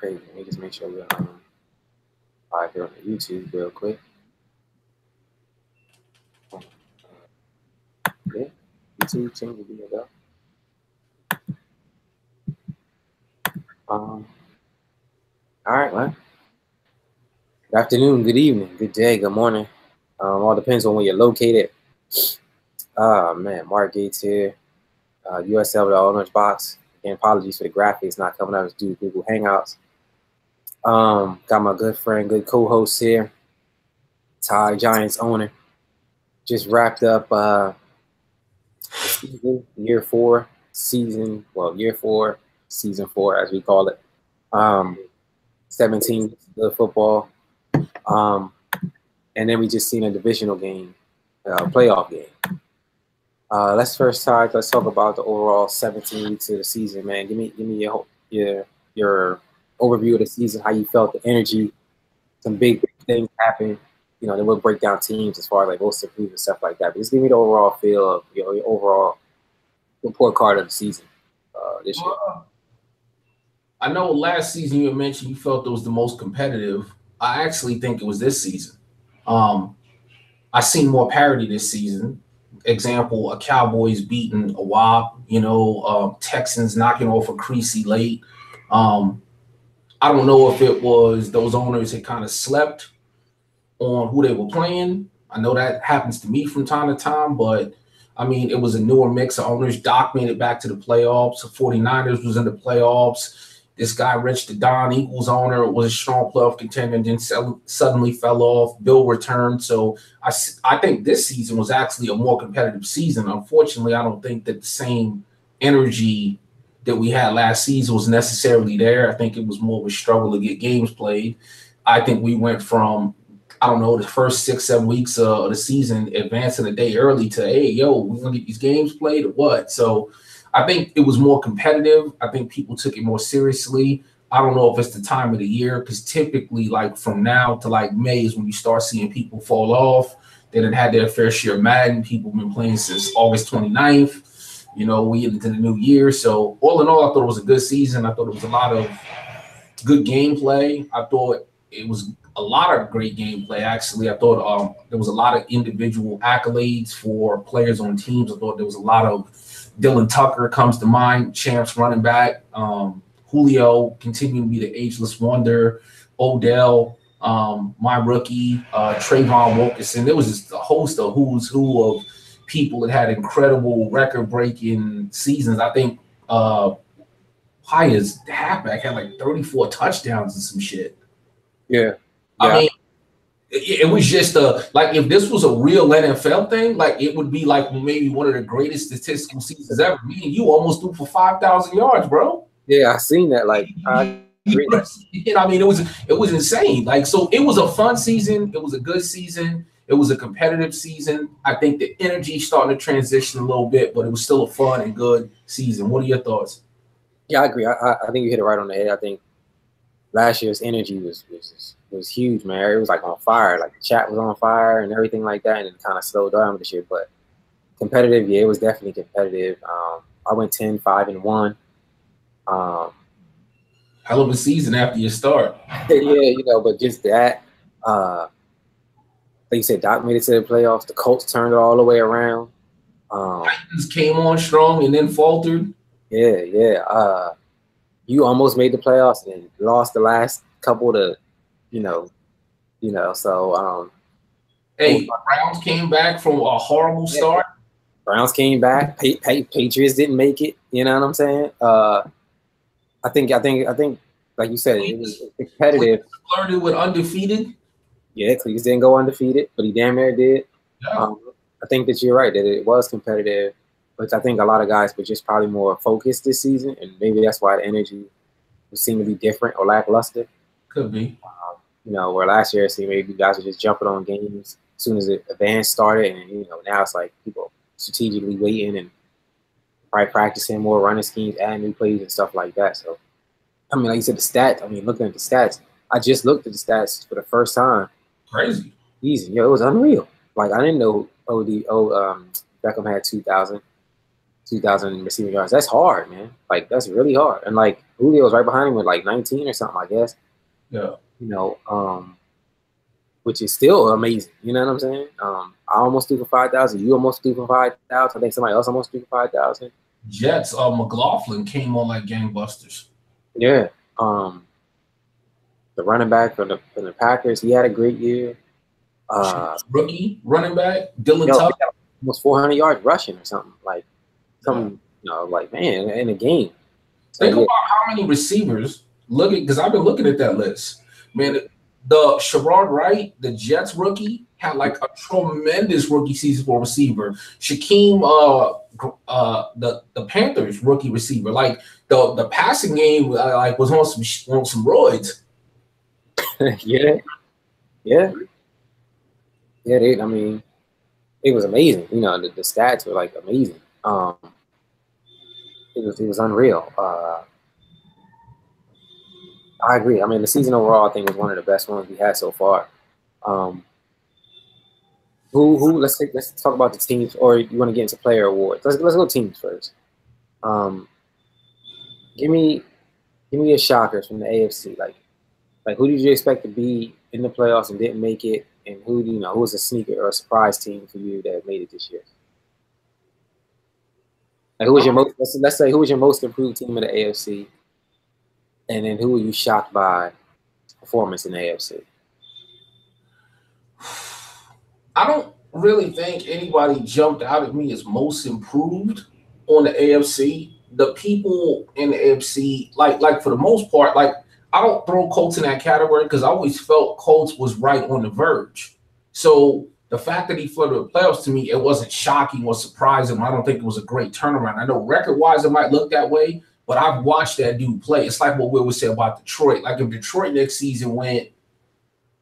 crazy. Let me just make sure we're live here on the YouTube real quick. Yeah, YouTube channel will be there. All right, man. Good afternoon, good evening, good day, good morning. All depends on where you're located. Man, Mark Gates here. USFL, the orange box. And apologies for the graphics not coming out as due to Google Hangouts. Got my good friend, good co-host here, Ty, Giants owner. Just wrapped up season, year 4, season 4, as we call it. 17 weeks of football. And then we just seen a divisional game, playoff game. Let's talk about the overall 17 weeks of the season, man. Give me your overview of the season, how you felt, the energy. Some big things happened. You know, then we'll break down teams as far as like most of and stuff like that. But just give me the overall feel of your overall report card of the season this year. I know last season you had mentioned you felt it was the most competitive. I actually think it was this season. I seen more parity this season. Example, a Cowboys beating a Wob, Texans knocking off a Creasy late. I don't know if it was those owners had kind of slept on who they were playing. I know that happens to me from time to time, but I mean, it was a newer mix of owners. Doc made it back to the playoffs. The 49ers was in the playoffs. This guy, Rich the Don, Eagles owner, was a strong playoff contender and then suddenly fell off. Bill returned. So I think this season was actually a more competitive season. Unfortunately, I don't think that the same energy that we had last season was necessarily there. I think it was more of a struggle to get games played. I think we went from, the first 6-7 weeks of the season advancing a day early to, hey, yo, we're going to get these games played or what? So I think it was more competitive. I think people took it more seriously. I don't know if it's the time of the year because typically like from now to like May is when you start seeing people fall off. They done had their fair share of Madden. People have been playing since August 29th. We into the new year. So all in all, I thought it was a good season. I thought it was a lot of good gameplay. I thought it was a lot of great gameplay, actually. I thought there was a lot of individual accolades for players on teams. I thought there was a lot of Dylan Tucker comes to mind, champs running back. Julio continuing to be the ageless wonder. Odell, my rookie, Trayvon Wilkerson. There was just a host of who's who of people that had incredible record-breaking seasons. I think Paya's halfback had like 34 touchdowns and some shit. Yeah. I mean, it was just like if this was a real NFL thing, like it would be like maybe one of the greatest statistical seasons ever. Me and you almost threw for 5,000 yards, bro. Yeah, I seen that. Like, I agree. I mean, it was insane. Like, so it was a fun season. It was a good season. It was a competitive season. I think the energy starting to transition a little bit, but it was still a fun and good season. What are your thoughts? Yeah, I agree. I think you hit it right on the head. I think last year's energy was huge, man. It was like on fire. Like the chat was on fire and everything like that, and it kind of slowed down this year. But competitive, yeah, it was definitely competitive. I went 10-5-1. Hell of a season after you start. Yeah, but just that. Like you said, Doc made it to the playoffs. The Colts turned it all the way around. Titans came on strong and then faltered. Yeah. You almost made the playoffs and lost the last couple to, so. Hey, Browns came back from a horrible start. Browns came back. Patriots didn't make it. You know what I'm saying? I think, like you said, it was competitive. Flirted with undefeated. Yeah, Cleveland didn't go undefeated, but he damn near did. Yeah. I think that you're right that it was competitive. But I think a lot of guys were just probably more focused this season, and maybe that's why the energy seemed to be different or lackluster. Could be. Where last year it seemed maybe guys were just jumping on games as soon as the advance started, and now it's like people strategically waiting and probably practicing more running schemes, adding new plays and stuff like that. So, I mean, like you said, the stats. I mean, looking at the stats, I just looked at the stats for the first time. Crazy. Easy, it was unreal. Like I didn't know Beckham had 2,000 2,000 receiving yards. That's hard, man. Like, that's really hard. And, like, Julio's right behind him with, like, 19 or something, I guess. Yeah. You know, which is still amazing. You know what I'm saying? I almost threw for 5,000. You almost threw for 5,000. I think somebody else almost threw for 5,000. Jets, McLaughlin came on like gangbusters. Yeah. The running back from the Packers, he had a great year. Rookie running back, Dylan Tuck. Almost 400 yards rushing or something. Like, like, man, in a game. So, think about how many receivers. Look at, because I've been looking at that list. Man, the Sherrod Wright, the Jets rookie, had like a tremendous rookie season for a receiver. Shaquem, the Panthers rookie receiver, like the passing game, like was on some roids. yeah. I mean, it was amazing. You know, the stats were like amazing. It was unreal. I agree. I mean, the season overall, I think, was one of the best ones we had so far. Let's talk about the teams, or you want to get into player awards? Let's go teams first. Give me your shockers from the AFC. Like who did you expect to be in the playoffs and didn't make it, and who was a sneaker or a surprise team for you that made it this year? Like who was your most? Let's say who was your most improved team in the AFC, and then who were you shocked by performance in the AFC? I don't really think anybody jumped out at me as most improved on the AFC. The people in the AFC, like for the most part, like I don't throw Colts in that category because I always felt Colts was right on the verge. So the fact that he flirted with playoffs, to me, it wasn't shocking or surprising. I don't think it was a great turnaround. I know record-wise it might look that way, but I've watched that dude play. It's like what Will would say about Detroit. Like if Detroit next season went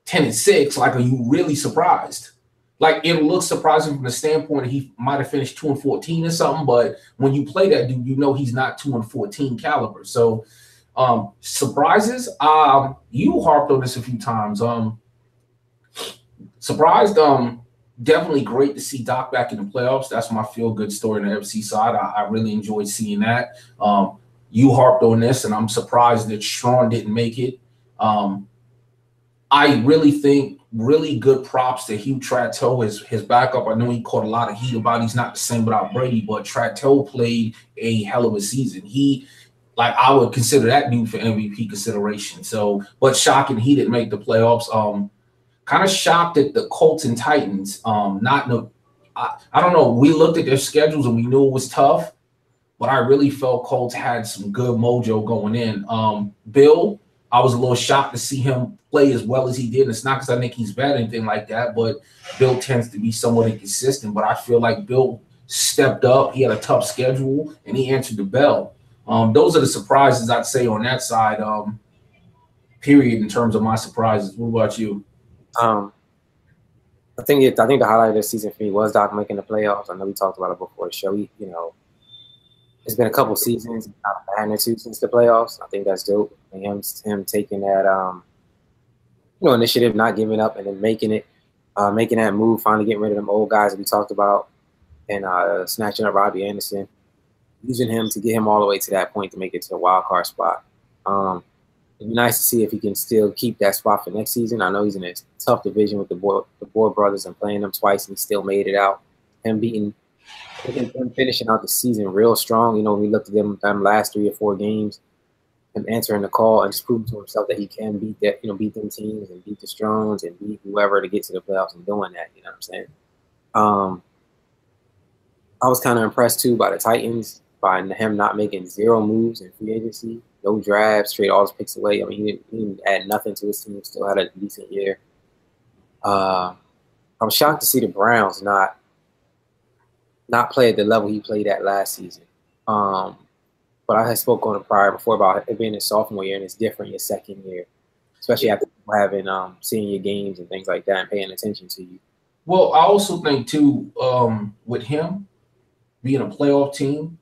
10-6, like are you really surprised? Like it'll look surprising from the standpoint that he might have finished 2-14 or something, but when you play that dude, you know he's not 2-14 caliber. So surprises, you harped on this a few times. Surprised, definitely great to see Doc back in the playoffs. That's my feel-good story on the FC side. I really enjoyed seeing that. You harped on this, and I'm surprised that Sean didn't make it. I really think really good props to Hugh Tratto, his backup. I know he caught a lot of heat about he's not the same without Brady, but Tratto played a hell of a season. I would consider that dude for MVP consideration. So, but shocking he didn't make the playoffs. Kind of shocked at the Colts and Titans. I don't know. We looked at their schedules and we knew it was tough, but I really felt Colts had some good mojo going in. Bill, I was a little shocked to see him play as well as he did. And it's not because I think he's bad or anything like that, but Bill tends to be somewhat inconsistent. But I feel like Bill stepped up. He had a tough schedule, and he answered the bell. Those are the surprises I'd say on that side, period, in terms of my surprises. What about you? I think the highlight of this season for me was Doc making the playoffs. I know we talked about it before the show. It's been a couple seasons, not a magnitude since the playoffs. I think that's dope. And him taking that, initiative, not giving up, and then making that move, finally getting rid of them old guys that we talked about, and snatching up Robbie Anderson, using him to get him all the way to that point to make it to a wild card spot. It'd be nice to see if he can still keep that spot for next season. I know he's in a tough division with the Boyd brothers and playing them twice, and he still made it out. Him finishing out the season real strong. We looked at them last 3 or 4 games, him answering the call and just proving to himself that he can beat them teams and beat the Strones and beat whoever to get to the playoffs and doing that. You know what I'm saying? I was kind of impressed too by the Titans, by him not making 0 moves in free agency, no drafts, trade all his picks away. I mean, he didn't add nothing to his team. Still had a decent year. I'm shocked to see the Browns not play at the level he played at last season. But I had spoke on it prior before about it being his sophomore year, and it's different your second year, especially after having seeing your games and things like that and paying attention to you. Well, I also think too, with him being a playoff team,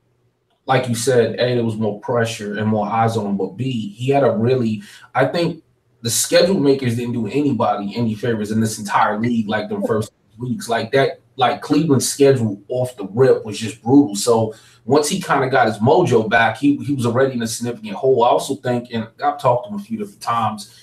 like you said, A, there was more pressure and more eyes on him, but B, he had I think the schedule makers didn't do anybody any favors in this entire league, like the first weeks. Like that, like Cleveland's schedule off the rip was just brutal. So once he kind of got his mojo back, he was already in a significant hole. I also think, and I've talked to him a few different times,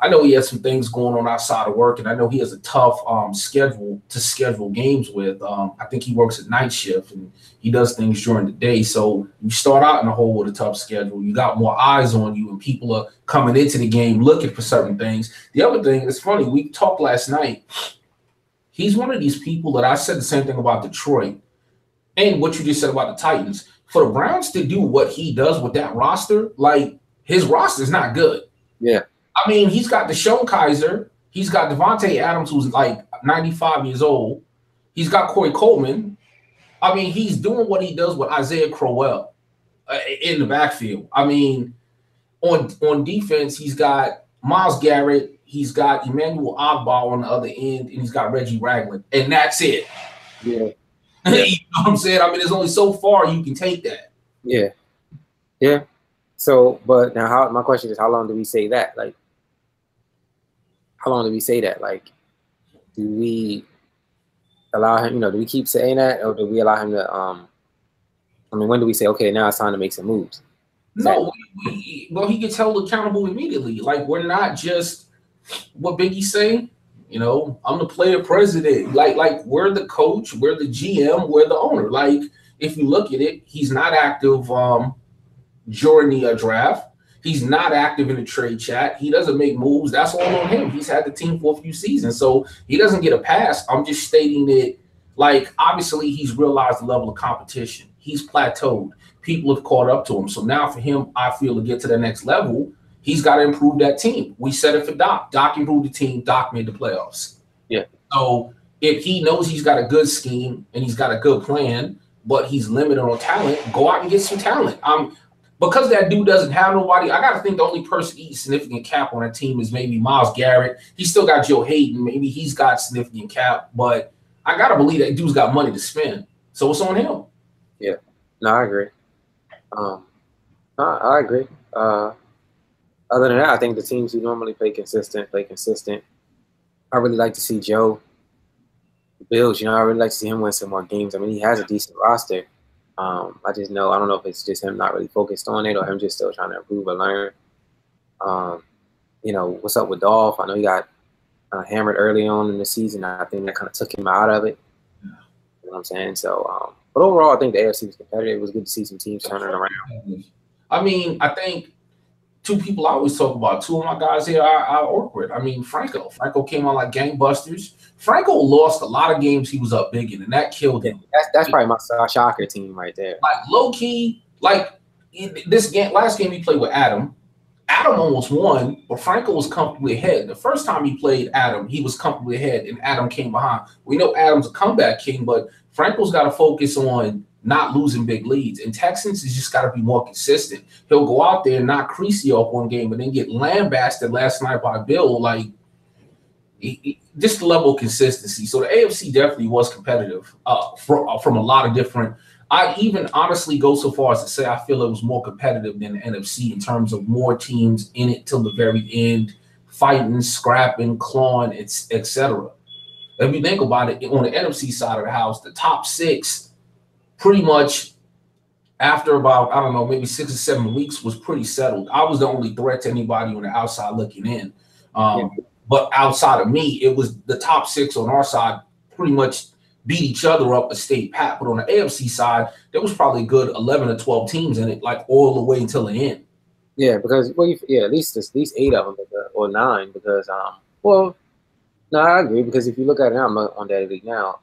I know he has some things going on outside of work, and I know he has a tough schedule to schedule games with. I think he works at night shift, and he does things during the day. So you start out in a hole with a tough schedule. You got more eyes on you, and people are coming into the game looking for certain things. The other thing, it's funny, we talked last night. He's one of these people that I said the same thing about Detroit and what you just said about the Titans. For the Browns to do what he does with that roster, like his roster is not good. Yeah. I mean, he's got Deshaun Kaiser. He's got Devontae Adams, who's like 95 years old. He's got Corey Coleman. I mean, he's doing what he does with Isaiah Crowell in the backfield. I mean, on defense, he's got Myles Garrett. He's got Emmanuel Ogbah on the other end, and he's got Reggie Ragland. And that's it. Yeah. You know what I'm saying? I mean, there's only so far you can take that. Yeah. Yeah. So, but now my question is, how long do we say that? Like, how long do we say that? Like, do we allow him, do we keep saying that, or do we allow him to, I mean, when do we say, okay, now it's time to make some moves? No, well, he gets held accountable immediately. Like, we're not just what Biggie say, I'm the player president. Like we're the coach, we're the GM, we're the owner. Like, if you look at it, he's not active during the draft. He's not active in the trade chat. He doesn't make moves. That's all on him. He's had the team for a few seasons, so he doesn't get a pass. I'm just stating that, like, obviously he's realized the level of competition. He's plateaued. People have caught up to him. So now for him, I feel, to get to the next level, he's got to improve that team. We said it for Doc. Doc improved the team. Doc made the playoffs. Yeah. So if he knows he's got a good scheme and he's got a good plan, but he's limited on talent, go out and get some talent. Because that dude doesn't have nobody, I got to think the only person eating significant cap on that team is maybe Myles Garrett. He's still got Joe Hayden. Maybe he's got significant cap, but I got to believe that dude's got money to spend. So it's on him. Yeah. No, I agree. I agree. Other than that, I think the teams who normally play consistent. I really like to see Joe. The Bills, I really like to see him win some more games. I mean, he has a decent roster. I don't know if it's just him not really focused on it or him just still trying to improve or learn. What's up with Dolph? I know he got hammered early on in the season. I think that kind of took him out of it. You know what I'm saying? So, but overall, I think the AFC was competitive. It was good to see some teams turning around. I mean, I think two people I always talk about, two of my guys here are awkward. I mean, Franco. Franco came on like gangbusters. Franco lost a lot of games he was up big in, and that killed him. That's probably my shocker team right there. Like, low-key, like, last game he played with Adam almost won, but Franco was comfortably ahead. The first time he played Adam, he was comfortably ahead, and Adam came behind. We know Adam's a comeback king, but Franco's got to focus on not losing big leads. And Texans has just got to be more consistent. He'll go out there and not crease you up one game, but then get lambasted last night by Bill. Like, just the level of consistency. So the AFC definitely was competitive from a lot of different. I even honestly go so far as to say I feel it was more competitive than the NFC in terms of more teams in it till the very end, fighting, scrapping, clawing, etc. If you think about it, on the NFC side of the house, the top six pretty much after about, I don't know, maybe 6 or 7 weeks was pretty settled. I was the only threat to anybody on the outside looking in. But outside of me, it was the top six on our side pretty much beat each other up a state pat. But on the AFC side, there was probably a good 11 or 12 teams in it, like all the way until the end. Yeah, because at least 8 of them or 9. Because no, I agree. Because if you look at it now, I'm on that league now.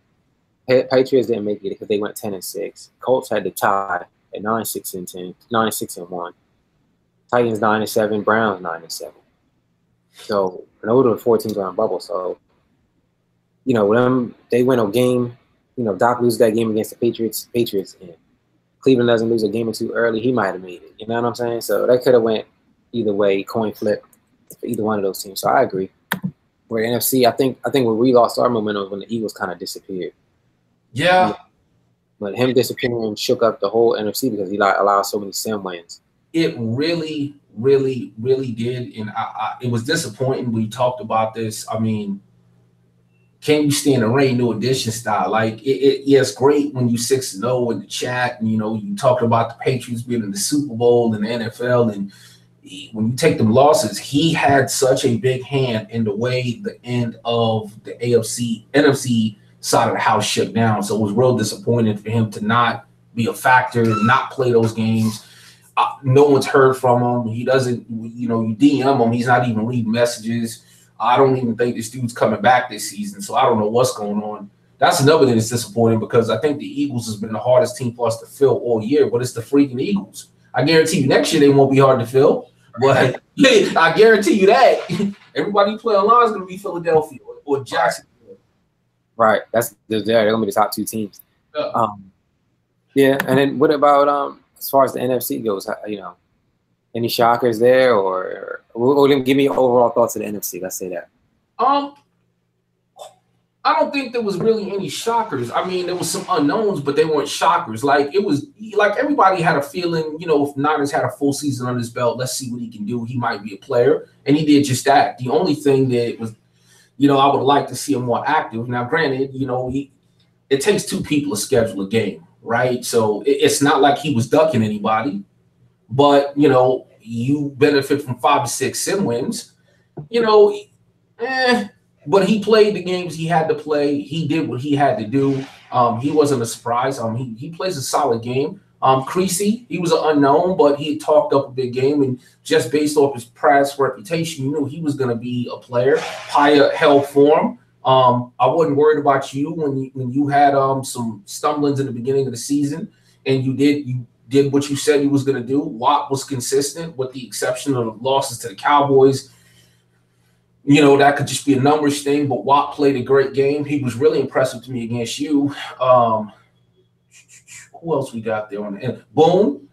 Patriots didn't make it because they went 10-6. Colts had the tie at 9-6-10, 9-6-1. Titans 9-7, Browns 9-7. So, and those are the 4 teams on the bubble. So, when they win a game, Doc loses that game against the Patriots, and Cleveland doesn't lose a game or two early, he might have made it. You know what I'm saying? So that could have went either way, coin flip for either one of those teams. So I agree. Where NFC, I think where we lost our momentum was when the Eagles kind of disappeared. Yeah. But him disappearing shook up the whole NFC because he allowed so many sim wins. It really, really, really did. And it was disappointing. We talked about this. I mean, can you stand the rain, new edition style? Like, yeah, it's great when you 6-0 in the chat, and you talked about the Patriots being in the Super Bowl and the NFL, and when you take them losses, he had such a big hand in the way the end of the NFC side of the house shook down. So it was real disappointing for him to not be a factor, not play those games. No one's heard from him. He doesn't, you DM him, he's not even reading messages. I don't even think this dude's coming back this season, so I don't know what's going on. That's another thing that's disappointing, because I think the Eagles has been the hardest team for us to fill all year, but it's the freaking Eagles. I guarantee you next year they won't be hard to fill, but I guarantee you that everybody play online is going to be Philadelphia or Jacksonville. Right. They're going to be the top two teams. Yeah, and then what about as far as the NFC goes? Any shockers there, or give me your overall thoughts of the NFC? Let's say that. I don't think there was really any shockers. I mean, there was some unknowns, but they weren't shockers. Like, it was like everybody had a feeling, if Niners had a full season on his belt, let's see what he can do. He might be a player, and he did just that. The only thing that was, I would like to see him more active. Now, granted, it takes two people to schedule a game, right? So it's not like he was ducking anybody. But, you benefit from 5 to 6 sim wins, but he played the games he had to play. He did what he had to do. He wasn't a surprise. He plays a solid game. Creasy, he was an unknown, but he talked up a big game. And just based off his past reputation, you knew he was going to be a player. Paya held form. I wasn't worried about you when you had some stumblings in the beginning of the season, and you did what you said you was going to do. Watt was consistent, with the exception of the losses to the Cowboys. That could just be a numbers thing, but Watt played a great game. He was really impressive to me against you. Who else we got there on the end? Boone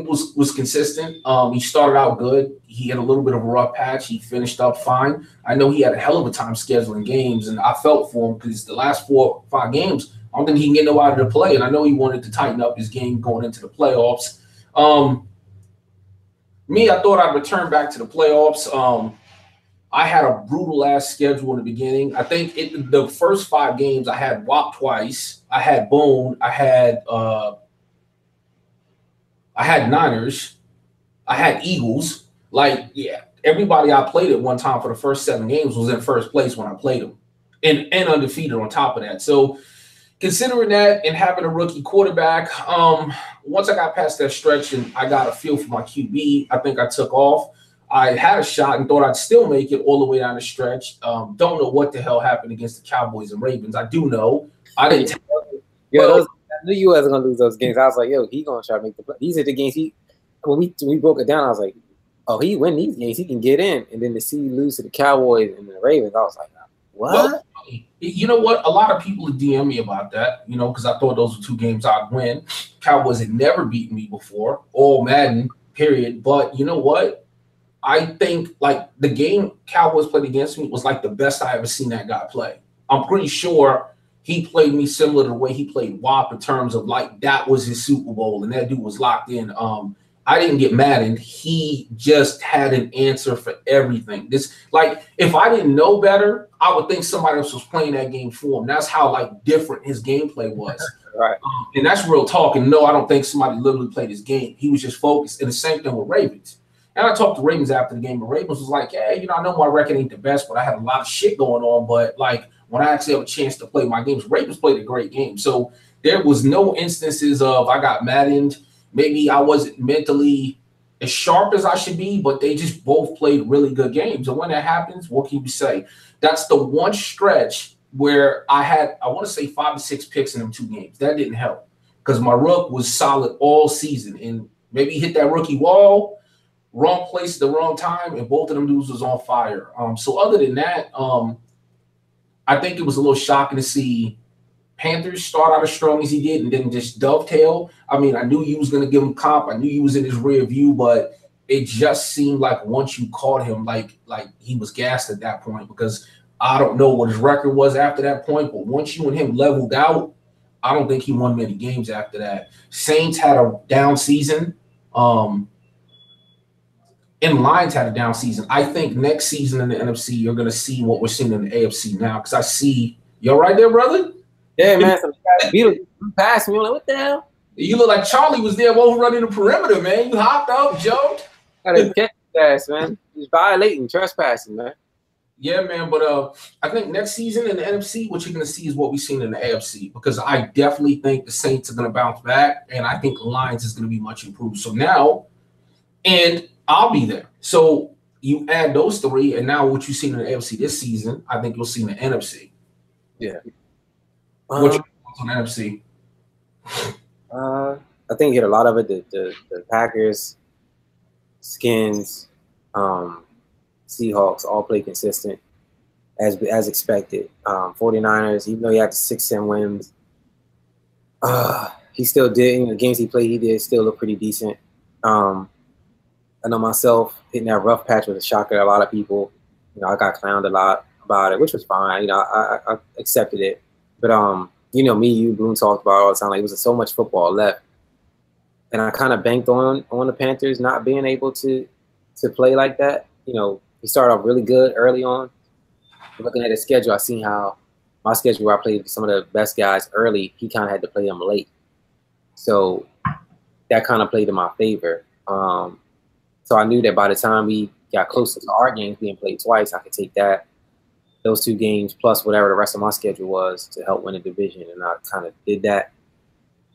was consistent. He started out good. He had a little bit of a rough patch. He finished up fine. I know he had a hell of a time scheduling games, and I felt for him, because the last 4 or 5 games, I don't think he can get nobody to play, and I know he wanted to tighten up his game going into the playoffs. I thought I'd return back to the playoffs. I had a brutal-ass schedule in the beginning. I think the first 5 games, I had Watt twice. I had Bone. I had Niners. I had Eagles. Like, yeah, everybody I played at one time for the first 7 games was in first place when I played them, and undefeated on top of that. So, considering that and having a rookie quarterback, once I got past that stretch and I got a feel for my QB, I think I took off. I had a shot and thought I'd still make it all the way down the stretch. Don't know what the hell happened against the Cowboys and Ravens. I do know. I didn't tell you. I knew you wasn't going to lose those games. I was like, yo, he going to try to make the play. These are the games when we broke it down, I was like, oh, he win these games, he can get in. And then to see you lose to the Cowboys and the Ravens, I was like, what? Well, you know what? A lot of people would DM me about that, because I thought those were 2 games I'd win. Cowboys had never beaten me before, all Madden, period. But you know what? I think, like, the game Cowboys played against me was like the best I ever seen that guy play. I'm pretty sure he played me similar to the way he played WAP, in terms of, like, that was his Super Bowl and that dude was locked in. I didn't get Madden. He just had an answer for everything. Like, if I didn't know better, I would think somebody else was playing that game for him. That's how, like, different his gameplay was. Right. And that's real talk. And no, I don't think somebody literally played his game. He was just focused. And the same thing with Ravens. And I talked to Ravens after the game, and Ravens was like, hey, I know my record ain't the best, but I had a lot of shit going on. But, like, when I actually have a chance to play my games, Ravens played a great game. So there was no instances of I got maddened. Maybe I wasn't mentally as sharp as I should be, but they just both played really good games. And when that happens, what can you say? That's the one stretch where I had, I want to say 5 to 6 picks in them 2 games. That didn't help, because my rook was solid all season. And maybe he hit that rookie wall, wrong place at the wrong time, and both of them dudes was on fire. So other than that, I think it was a little shocking to see Panthers start out as strong as he did and then just dovetail. I mean, I knew you was going to give him comp. I knew you was in his rear view, but it just seemed like once you caught him, like he was gassed at that point, because I don't know what his record was after that point, but once you and him leveled out, I don't think he won many games after that. Saints had a down season. And Lions had a down season. I think next season in the NFC, you're going to see what we're seeing in the AFC now, because I see You all right there, brother? Yeah, man. Some guy Beetle passed me. I'm like, what the hell? You look like Charlie was there overrunning the perimeter, man. You hopped up, jumped. Gotta catch his ass, man. He's violating, trespassing, man. Yeah, man. But I think next season in the NFC, what you're going to see is what we've seen in the AFC, because I definitely think the Saints are going to bounce back, and I think the Lions is going to be much improved. So now, and I'll be there. So you add those three, and now what you've seen in the AFC this season, I think you'll see in the NFC. Yeah. What's your thoughts on the NFC? I think you get a lot of it. The Packers, Skins, Seahawks all play consistent as expected. 49ers, even though he had the 6-10 wins, he still did. In the games he played, he did still look pretty decent. I know myself hitting that rough patch was a shocker to a lot of people. You know, I got clowned a lot about it, which was fine. You know, I accepted it. But you know, me, you, Boone talked about it all the time. Like, it was so much football left, and I kind of banked on the Panthers not being able to play like that. You know, he started off really good early on. Looking at his schedule, I seen how my schedule, where I played some of the best guys early, he kind of had to play them late. So that kind of played in my favor. So I knew that by the time we got closer to our games being played twice, I could take those 2 games plus whatever the rest of my schedule was to help win the division, and I kind of did that.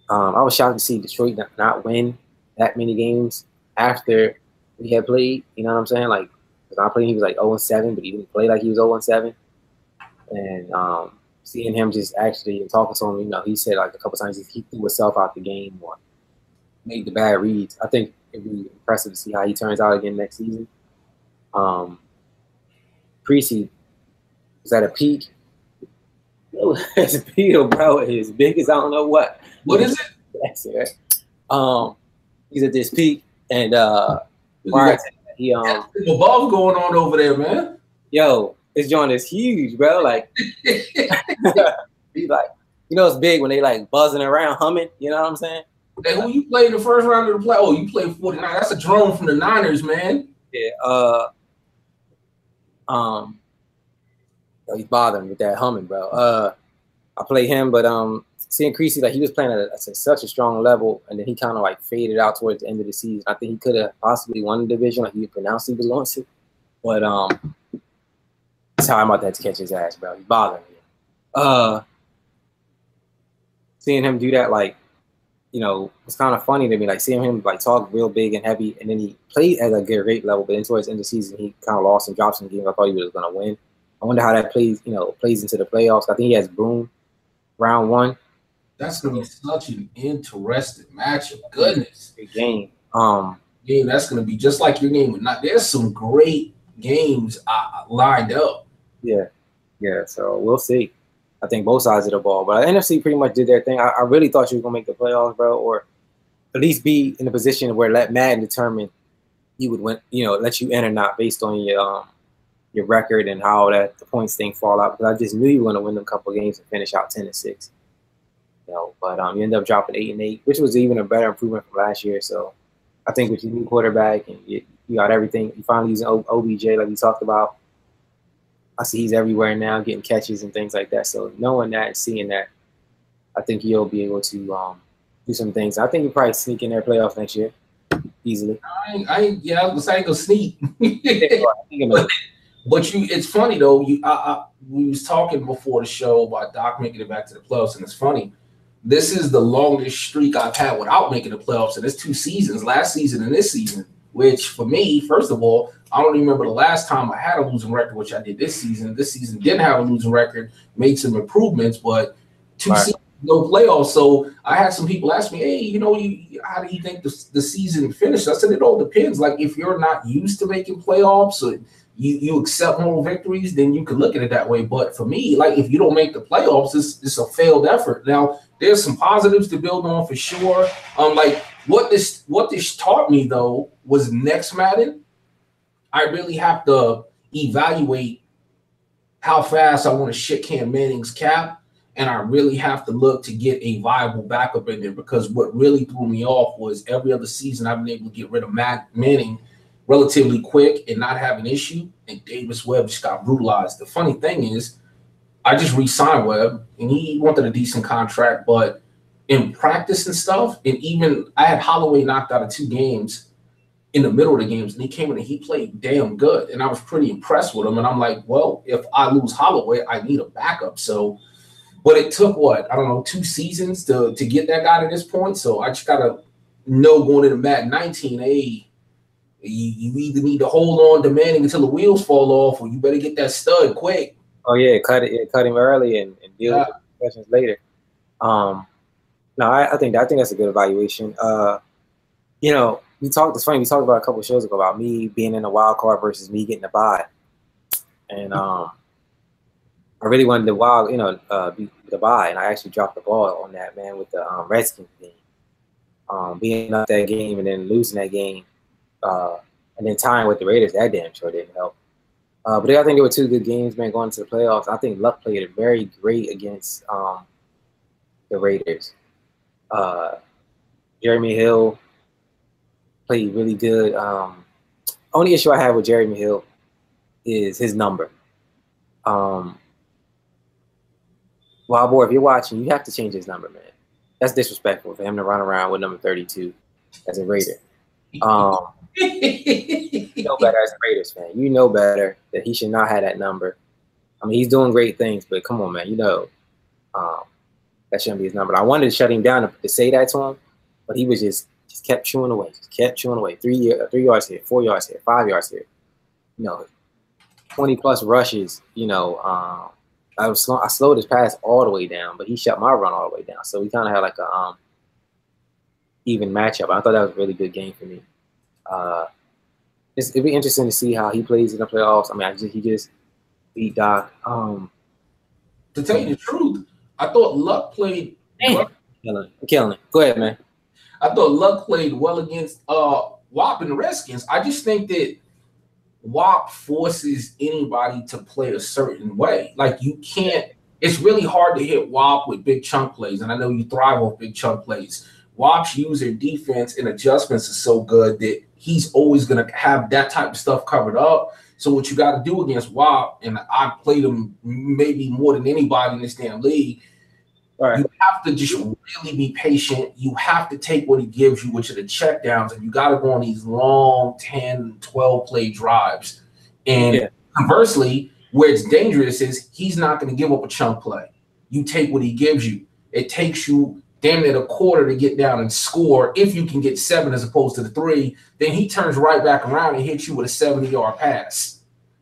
I was shocked to see Detroit not win that many games after we had played. You know what I'm saying? Like, because I played, he was like 0-7, but he didn't play like he was 0-7. And seeing him just actually and talking to him, you know, he said like a couple times he threw himself out the game or made the bad reads. I think it'd be impressive to see how he turns out again next season. Precy was at a peak. His Beetle, bro, is big as I don't know what. What is it? That's it. He's at this peak, and he above going on over there, man. Yo, this joint is huge, bro. Like, he's like, you know, it's big when they like buzzing around, humming. You know what I'm saying? Hey, who you played in the first round of the play? Oh, you played 49. That's a drone from the Niners, man. Yeah. He's bothering me with that humming, bro. I played him, but seeing Creasy, like, he was playing at such a strong level, and then he kind of like faded out towards the end of the season. I think he could have possibly won the division, like he pronounced he was going to. But that's how I'm about to have to catch his ass, bro. He's bothering me. Seeing him do that, like, you know, it's kind of funny to me, like seeing him like talk real big and heavy, and then he played at a great level, but then towards the end of the season, he kind of lost and dropped some games I thought he was going to win. I wonder how that plays into the playoffs. I think he has Boone round 1. That's gonna be such an interesting matchup. Goodness, big game. Game that's gonna be just like your game. There's some great games lined up. Yeah. So we'll see. I think both sides of the ball, but NFC pretty much did their thing. I really thought you were gonna make the playoffs, bro, or at least be in a position where let Madden determine you would win. You know, let you in or not based on your record and how the points thing fall out. Because I just knew you were going to win a couple of games and finish out 10-6. You know, but you end up dropping 8-8, which was even a better improvement from last year. So I think with your new quarterback and you got everything, you finally using OBJ like we talked about. I see he's everywhere now, getting catches and things like that. So knowing that and seeing that, I think you'll be able to do some things. I think you'll probably sneak in their playoffs next year easily. I ain't gonna sneak. But it's funny though. We was talking before the show about Doc making it back to the playoffs, and it's funny. This is the longest streak I've had without making the playoffs, and it's 2 seasons, last season and this season. Which for me, first of all, I don't remember the last time I had a losing record, which I did this season. This season didn't have a losing record, made some improvements, but 2 seasons, no playoffs. So I had some people ask me, hey, you know, how do you think the season finished? I said, it all depends. Like, if you're not used to making playoffs or you accept moral victories, then you can look at it that way. But for me, like, if you don't make the playoffs, it's a failed effort. Now, there's some positives to build on for sure. Like what this taught me though was next Madden, I really have to evaluate how fast I want to shit Cam Manning's cap, and I really have to look to get a viable backup in there, because what really threw me off was every other season I've been able to get rid of Manning relatively quick and not have an issue, and Davis Webb just got brutalized. The funny thing is, I just re-signed Webb, and he wanted a decent contract, but in practice and stuff, and even I had Holloway knocked out of 2 games in the middle of the games, and he came in and he played damn good, and I was pretty impressed with him. And I'm like, well, if I lose Holloway, I need a backup. So, but it took what, I don't know, 2 seasons to get that guy to this point. So I just gotta know going into Madden 19, hey, you either need to hold on demanding until the wheels fall off, or you better get that stud quick. Oh yeah, cut him early and deal with the questions later. No, I think that's a good evaluation. You know, it's funny, we talked about a couple of shows ago about me being in a wild card versus me getting a bye. And I really wanted the wild, be the bye, and I actually dropped the ball on that, man, with the Redskins game. Being up that game and then losing that game, and then tying with the Raiders, that damn sure didn't help. But I think there were 2 good games, man, going to the playoffs. I think Luck played it very great against the Raiders. Jeremy Hill played really good. Only issue I have with Jeremy Hill is his number. Wild Boy, if you're watching, you have to change his number, man. That's disrespectful for him to run around with number 32 as a Raider. You know better as a Raiders fan. You know better that he should not have that number. I mean, he's doing great things, but come on, man. You know that shouldn't be his number. I wanted to shut him down to say that to him, but he was just kept chewing away. Just kept chewing away. 3 yards here, 4 yards here, 5 yards here. 20-plus rushes. I slowed his pass all the way down, but he shut my run all the way down. So we kind of had like a even matchup. I thought that was a really good game for me. It'd be interesting to see how he plays in the playoffs. I mean, he just beat Doc. To tell you the truth, I thought Luck played. Killing it. Go ahead, man. I thought Luck played well against Wop and the Redskins. I just think that Wop forces anybody to play a certain way. Like, you can't. It's really hard to hit Wop with big chunk plays, and I know you thrive off big chunk plays. Wop's user defense and adjustments is so good that he's always going to have that type of stuff covered up. So what you got to do against Wop, and I've played him maybe more than anybody in this damn league, right. You have to just really be patient. You have to take what he gives you, which are the checkdowns, and you got to go on these long 10, 12-play drives. And conversely, where it's dangerous is he's not going to give up a chunk play. You take what he gives you. It takes you damn near a quarter to get down and score. If you can get 7 as opposed to the 3, then he turns right back around and hits you with a 70-yard pass.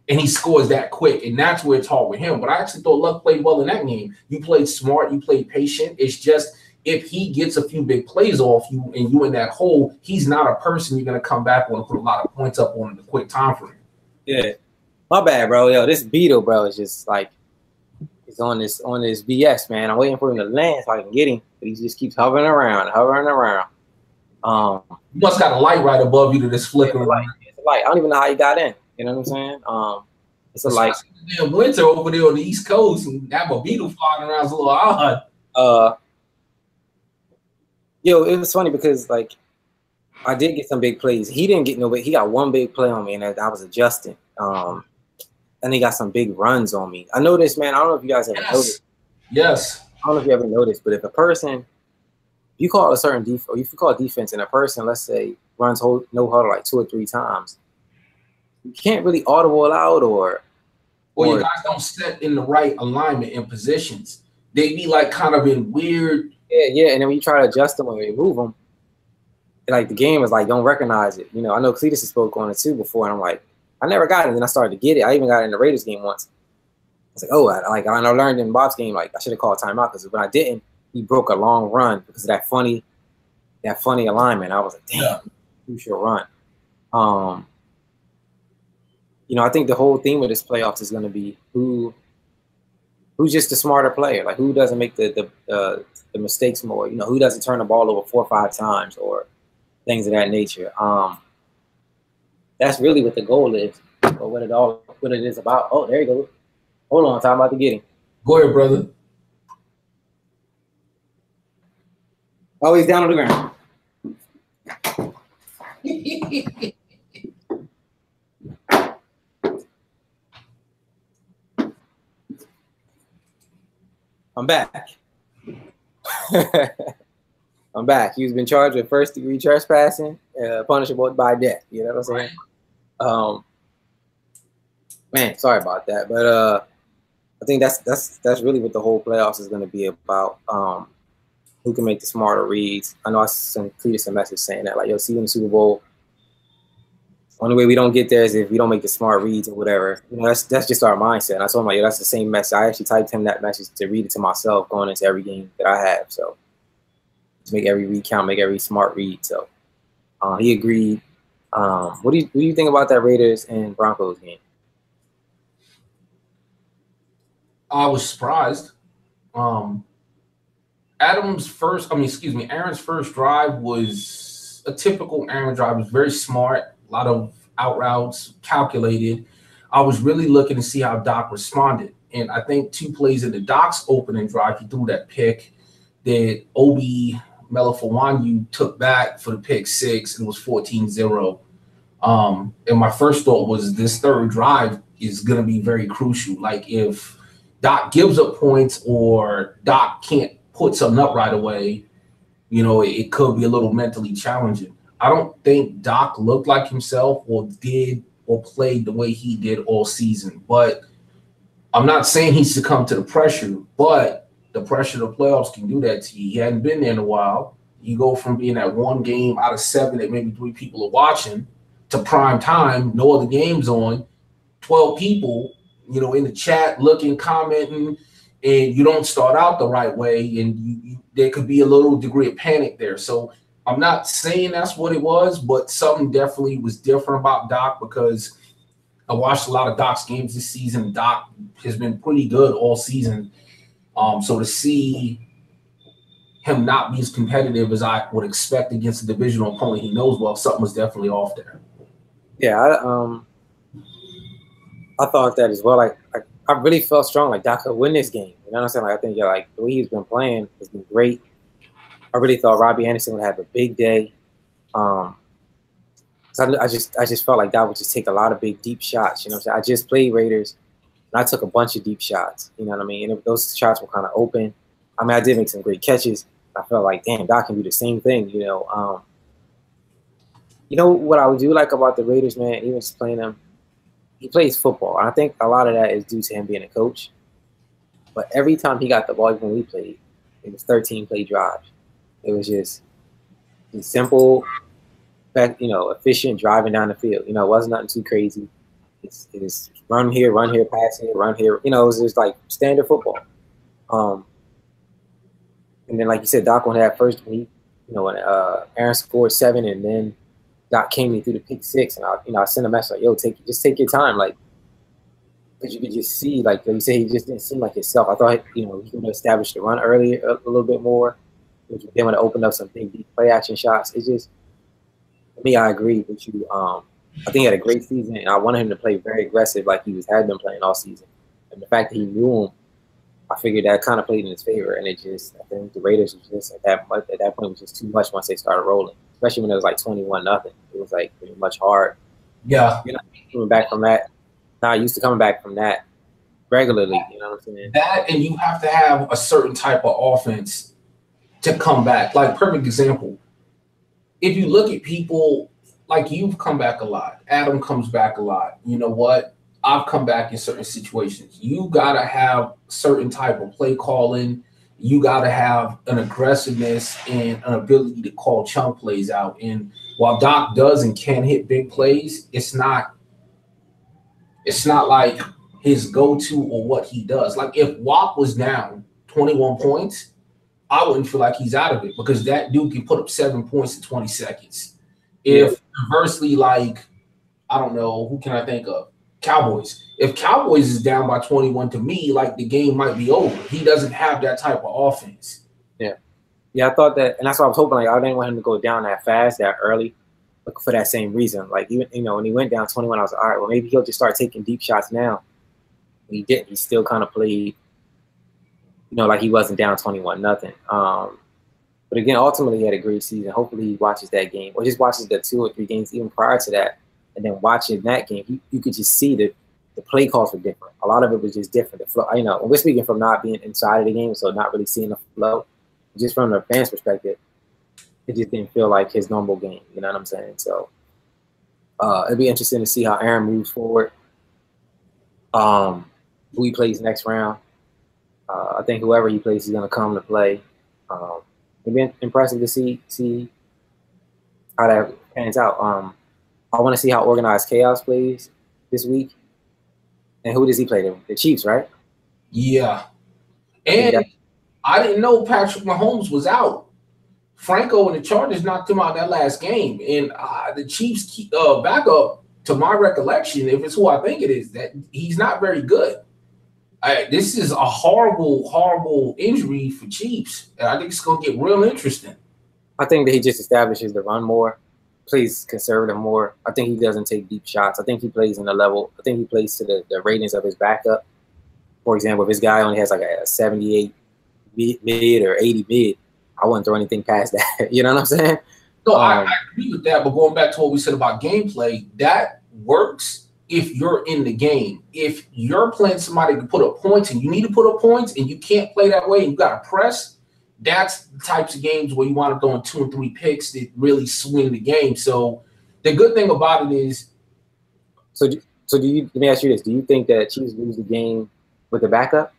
And he scores that quick, and that's where it's hard with him. But I actually thought Luck played well in that game. You played smart. You played patient. It's just if he gets a few big plays off you and you in that hole, he's not a person you're going to come back on and put a lot of points up on in a quick time frame. Yeah. My bad, bro. Yo, this Beetle, bro, is just like he's on this BS, man. I'm waiting for him to land so I can get him, but he just keeps hovering around. You must got a light right above you to this flickering light. It's a light. I don't even know how he got in. You know what I'm saying? It's a light. Damn winter over there on the East Coast and have a beetle flying around is a little odd. Yo, it was funny because like I did get some big plays. He didn't get no big. He got one big play on me, and I was adjusting. And he got some big runs on me. I noticed, man. I don't know if you guys ever noticed. Yes. I don't know if you ever noticed, but if a person, you call a certain defense, or if you call defense, and a person, let's say, runs no huddle like 2 or 3 times, you can't really audible out or you guys don't set in the right alignment and positions. They be like kind of in weird. Yeah. And then when you try to adjust them or remove them, like the game is like don't recognize it. I know Cletus has spoke on it too before, and I'm like, I never got it. And then I started to get it. I even got it in the Raiders game once. I was like, oh, I learned in Bob's game, like I should have called timeout because when I didn't, he broke a long run because of that funny alignment. I was like, damn, you should run. I think the whole theme of this playoffs is going to be who's just the smarter player, like who doesn't make the mistakes more, who doesn't turn the ball over 4 or 5 times or things of that nature. That's really what the goal is, or what it is about. Oh, there you go. Hold on, I'm about to get him. Go ahead, brother. Oh, he's down on the ground. I'm back. I'm back. He's been charged with first-degree trespassing, punishable by death. You know what I'm saying? Man, sorry about that, but I think that's really what the whole playoffs is going to be about. Who can make the smarter reads? I know I sent Cletus a message saying that, like, yo, see you in the Super Bowl. Only way we don't get there is if we don't make the smart reads or whatever. You know, that's just our mindset. And I told him, like, yo, that's the same message. I actually typed him that message to read it to myself going into every game that I have. So to make every read count, make every smart read. So he agreed. What do you think about that Raiders and Broncos game? I was surprised. Aaron's first drive was a typical Aaron drive. It was very smart, a lot of out routes, calculated. I was really looking to see how Doc responded. And I think 2 plays in the Doc's opening drive, he threw that pick that Obi Melifonwu took back for the pick 6, and it was 14-0. And my first thought was this third drive is going to be very crucial. Like, if Doc gives up points or Doc can't put something up right away, you know, it could be a little mentally challenging. I don't think Doc looked like himself or did or played the way he did all season. But I'm not saying he succumbed to the pressure, but the pressure of the playoffs can do that to you. He hadn't been there in a while. You go from being at 1 game out of 7 that maybe 3 people are watching to prime time, no other games on, 12 people, you know, in the chat looking, commenting, and you don't start out the right way, and there could be a little degree of panic there. So I'm not saying that's what it was, but something definitely was different about Doc, because I watched a lot of Doc's games this season. Doc has been pretty good all season. So to see him not be as competitive as I would expect against a divisional opponent he knows well, something was definitely off there. Yeah, I thought that as well. Like, I really felt strong. Like, Doc could win this game. You know what I'm saying? Like, I think, yeah, like, the way he's been playing has been great. I really thought Robbie Anderson would have a big day. So I just felt like Doc would just take a lot of big, deep shots. You know what I'm saying? I just played Raiders, and I took a bunch of deep shots. You know what I mean? And those shots were kind of open. I mean, I did make some great catches. I felt like, damn, Doc can do the same thing. You know what I do like about the Raiders, man, even just playing them, he plays football. And I think a lot of that is due to him being a coach. But every time he got the ball, even when we played, it was 13-play drives. It was just simple, efficient driving down the field. You know, it wasn't nothing too crazy. It's run here, pass here, run here. You know, it was just like standard football. And then, like you said, Doc went that first week. You know, when Aaron scored 7, and then Doc came in through the pick 6, and I sent a message like, "Yo, just take your time," like, because you could just see, like you say, he just didn't seem like himself. I thought, he could have established the run earlier a little bit more. Then when it opened up some big deep play action shots, it's just, for me, I agree with you. I think he had a great season, and I wanted him to play very aggressive like he had been playing all season. And the fact that he knew him, I figured that kind of played in his favor. And I think the Raiders was just at that point was just too much once they started rolling, especially when it was like 21-0. It was like pretty much hard. Yeah, coming back from that. Not used to coming back from that regularly. You know what I'm saying? That, and you have to have a certain type of offense to come back. Like, perfect example. If you look at people, like, you've come back a lot. Adam comes back a lot. You know what? I've come back in certain situations. You got to have certain type of play calling. You got to have an aggressiveness and an ability to call chunk plays out. And while Doc does and can hit big plays, it's not like his go-to or what he does. Like, if WAP was down 21 points, I wouldn't feel like he's out of it, because that dude can put up 7 points in 20 seconds. If conversely, like, I don't know, who can I think of? Cowboys. If Cowboys is down by 21, to me, like, the game might be over. He doesn't have that type of offense. Yeah, I thought that, and that's what I was hoping. Like, I didn't want him to go down that fast, that early, for that same reason. Like, even when he went down 21, I was like, all right, well, maybe he'll just start taking deep shots now. And he didn't. He still kind of played, like he wasn't down 21-0. But again, ultimately, he had a great season. Hopefully, he watches that game, or just watches the 2 or 3 games even prior to that, and then watching that game, you could just see the play calls were different. A lot of it was just different. The flow, we're speaking from not being inside of the game, so not really seeing the flow. Just from the fans' perspective, it just didn't feel like his normal game. You know what I'm saying? So it'd be interesting to see how Aaron moves forward. Who he plays next round. I think whoever he plays is going to come to play. It'd be impressive to see how that pans out. I want to see how Organized Chaos plays this week. And who does he play? The Chiefs, right? Yeah. And I didn't know Patrick Mahomes was out. Franco and the Chargers knocked him out that last game. And the Chiefs backup, to my recollection, if it's who I think it is, that he's not very good. This is a horrible, horrible injury for Chiefs. And I think it's going to get real interesting. I think that he just establishes the run more, plays conservative more. I think he doesn't take deep shots. I think he plays in a level. I think he plays to the ratings of his backup. For example, if his guy only has like a 78 mid or 80 mid, I wouldn't throw anything past that. You know what I'm saying? No, I agree with that. But going back to what we said about gameplay, that works if you're in the game. If you're playing somebody to put up points and you need to put up points and you can't play that way and you got to press, that's the types of games where you wind up throwing 2 and 3 picks that really swing the game. So the good thing about it is. So do you? Let me ask you this: do you think that Chiefs lose the game with the backup?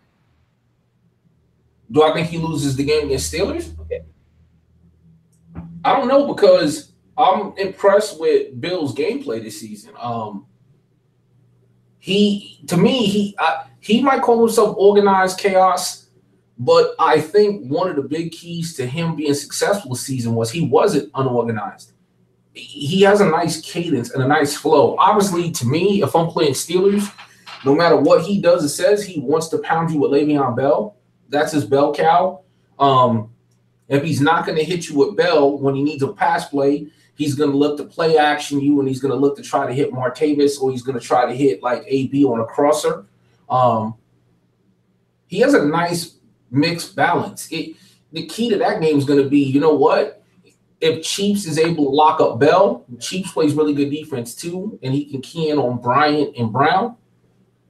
Do I think he loses the game against Steelers? Okay. I don't know, because I'm impressed with Bill's gameplay this season. He might call himself Organized Chaos, but I think one of the big keys to him being successful this season was he wasn't unorganized. He has a nice cadence and a nice flow. Obviously, to me, if I'm playing Steelers, no matter what he does or says, he wants to pound you with Le'Veon Bell. That's his bell cow. If he's not going to hit you with Bell when he needs a pass play, he's going to look to play action you, and he's going to look to try to hit Martavis, or he's going to try to hit like AB on a crosser. He has a nice mixed balance. The key to that game is going to be, you know what? If Chiefs is able to lock up Bell, Chiefs plays really good defense too, and he can key in on Bryant and Brown,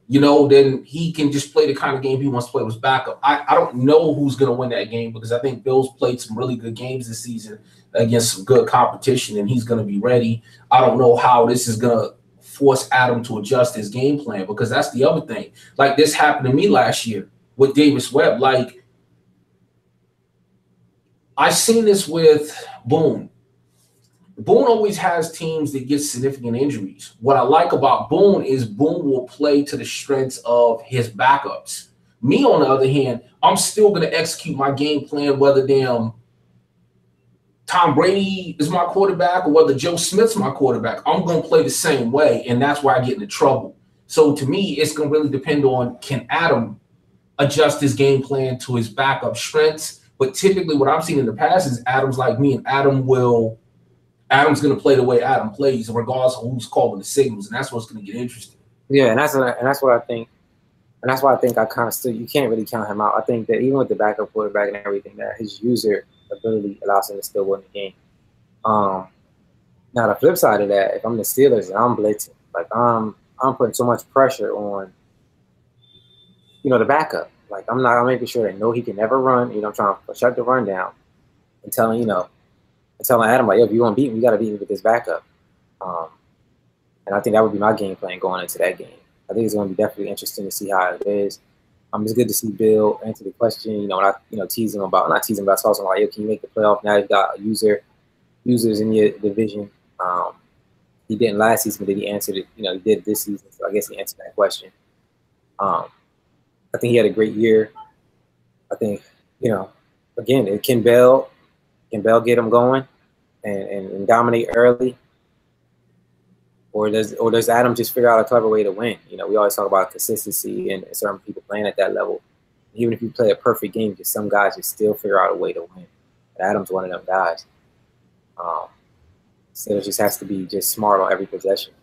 then he can just play the kind of game he wants to play with his backup. I don't know who's going to win that game, because I think Bill's played some really good games this season against some good competition, and he's going to be ready. I don't know how this is going to force Adam to adjust his game plan, because that's the other thing. Like, this happened to me last year with Davis Webb. Like, I've seen this with Boone. Boone always has teams that get significant injuries. What I like about Boone is Boone will play to the strengths of his backups. Me, on the other hand, I'm still going to execute my game plan, whether Tom Brady is my quarterback or whether Joe Smith's my quarterback. I'm going to play the same way, and that's where I get into trouble. So to me, it's going to really depend on, can Adam adjust his game plan to his backup strengths? But typically what I've seen in the past is Adam's like me, and Adam's going to play the way Adam plays, regardless of who's calling the signals, and that's what's going to get interesting. Yeah, and that's what I think, and that's why I think I kind of still, you can't really count him out. I think that even with the backup quarterback and everything, that his user ability allows him to still win the game. Now the flip side of that, if I'm the Steelers and I'm blitzing, like I'm putting so much pressure on, the backup. Like I'm making sure they know he can never run. I'm trying to shut the run down and telling Adam, like, yo, if you want to beat me, you got to beat me with this backup. And I think that would be my game plan going into that game. I think it's going to be definitely interesting to see how it is. It's good to see Bill answer the question. When I tease him about, not tease him, but I told him like, yo, can you make the playoff? Now you've got users in your division. He didn't last season, but then he answered it. He did this season, so I guess he answered that question. I think he had a great year. I think again, can Bell get him going and dominate early? Or does Adam just figure out a clever way to win? We always talk about consistency and certain people playing at that level. Even if you play a perfect game, just some guys just still figure out a way to win. And Adam's one of them guys. So it just has to be just smart on every possession.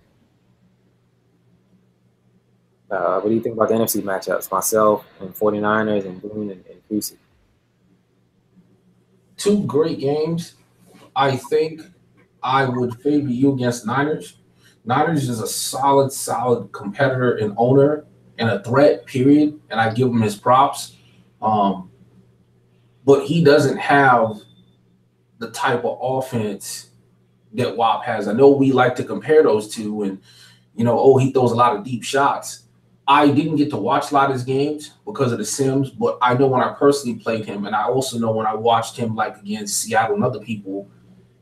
What do you think about the NFC matchups? Myself and 49ers and Boone and Creasy. 2 great games. I think I would favor you against Niners. Niners is a solid competitor and owner and a threat, period. And I give him his props. Um, but he doesn't have the type of offense that WAP has. I know we like to compare those two, and oh, he throws a lot of deep shots. I didn't get to watch a lot of his games because of the Sims, but I know when I personally played him, and I also know when I watched him like against Seattle and other people,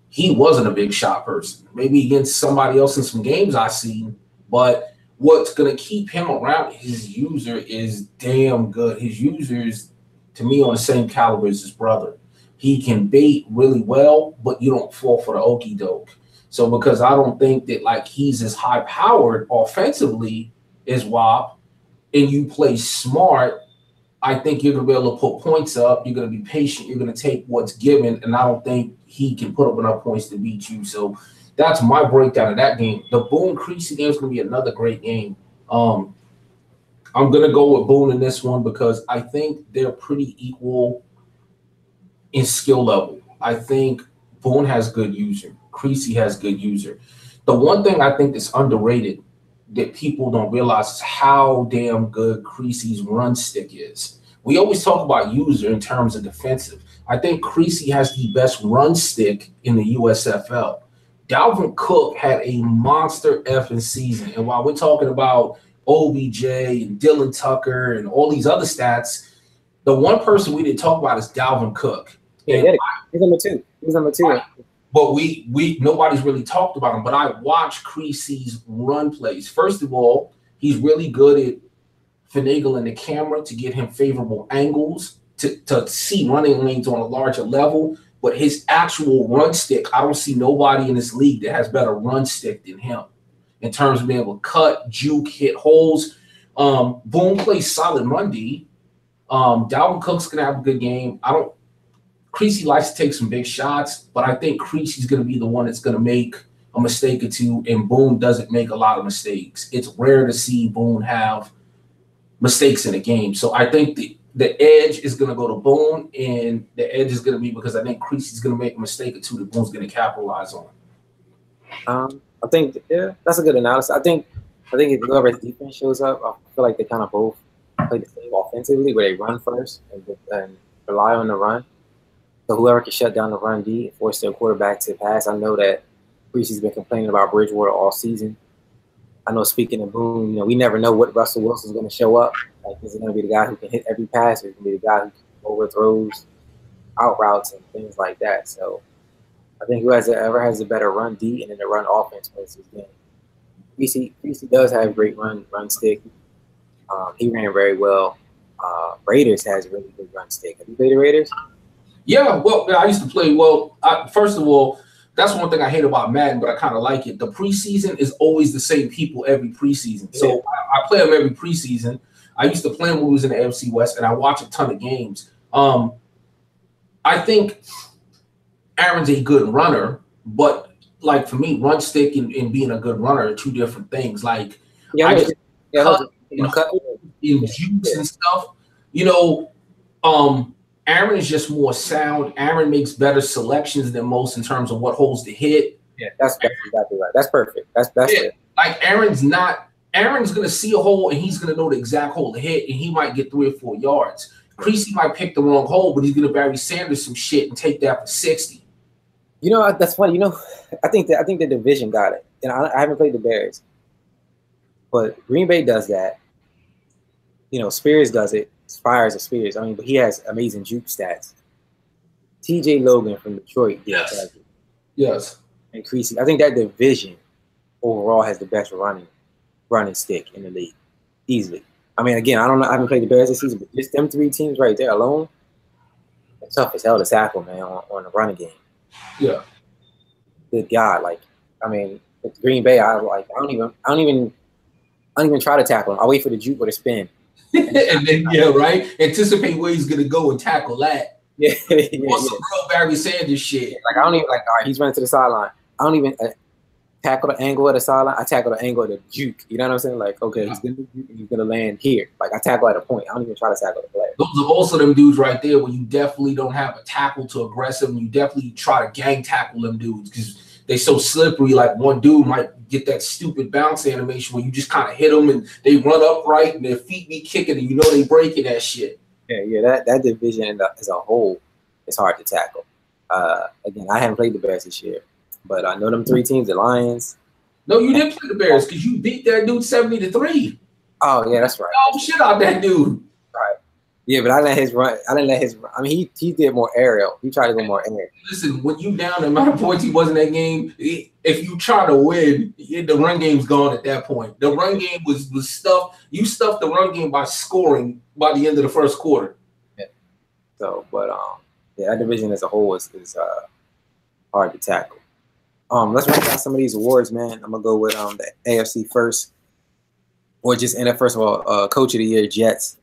he wasn't a big shot person. Maybe against somebody else in some games I've seen, but what's going to keep him around his user is damn good. His user is, to me, on the same caliber as his brother. He can bait really well, but you don't fall for the okie doke. So because I don't think that like he's as high powered offensively as WAP, and you play smart, I think you're going to be able to put points up. You're going to be patient. You're going to take what's given, and I don't think he can put up enough points to beat you. So that's my breakdown of that game. The Boone Creasy game is going to be another great game. I'm going to go with Boone in this one because I think they're pretty equal in skill level. I think Boone has good user. Creasy has good user. The one thing I think that's underrated that people don't realize is how damn good Creasy's run stick is. We always talk about user in terms of defensive. I think Creasy has the best run stick in the USFL. Dalvin Cook had a monster effing season. And while we're talking about OBJ and Dylan Tucker and all these other stats, the one person we didn't talk about is Dalvin Cook. Yeah, he's number two. He's number two. But we nobody's really talked about him. But I watched Creasy's run plays. First of all, he's really good at finagling the camera to get him favorable angles to see running lanes on a larger level. But his actual run stick, I don't see nobody in this league that has better run stick than him in terms of being able to cut, juke, hit holes. Boone plays solid run D. Dalvin Cook's gonna have a good game. Creasy likes to take some big shots, but I think Creasy's going to be the one that's going to make a mistake or two, and Boone doesn't make a lot of mistakes. It's rare to see Boone have mistakes in a game. So I think the edge is going to go to Boone, and the edge is going to be because I think Creasy's going to make a mistake or two that Boone's going to capitalize on. I think, yeah, that's a good analysis. I think if whoever's defense shows up, I feel like they kind of both play the same offensively, where they run first and rely on the run. So whoever can shut down the run D and force their quarterback to pass. I know that Creasy's been complaining about Bridgewater all season. I know, speaking of Boone, we never know what Russell Wilson's going to show up. Like, is it going to be the guy who can hit every pass, or is it going to be the guy who overthrows out routes and things like that? So I think whoever has a better run D and then the run offense wins this game. Creasy does have great run stick. He ran very well. Raiders has a really good run stick. Have you played the Raiders? Yeah, well, I used to play. Well, first of all, that's one thing I hate about Madden, but I kind of like it. The preseason is always the same people every preseason. Yeah. So I play them every preseason. I used to play them when we was in the AFC West, and I watch a ton of games. I think Aaron's a good runner, but like for me, run stick and being a good runner are two different things. Like I just cut in juice and stuff. Aaron is just more sound. Aaron makes better selections than most in terms of what holes to hit. Yeah, that's exactly right. That's perfect. That's it. Like Aaron's going to see a hole and he's going to know the exact hole to hit, and he might get 3 or 4 yards. Creasy might pick the wrong hole, but he's going to Barry Sanders some shit and take that for 60. That's funny. I think the division got it. And I haven't played the Bears, but Green Bay does that. Spears does it. Fires of Spears. But he has amazing juke stats. T.J. Logan from Detroit. Yes. And Creasy. I think that division overall has the best running stick in the league, easily. Again, I don't know. I haven't played the Bears this season, but just them 3 teams right there alone, it's tough as hell to tackle, man, on the running game. Yeah. Good God, with Green Bay, I don't even try to tackle him. I wait for the juke or the spin. And then, right? Anticipate where he's gonna go and tackle that. Yeah. Some real Barry Sanders shit. I don't even all right, he's running to the sideline. I don't even tackle the angle of the sideline. I tackle the angle of the juke. You know what I'm saying? Okay, he's gonna juke and he's gonna land here. I tackle at a point. I don't even try to tackle the player. Those are also them dudes right there where you definitely don't have a tackle to aggressive, and you definitely try to gang tackle them dudes because they so slippery. Like one dude might get that stupid bounce animation where you just kind of hit them and they run upright and their feet be kicking and you know they breaking that shit. Yeah. That division as a whole is hard to tackle. Again, I haven't played the Bears this year, but I know them 3 teams: the Lions. No, you didn't play the Bears because you beat that dude 70-3. Oh yeah, that's right. Oh shit out that dude. Right. Yeah, but I let his run. I didn't let his. I mean, he did more aerial. He tried to go more aerial. Listen, when you down the amount of points he was in that game, if you try to win, the run game's gone at that point. The run game was stuffed. You stuffed the run game by scoring by the end of the first quarter. Yeah. So, but yeah, that division as a whole is hard to tackle. Let's rank out some of these awards, man. I'm gonna go with the AFC first, or just in it. First of all, Coach of the Year, Jets.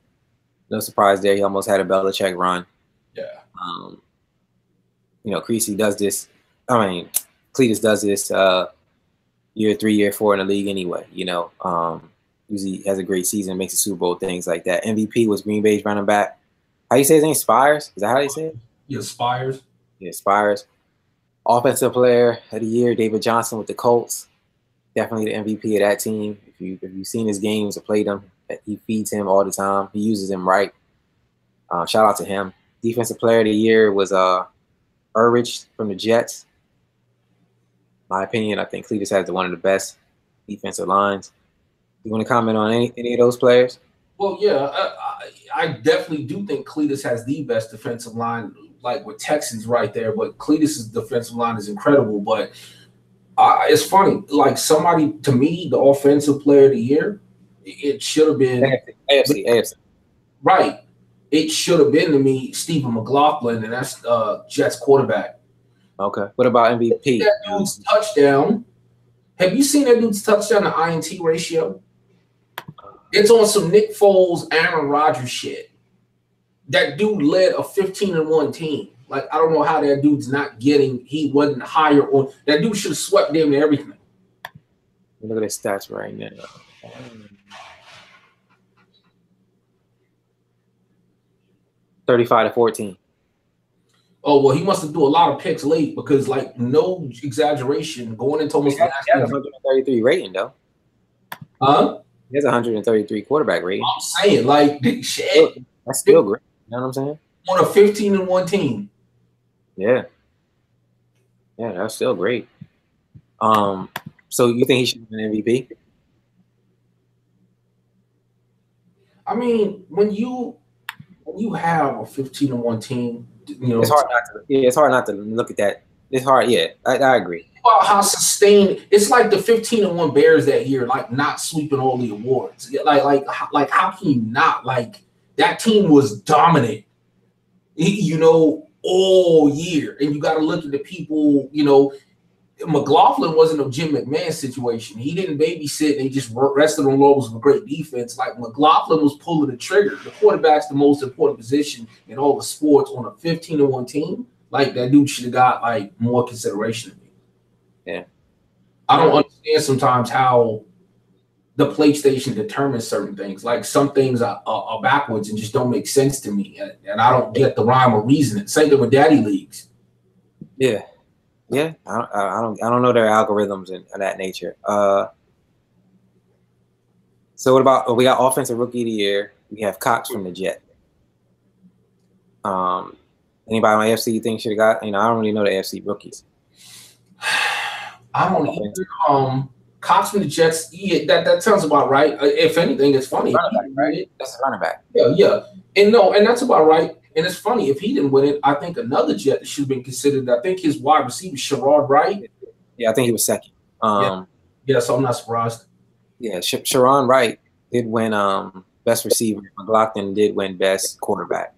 No surprise there. He almost had a Belichick run. Yeah. You know, Creasy does this. I mean, Cletus does this year 3, year 4 in the league anyway. You know, usually has a great season, makes a Super Bowl, things like that. MVP was Green Bay's running back. How you say his name? Spires? Is that how you say it? Yeah, Spires. Yeah, Spires. Offensive Player of the Year, David Johnson with the Colts. Definitely the MVP of that team. If you've seen his games or played them, he feeds him all the time. He uses him right. Shout out to him. Defensive Player of the Year was Urich from the Jets. My opinion, I think Cletus has one of the best defensive lines. You want to comment on any of those players? Well, yeah, I definitely do think Cletus has the best defensive line, like with Texans right there. But Cletus's defensive line is incredible. But it's funny, like somebody, to me, the Offensive Player of the Year, it should have been AFC. Right. It should have been to me Stephen McLaughlin, and that's Jets quarterback. Okay. What about MVP? That dude's touchdown. Have you seen that dude's touchdown to INT ratio? It's on some Nick Foles, Aaron Rodgers shit. That dude led a 15-1 team. Like, I don't know how that dude's not getting. He wasn't higher on. That dude should have swept damn near everything. Look at his stats right now. 35-14. Oh, well, he must have do a lot of picks late because, like, no exaggeration, going into almost he has 133 rating, though. Huh? He has 133 quarterback rating. I'm saying, like, shit. That's still great. You know what I'm saying? On a 15-1 team. Yeah. Yeah, that's still great. So you think he should be an MVP? I mean, when you have a 15-1 team, you know, it's hard not to. Yeah, it's hard not to look at that. It's hard. Yeah, I agree. About how sustained it's like the 15-1 Bears that year, like not sweeping all the awards. Like how can you not? Like that team was dominant, you know, all year. And you got to look at the people. You know, McLaughlin wasn't a Jim McMahon situation. He didn't babysit. They just rested on laurels of a great defense. Like McLaughlin was pulling the trigger. The quarterback's the most important position in all the sports on a 15-1 team. Like that dude should have got like more consideration than me. Yeah. I don't understand sometimes how the PlayStation determines certain things. Like some things are backwards and just don't make sense to me. And I don't get the rhyme or reason. Same thing with daddy leagues. Yeah. Yeah. I don't know their algorithms and that nature. So what about we got offensive rookie of the year? We have Cox from the Jets. Anybody on AFC you think should have got? You know, I don't really know the AFC rookies. I don't either. Cox from the Jets. Yeah, that sounds about right. If anything, it's funny. Running back, right? That's a running back. Yeah, and that's about right. And it's funny if he didn't win it. I think another Jet should have been considered. I think his wide receiver Sherrod Wright. Yeah, I think he was second. Yeah, so I'm not surprised. Yeah, Sherrod Wright did win best receiver. McLaughlin did win best quarterback.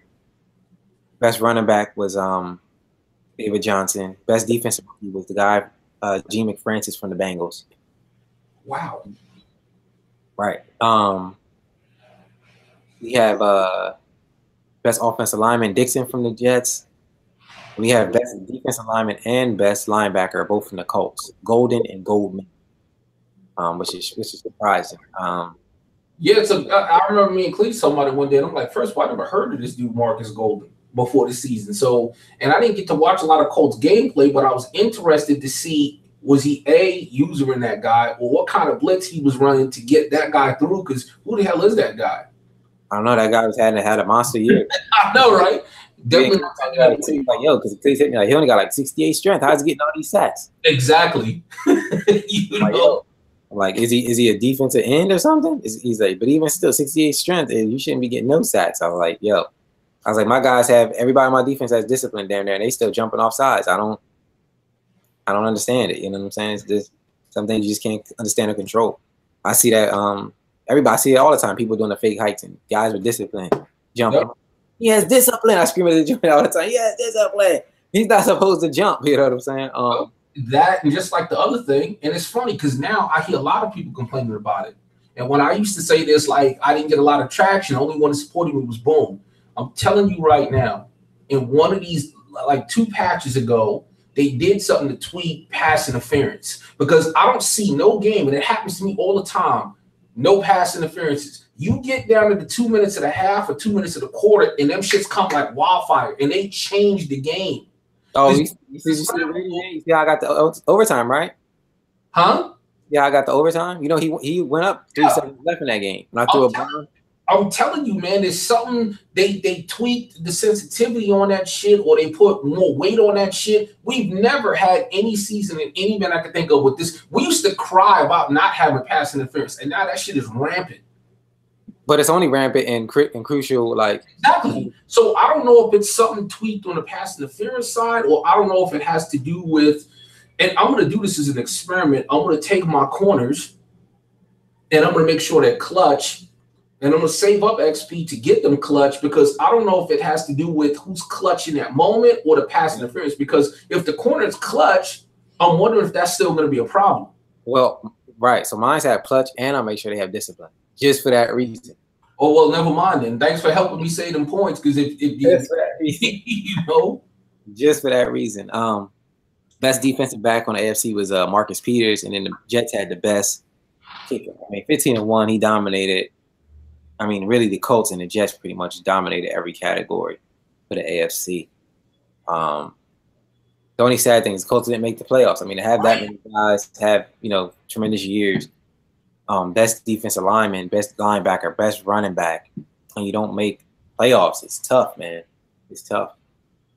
Best running back was David Johnson. Best defensive rookie was the guy G. McFrancis from the Bengals. Wow. Right. We have best offensive lineman Dixon from the Jets. We have best defensive lineman and best linebacker both from the Colts, Golden and Goldman, which is surprising. Yeah, I remember me and Cleese talking about it one day, and I'm like, first of all, I never heard of this dude Marcus Golden before the season. So, and I didn't get to watch a lot of Colts gameplay, but I was interested to see Was he using that guy, or what kind of blitz he was running to get that guy through? Because who the hell is that guy? I don't know. That guy had a monster year. I know, right? Definitely not taking that away. Like, yo, because he hit me like he only got like 68 strength. How's he getting all these sacks? Exactly. Like, yo, I'm like, is he a defensive end or something? He's like, but even still, 68 strength, you shouldn't be getting no sacks. I was like, yo, my guys everybody on my defense has discipline down there, and they still jumping off sides. I don't understand it. You know what I'm saying? It's just some things you just can't understand or control. I see that everybody see it all the time. People doing the fake heights and guys with discipline jumping. Yep. He has discipline. I scream at the joint all the time. He has discipline. He's not supposed to jump. You know what I'm saying? That and just like the other thing, and it's funny because now I hear a lot of people complaining about it. And when I used to say this, like I didn't get a lot of traction, only one supporting me was Boom. I'm telling you right now, in one of these, like 2 patches ago, they did something to tweak pass interference because I don't see no game, and it happens to me all the time. No pass interferences. You get down to the 2 minutes of the half or 2 minutes of the quarter, and them shits come like wildfire, and they change the game. Oh, you see how I got the overtime, right? Huh? Yeah, I got the overtime. You know, he went up 3 seconds left in that game. When I threw a bomb. I'm telling you, man, there's something they tweaked the sensitivity on that shit, or they put more weight on that shit. We've never had any season in any man I can think of with this. We used to cry about not having pass interference, and now that shit is rampant. But it's only rampant and crucial, like exactly. So I don't know if it's something tweaked on the pass interference side, or I don't know if it has to do with. And I'm going to do this as an experiment. I'm going to take my corners, and I'm going to make sure they're clutch. And I'm going to save up XP to get them clutch because I don't know if it has to do with who's clutch in that moment or the pass interference. Because if the corner is clutch, I'm wondering if that's still going to be a problem. Well, right. So mine's have clutch, and I'll make sure they have discipline just for that reason. Oh, well, never mind then. Thanks for helping me say them points because if just for that reason. You know. Just for that reason. Best defensive back on the AFC was Marcus Peters, and then the Jets had the best kicker. I mean, 15-1, he dominated. I mean, really, the Colts and the Jets pretty much dominated every category for the AFC. The only sad thing is the Colts didn't make the playoffs. I mean, to have that many guys have, tremendous years, best defensive lineman, best linebacker, best running back, and you don't make playoffs, it's tough, man. It's tough.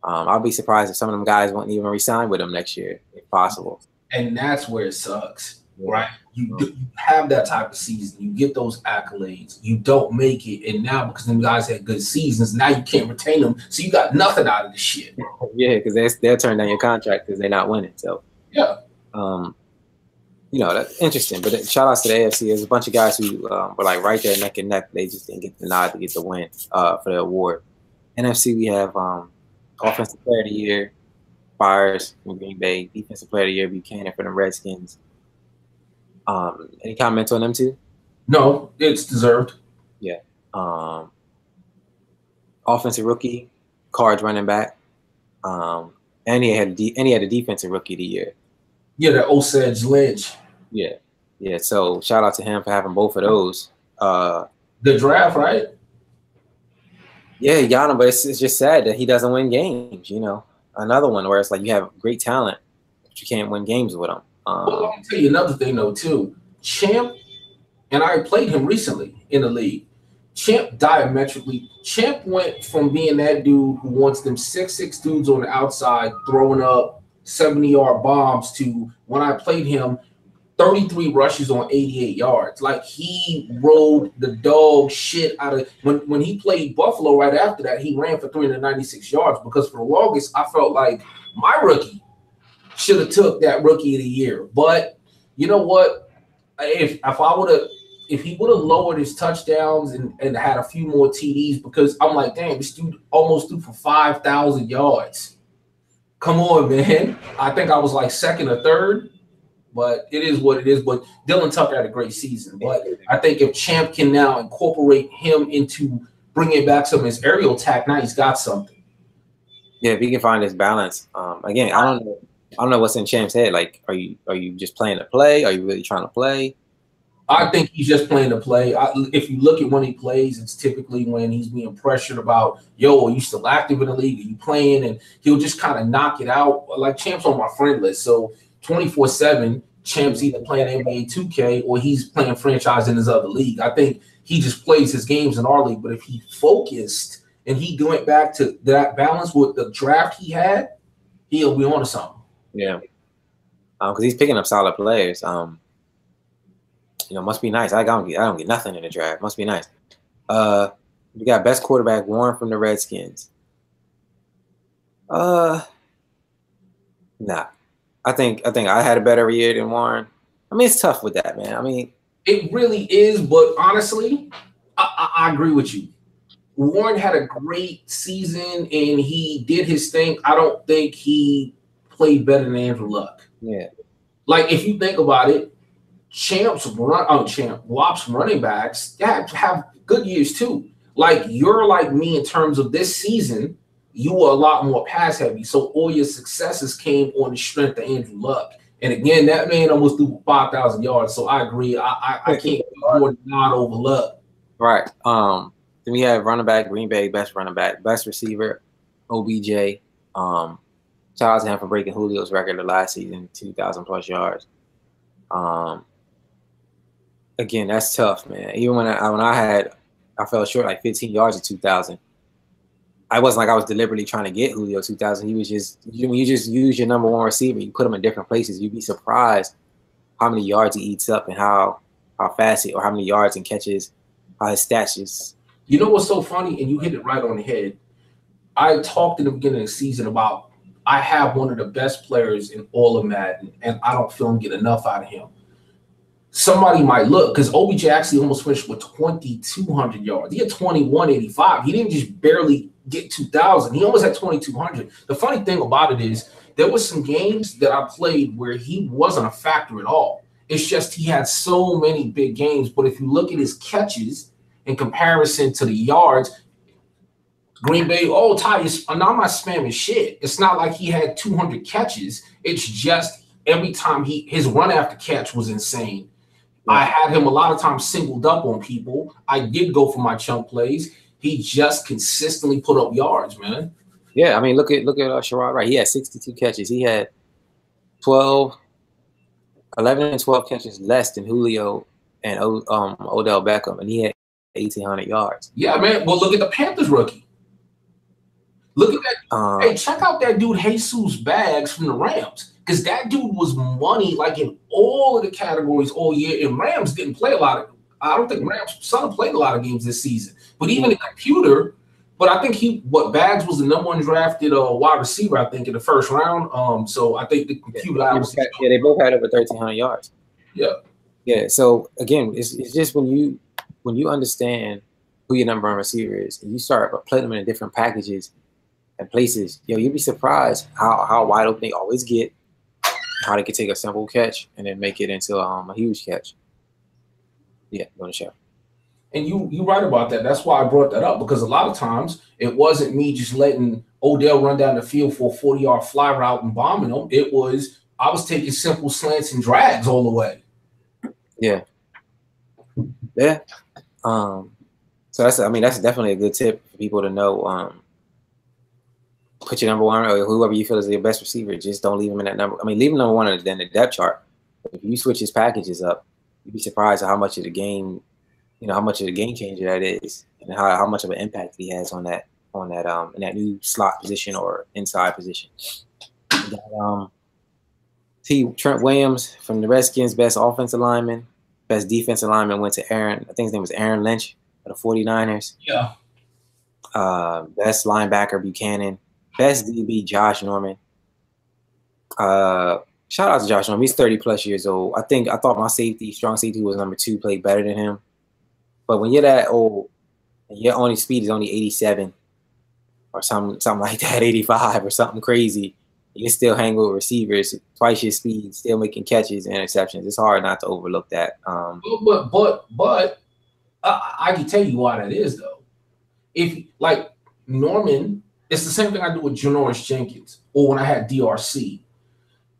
I'll be surprised if some of them guys won't even resign with them next year, if possible. And that's where it sucks, right? You have that type of season. You get those accolades. You don't make it. And now because them guys had good seasons, now you can't retain them. So you got nothing out of the shit. Yeah, because they'll turn down your contract because they're not winning. So, yeah. That's interesting. But shout out to the AFC. There's a bunch of guys who were like right there neck and neck. They just didn't get the nod to get the win for the award. NFC, we have Offensive Player of the Year, Byers from Green Bay. Defensive Player of the Year, Buchanan for the Redskins. Any comments on them too? No, it's deserved. Yeah. Offensive Rookie, Cards running back. And he had a Defensive Rookie of the Year. Yeah, the Osage Lynch. Yeah. Yeah. So shout out to him for having both of those. The draft, right? Yeah, he got him, but it's just sad that he doesn't win games. Another one where it's like you have great talent, but you can't win games with him. Well, let me tell you another thing though too. Champ, and I played him recently in the league. Champ Champ went from being that dude who wants them 6'6" dudes on the outside throwing up 70-yard bombs to when I played him, 33 rushes on 88 yards. Like he rode the dog shit out of when he played Buffalo right after that, he ran for 396 yards because for the longest I felt like my rookie should have took that Rookie of the Year. But you know what? If he would have lowered his touchdowns and had a few more TDs, because I'm like, damn, this dude almost threw for 5,000 yards. Come on, man. I think I was like second or third, but it is what it is. But Dylan Tucker had a great season. But I think if Champ can now incorporate him into bringing back some of his aerial attack, now he's got something. Yeah, if he can find his balance. Again, I don't know what's in Champ's head. Like, are you just playing to play? Are you really trying to play? I think he's just playing to play. If you look at when he plays, it's typically when he's being pressured about, yo, are you still active in the league? Are you playing? And he'll just kind of knock it out. Like Champ's on my friend list. So 24/7. Champ's either playing NBA 2K or he's playing franchise in his other league. I think he just plays his games in our league. But if he focused and he went back to that balance with the draft he had, he'll be on to something. Yeah. Because he's picking up solid players. Must be nice. I don't get nothing in the draft. Must be nice. We got best quarterback Warren from the Redskins. Nah. I think I had a better year than Warren. I mean, it's tough with that, man. I mean, it really is, but honestly, I agree with you. Warren had a great season and he did his thing. I don't think he played better than Andrew Luck. Yeah. Like if you think about it, WAP's running backs have good years too. Like you're like me in terms of this season. You were a lot more pass heavy. So all your successes came on the strength of Andrew Luck. And again, that man almost threw 5,000 yards. So I agree. I can't afford not over Luck. Right. Then we have running back, Green Bay, best running back, best receiver, OBJ. Shout out to him for breaking Julio's record of last season, 2,000 plus yards. Again, that's tough, man. Even when I fell short like 15 yards of 2,000. I wasn't like I was deliberately trying to get Julio 2,000. He was just, when you just use your number one receiver, you put him in different places, you'd be surprised how many yards he eats up and how fast or how many yards and catches, how his stats just. You know what's so funny? And you hit it right on the head. I talked in the beginning of the season about I have one of the best players in all of Madden, and I don't feel him get enough out of him. Somebody might look because OBJ actually almost finished with 2,200 yards. He had 2,185. He didn't just barely get 2,000. He almost had 2,200. The funny thing about it is there were some games that I played where he wasn't a factor at all. It's just he had so many big games. But if you look at his catches in comparison to the yards, Green Bay, Ty, I'm not spamming shit. It's not like he had 200 catches. It's just every time his run after catch was insane. I had him a lot of times singled up on people. I did go for my chunk plays. He just consistently put up yards, man. Yeah, I mean, look at Sherrod Wright. He had 62 catches. He had 11 and 12 catches less than Julio and Odell Beckham, and he had 1,800 yards. Yeah, man. Well, look at the Panthers rookie. Look at that. Hey, check out that dude Jesus Bags from the Rams. Because that dude was money like in all of the categories all year. And Rams didn't play a lot of – I don't think Rams' son played a lot of games this season. But even in computer – but I think Bags was the number one drafted wide receiver, I think, in the first round. So I think the computer – they both had over 1,300 yards. Yeah. Yeah, so, again, it's just when you understand who your number one receiver is and you start putting them in different packages and places, you'd be surprised how wide open they always get. How they could take a simple catch and then make it into a huge catch. Yeah, on the show. And you right about that. That's why I brought that up, because a lot of times it wasn't me just letting Odell run down the field for a 40-yard fly route and bombing them. It was I was taking simple slants and drags all the way. Yeah. Yeah. So that's definitely a good tip for people to know. Put your number one or whoever you feel is your best receiver. Just don't leave him in that number. I mean, leave him number one in the depth chart. If you switch his packages up, you'd be surprised at how much of the game, how much of a game changer that is, and how much of an impact he has on that in that new slot position or inside position. Trent Williams from the Redskins, best offensive lineman, best defensive lineman went to Aaron. I think his name was Aaron Lynch of the 49ers. Yeah. Best linebacker Buchanan. Best DB, Josh Norman. Shout out to Josh Norman. He's 30+ years old. I thought my strong safety was number 2, played better than him. But when you're that old and your only speed is only 87 or something like that, 85 or something crazy, you still hang with receivers, twice your speed, still making catches and interceptions. It's hard not to overlook that. But I can tell you why that is, though. If like Norman, it's the same thing I do with Janoris Jenkins or when I had DRC.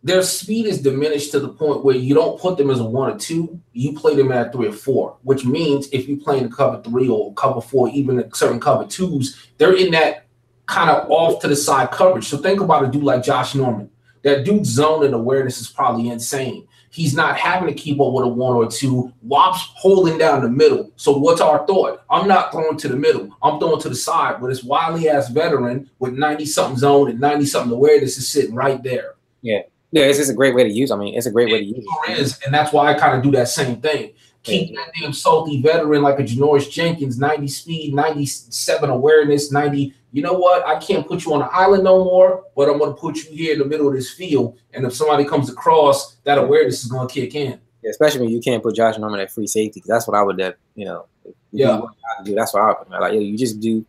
Their speed is diminished to the point where you don't put them as a 1 or 2. You play them at 3 or 4, which means if you play in cover 3 or cover 4, even in certain cover 2s, they're in that kind of off to the side coverage. So think about a dude like Josh Norman. that dude's zone and awareness is probably insane. He's not having to keep up with a 1 or 2. Wop's holding down the middle. So what's our thought? I'm not throwing to the middle. I'm throwing to the side. But this wily ass veteran with 90-something zone and 90-something awareness is sitting right there. Yeah. Yeah, it's just a great way to use. I mean, it's a great way to use it. It is, and that's why I kind of do that same thing. Keep that damn salty veteran like a Janoris Jenkins, 90 speed, 97 awareness, 90. You know what? I can't put you on an island no more, but I'm going to put you here in the middle of this field. And if somebody comes across, that awareness is going to kick in. Yeah, especially when you can't put Josh Norman at free safety, because that's what I would do. You know, do. That's what I would do. Like, you just do. You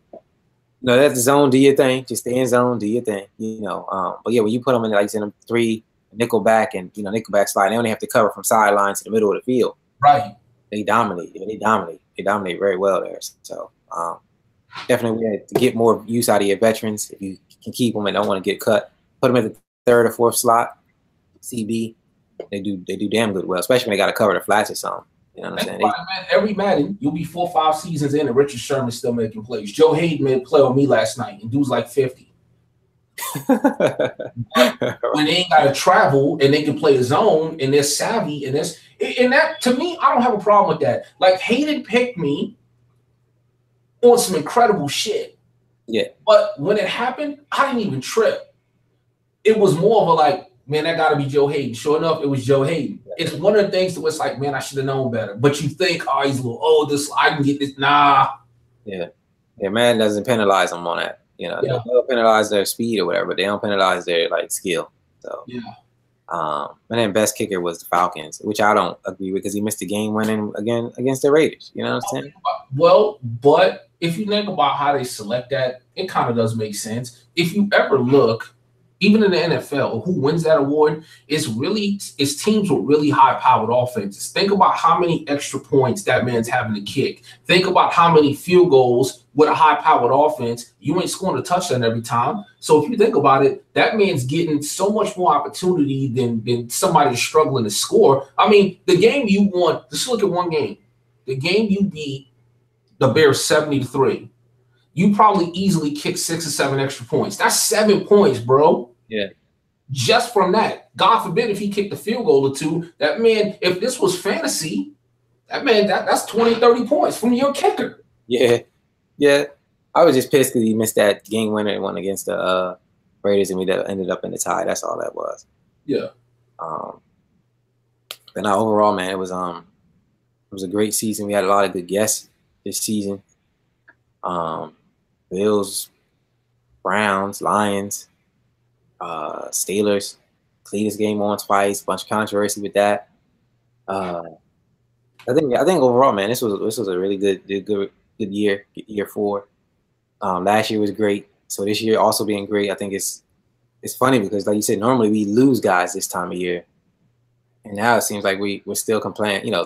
know, that's the zone. Do your thing. Just stay in zone. Do your thing. You know. But yeah, when you put them in, like, in them 3 nickel back and nickel back slide, they only have to cover from sideline to the middle of the field. Right. They dominate. They dominate very well there. So definitely we have to get more use out of your veterans. If you can keep them and don't want to get cut, put them at the 3rd or 4th slot. CB, they do damn good well, especially when they got to cover the flats or something. You know what I'm saying? Man, every Madden, you'll be 4 or 5 seasons in, and Richard Sherman's still making plays. Joe Hayden made a play on me last night, and dude's like 50. When they ain't got to travel and they can play a zone and they're savvy and that, to me, I don't have a problem with that. Like, Hayden picked me on some incredible shit. Yeah. But when it happened, I didn't even trip. It was more of a like, man, that got to be Joe Hayden. Sure enough, it was Joe Hayden. Yeah. It's one of the things that was like, man, I should have known better. But you think, oh, he's a little old. I can get this. Nah. Yeah. Yeah, man doesn't penalize them on that. You know, they'll penalize their speed or whatever, but they don't penalize their like skill. So yeah. And then best kicker was the Falcons, which I don't agree with because he missed the game winning again against the Raiders. You know what I'm saying? Well, but if you think about how they select that, it kind of does make sense. If you ever look, even in the NFL, who wins that award it's teams with really high-powered offenses. Think about how many extra points that man's having to kick. Think about how many field goals with a high-powered offense. You ain't scoring a touchdown every time. So if you think about it, that man's getting so much more opportunity than somebody that's struggling to score. I mean, the game you won, just look at one game. The game you beat the Bears 70-3. You probably easily kick 6 or 7 extra points. That's 7 points, bro. Yeah. Just from that. God forbid if he kicked a field goal or 2. That man, if this was fantasy, that's 20, 30 points from your kicker. Yeah. Yeah. I was just pissed because he missed that game winner one against the Raiders and we ended up in the tie. That's all that was. Yeah. But now overall, man, it was a great season. We had a lot of good guests this season. Bills, Browns, Lions, Steelers, Cletus game on twice, bunch of controversy with that. I think overall, man, this was a really good year 4. Last year was great, so this year also being great. I think it's funny because, like you said, normally we lose guys this time of year, and now it seems like we're still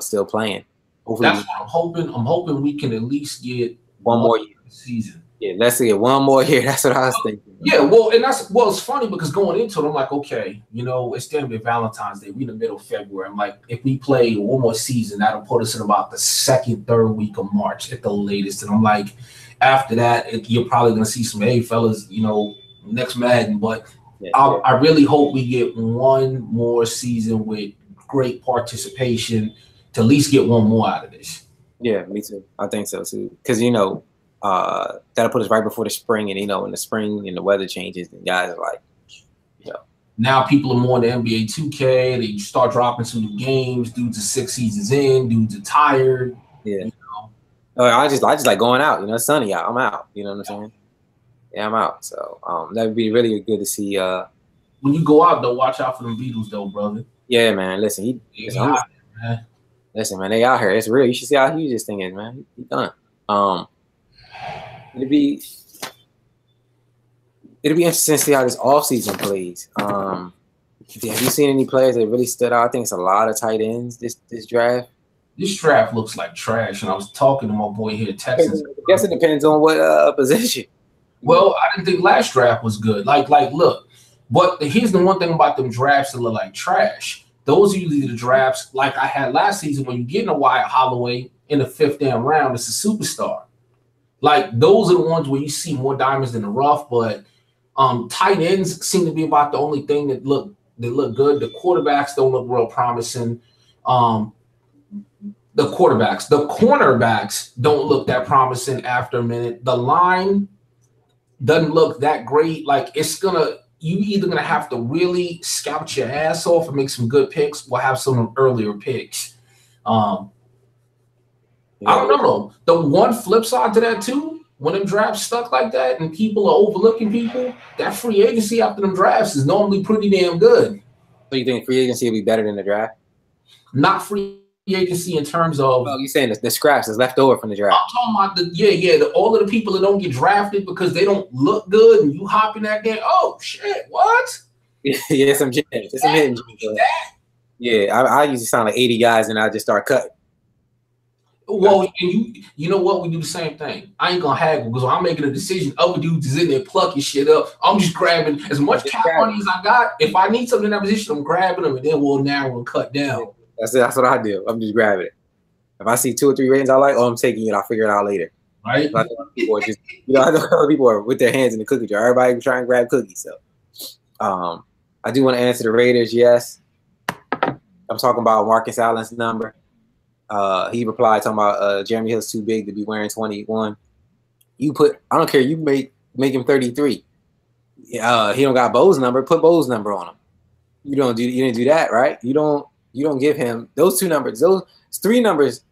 still playing. Hopefully, that's what I'm hoping. I'm hoping we can at least get one more year season. Yeah, let's get one more year. That's what I was thinking. Yeah, well, it's funny because going into it, I'm like, okay, it's going to be Valentine's Day. We're in the middle of February. I'm like, if we play one more season, that'll put us in about the 2nd, 3rd week of March at the latest. And I'm like, after that, you're probably going to see some, hey, fellas, next Madden. But I really hope we get one more season with great participation to at least get one more out of this. Yeah, me too. I think so too. Because that'll put us right before the spring, and in the spring and the weather changes, and guys are like, now people are more in the NBA 2K. They start dropping some new games. Dudes are 6 seasons in. Dudes are tired. Yeah. I just like going out. It's sunny out. I'm out. You know what I'm saying? Yeah, I'm out. So that would be really good to see. When you go out though, watch out for them Beatles though, brother. Yeah, man. Listen, man. Listen, man, they out here. It's real. You should see how huge this thing is, man. He done. It'd be interesting to see how this offseason plays. Have you seen any players that really stood out? I think it's a lot of tight ends this draft. This draft looks like trash, and I was talking to my boy here in Texas. I guess it depends on what position. Well, I didn't think last draft was good. Like, look. But here's the one thing about them drafts that look like trash. Those are usually the drafts like I had last season when you get in a Wyatt Holloway in the 5th damn round. It's a superstar. Like, those are the ones where you see more diamonds in the rough, but tight ends seem to be about the only thing that look They look good. The quarterbacks don't look real promising. The cornerbacks don't look that promising after a minute. The line doesn't look that great. Like you either gonna have to really scout your ass off and make some good picks, or have some earlier picks. I don't know. The one flip side to that too, when them drafts stuck like that and people are overlooking people, that free agency after them drafts is normally pretty damn good. So you think free agency will be better than the draft? Not free agency in terms of. Oh, you're saying the scraps is left over from the draft. I'm talking about all of the people that don't get drafted because they don't look good, and you hop in that game. Oh shit! What? Yeah, some gems. It's some hidden gems. Yeah, I usually sound like 80 guys, and I just start cutting. Well, and you know what? We do the same thing. I ain't gonna haggle because when I'm making a decision, other dudes is in there plucking shit up. I'm just grabbing as much cap money as I got. If I need something in that position, I'm grabbing them, and then we'll narrow and cut down. That's what I do. I'm just grabbing it. If I see 2 or 3 ratings I like, I'm taking it. I'll figure it out later. Right? I know people are just, I know people are with their hands in the cookie jar. Everybody trying to grab cookies. So, I do want to answer the Raiders. Yes, I'm talking about Marcus Allen's number. He replied talking about Jeremy Hill's too big to be wearing 21. I don't care. You make him 33. He don't got Bo's number. Put Bo's number on him. You didn't do that, right? You don't give him those 2 numbers. Those 3 numbers.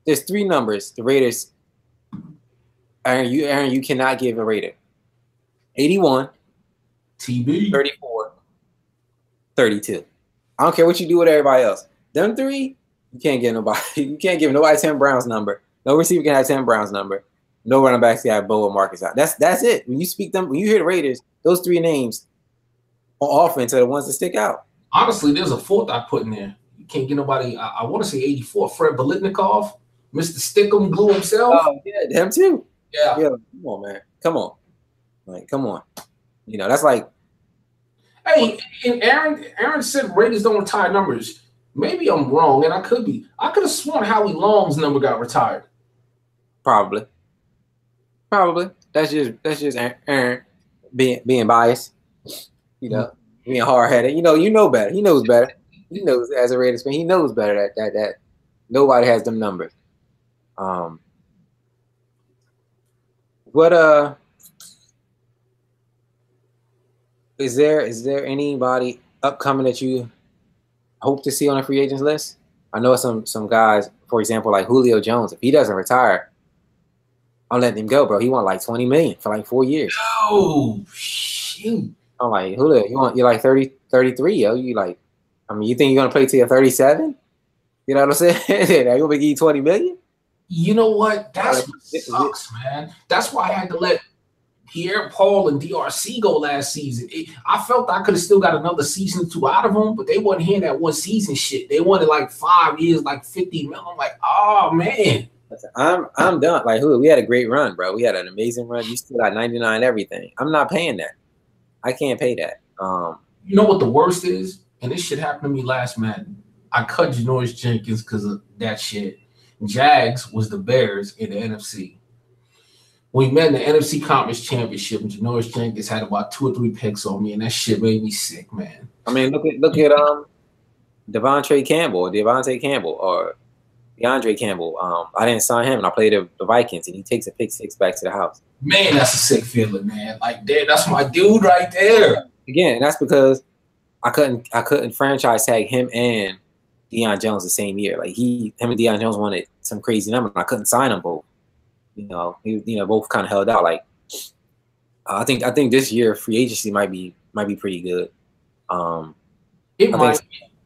There's 3 numbers. The Raiders. Aaron, you cannot give a Raider. 81, TB, 34, 32. I don't care what you do with everybody else. Them 3, you can't give nobody. You can't give nobody Tim Brown's number. No receiver can have Tim Brown's number. No running backs can have Bo or Marcus out. That's it. When you hear the Raiders, those 3 names on offense are the ones that stick out. Honestly, there's a 4th I put in there. You can't get nobody. I want to say 84. Fred Biletnikoff, Mr. Stickum Glue himself. Oh yeah, him too. Yeah. Come on, man. Come on. Like, come on. That's like. Hey, and Aaron said Raiders don't retire numbers. Maybe I'm wrong, and I could be. I could have sworn Howie Long's number got retired. Probably. That's just Aaron being biased. Being hard headed. You know better. He knows better. He knows as a Raiders fan. He knows better that nobody has them numbers. What is there anybody upcoming that you hope to see on a free agents list? I know some guys, for example, like Julio Jones. If he doesn't retire, I'm letting him go, bro. He want like $20 million for like 4 years. Oh shoot! I'm like, Julio, you're like 30, 33, yo. You like, you think you're gonna play till you're 37? You know what I'm saying? They're gonna give you $20 million. You know what? That's what sucks, man. That's why I had to let Pierre Paul and DRC go last season. I felt I could have still got another season or 2 out of them, but they wasn't hearing that 1 season shit. They wanted like 5 years, like 50 million. I'm like, oh man. I'm done. Like, we had a great run, bro. We had an amazing run. You still got 99 everything. I'm not paying that. I can't pay that. You know what the worst is? And this shit happened to me last Madden. I cut Janoris Jenkins because of that shit. Jags was the Bears in the NFC. We met in the NFC Conference Championship, and Janoris Jenkins had about 2 or 3 picks on me, and that shit made me sick, man. Look at Devontae Campbell, or DeAndre Campbell. I didn't sign him, and I played the Vikings, and he takes a pick 6 back to the house. Man, that's a sick feeling, man. Like, that's my dude right there. Again, that's because I couldn't franchise tag him and Deion Jones the same year. Like him and Deion Jones wanted some crazy number, and I couldn't sign them both. Both kind of held out. Like I think this year free agency might be pretty good.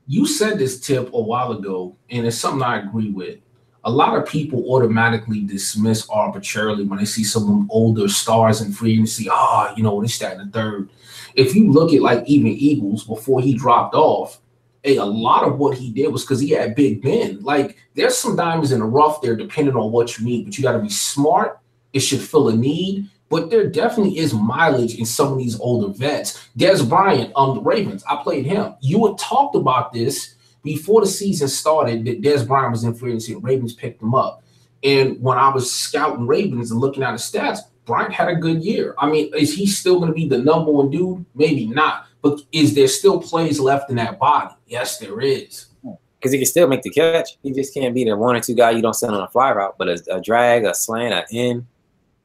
You said this tip a while ago, and it's something I agree with. A lot of people automatically dismiss arbitrarily when they see some of them older stars in free agency. This, that, and the third. If you look at like even Eagles before he dropped off, a lot of what he did was because he had Big Ben. Like, there's some diamonds in the rough there depending on what you need, but you got to be smart. It should fill a need, but there definitely is mileage in some of these older vets. Des Bryant on the Ravens, I played him. You had talked about this before the season started that Des Bryant was in free agency and Ravens picked him up. And when I was scouting Ravens and looking at his stats, Bryant had a good year. Is he still going to be the number 1 dude? Maybe not. But is there still plays left in that body? Yes, there is. Because he can still make the catch. He just can't be the 1 or 2 guy you don't send on a fly route, but a drag, a slant, an in,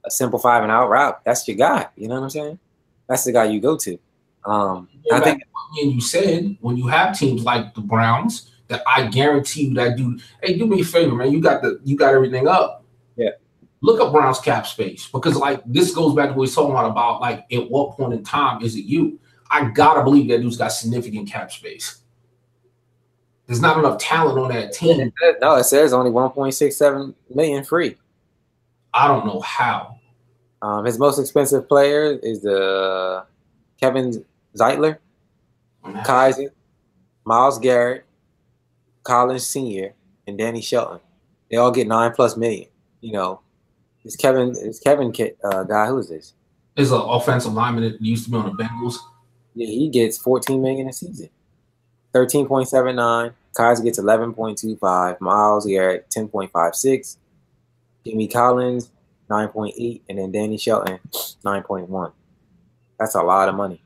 a simple 5-and-out route. That's your guy. You know what I'm saying? That's the guy you go to. I think. And you said when you have teams like the Browns, that I guarantee you that dude. Hey, do me a favor, man. You got everything up. Yeah. Look up Browns cap space, because like this goes back to what we're talking about like at what point in time is it you? I gotta believe that dude's got significant cap space. There's not enough talent on that team. No, it says only 1.67 million free. I don't know how. His most expensive player is the Kevin Zeitler, Kaiser, Myles Garrett, Collins Sr., and Danny Shelton. They all get 9+ million. You know, this Kevin guy. Who is this? Is an offensive lineman that used to be on the Bengals. Yeah, he gets 14 million a season. 13.79. Kaiser gets 11.25. Myles Garrett 10.56. Jimmy Collins 9.8, and then Danny Shelton 9.1. That's a lot of money.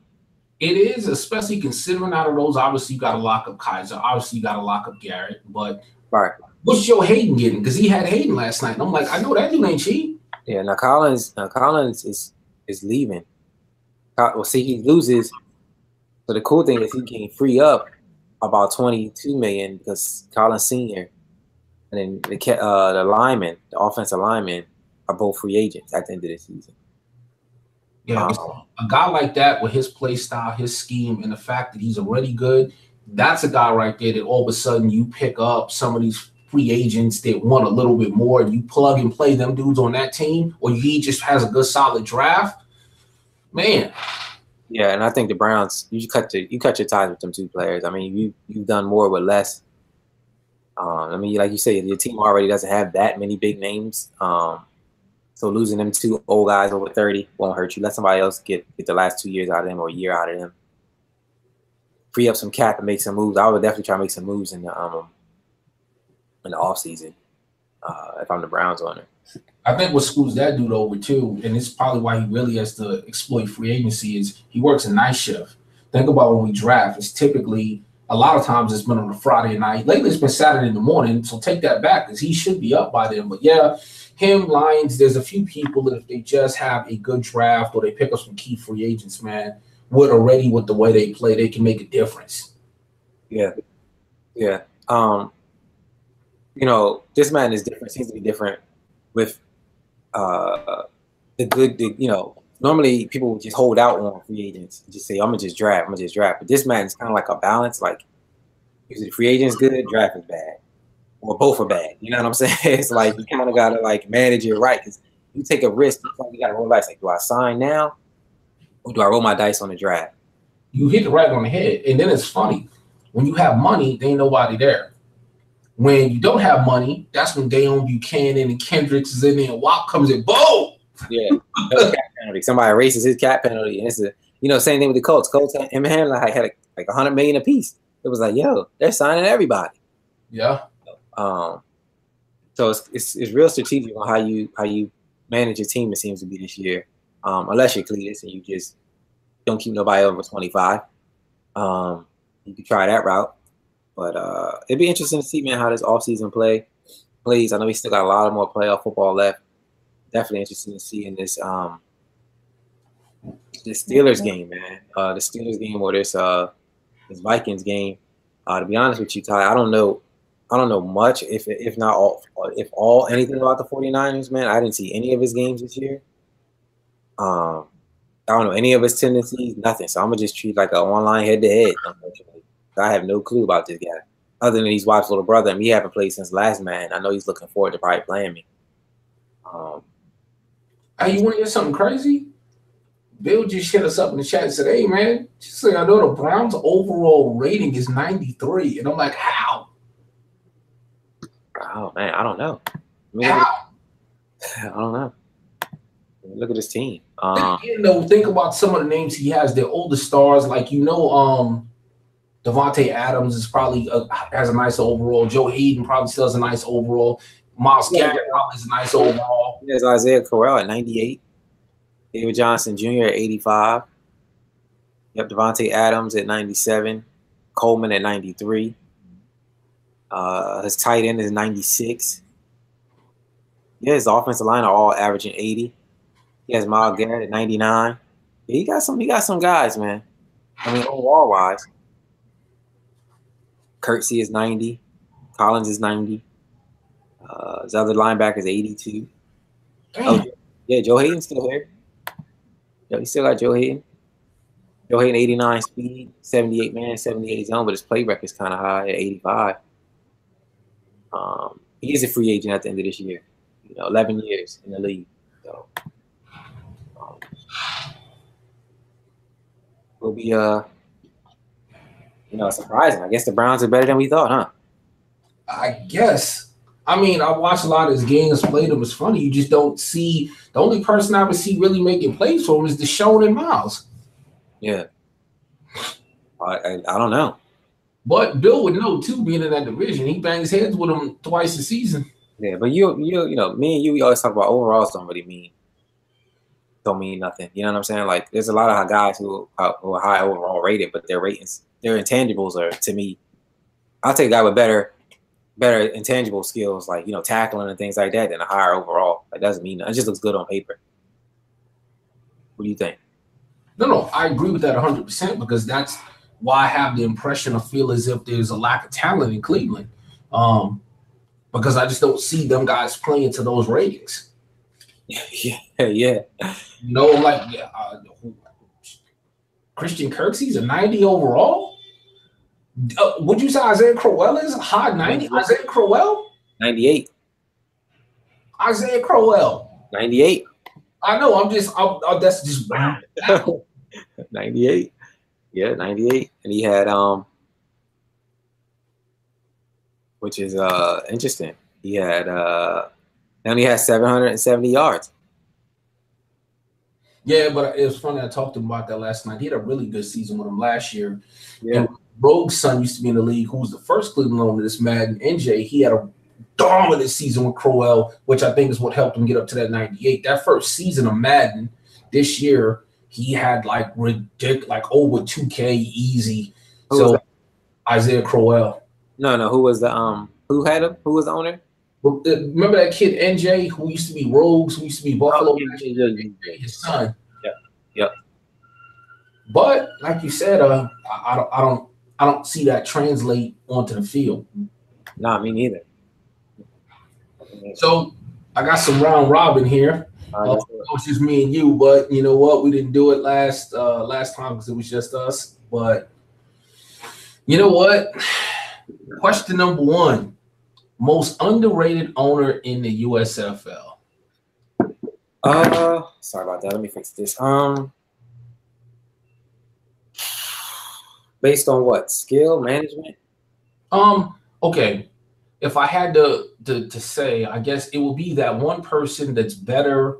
It is, especially considering out of those. Obviously, you got to lock up Kaiser. Obviously, you got to lock up Garrett. But right, what's Joe Hayden getting? Because he had Hayden last night, and I'm like, I know that dude ain't cheap. Yeah, now Collins is leaving. Well, see, he loses. So the cool thing is he can free up about 22 million because Collins Sr. and then the linemen, the offensive linemen, are both free agents at the end of the season. Yeah, a guy like that with his play style, his scheme, and the fact that he's already good, that's a guy right there that all of a sudden you pick up some of these free agents that want a little bit more, and you plug and play them dudes on that team, or he just has a good solid draft. Man. Yeah, and I think the Browns, you cut your ties with them 2 players. I mean, you've done more with less. I mean, like you say, your team already doesn't have that many big names. So losing them 2 old guys over 30 won't hurt you. Let somebody else get the last 2 years out of them or a year out of them. Free up some cap and make some moves. I would definitely try to make some moves in the offseason if I'm the Browns owner. I think what screws that dude over too, and it's probably why he really has to exploit free agency, is he works a night shift. Think about when we draft. It's typically a lot of times it's been on a Friday night. Lately it's been Saturday in the morning, so take that back because he should be up by then. But yeah, him, Lions, there's a few people that if they just have a good draft or they pick up some key free agents, man, with the way they play, they can make a difference. Yeah. Yeah. You know, this man is different, seems to be different with normally people would just hold out on free agents and just say, I'm gonna just draft. But this man is kind of like a balance, like usually free agent's good, draft is bad. Or both are bad. You know what I'm saying? It's like you kind of gotta like manage it right, because you take a risk, you gotta roll dice. Like, do I sign now? Or do I roll my dice on the draft? You hit it right on the head. And then it's funny. When you have money, there ain't nobody there. When you don't have money, that's when Dayon Buchanan and Kendricks is in there and Watt comes in, boom! Yeah. Cap penalty. Somebody erases his cap penalty. And it's same thing with the Colts. Colts had like $100 million apiece. It was like, yo, they're signing everybody. Yeah. So it's real strategic on how you manage your team, it seems to be this year. Unless you're Cletus and you just don't keep nobody over 25. You could try that route. But it'd be interesting to see, man, how this offseason plays. I know we still got a lot of more playoff football left. Definitely interesting to see in this Steelers game, man. The Steelers game or this Vikings game. To be honest with you, Ty, I don't know much, if not all anything about the 49ers, man. I didn't see any of his games this year. I don't know any of his tendencies, nothing. So I'm gonna just treat like an online head-to-head, unfortunately. I have no clue about this guy, other than he's Watt's little brother, and we haven't played since last man. I know he's looking forward to probably playing me. Hey, you want to hear something crazy? Bill just hit us up in the chat and said, hey, man, just so I know the Browns' overall rating is 93. And I'm like, how? Oh, man, I don't know. How? I don't know. Look at his team. Think about some of the names he has. They're older stars. Like, Devontae Adams is probably has a nice overall. Joe Hayden probably still has a nice overall. Myles Garrett probably has a nice overall. There's Isaiah Correll at 98. David Johnson Jr. at 85. Yep, Devontae Adams at 97, Coleman at 93. His tight end is 96. Yeah, his offensive line are all averaging 80. He has Myles Garrett at 99. Yeah, he got some guys, man. I mean, overall wise, Kirksey is 90. Collins is 90. His other linebacker is 82. Oh, Damn. yeah, Joe Hayden's still here. Yeah, he still got Joe Hayden. Joe Hayden, 89 speed, 78 man, 78 zone, but his play record is kind of high at 85. He is a free agent at the end of this year. 11 years in the league. So um, will be surprising. I guess the Browns are better than we thought, huh? I guess. I mean, I watched a lot of his games, played them. It's funny. You just don't see the only person I would see really making plays for him is Deshaun and Miles. Yeah. I don't know. But Bill would know too, being in that division. He bangs heads with him twice a season. Yeah, but me and you, we always talk about overalls don't mean nothing. You know what I'm saying? Like, there's a lot of guys who are high overall rated, but their ratings, their intangibles are, to me, I'll take a guy with better intangible skills, like, tackling and things like that, than a higher overall. That doesn't mean nothing. It just looks good on paper. What do you think? No, I agree with that 100% because that's why I have the impression or feel as if there's a lack of talent in Cleveland. Because I just don't see them guys playing to those ratings. Yeah. Christian Kirksey's a 90 overall. Would you say Isaiah Crowell is a high 90? Isaiah Crowell? 98. Isaiah Crowell. 98. I know. That's just 98. Yeah, 98. And he had which is interesting. He only had 770 yards. Yeah, but it was funny. I talked to him about that last night. He had a really good season with him last year. Yeah. And Rogue's son used to be in the league, who was the first Cleveland owner of this Madden, NJ. He had a dominant season with Crowell, which I think is what helped him get up to that 98. That first season of Madden this year, he had like ridiculous, like over 2K easy. So Isaiah Crowell. No. Who was who had him? Who was the owner? Remember that kid NJ who used to be Rogues, who used to be Buffalo? His son. Yep. But like you said, I don't see that translate onto the field. Nah, me neither. So I got some round robin here. It's just me and you, but you know what? We didn't do it last time because it was just us. But you know what? Question number 1. Most underrated owner in the USFL. Sorry about that. Let me fix this. Based on what? Skill, management? Okay. If I had to say, I guess it would be that one person that's better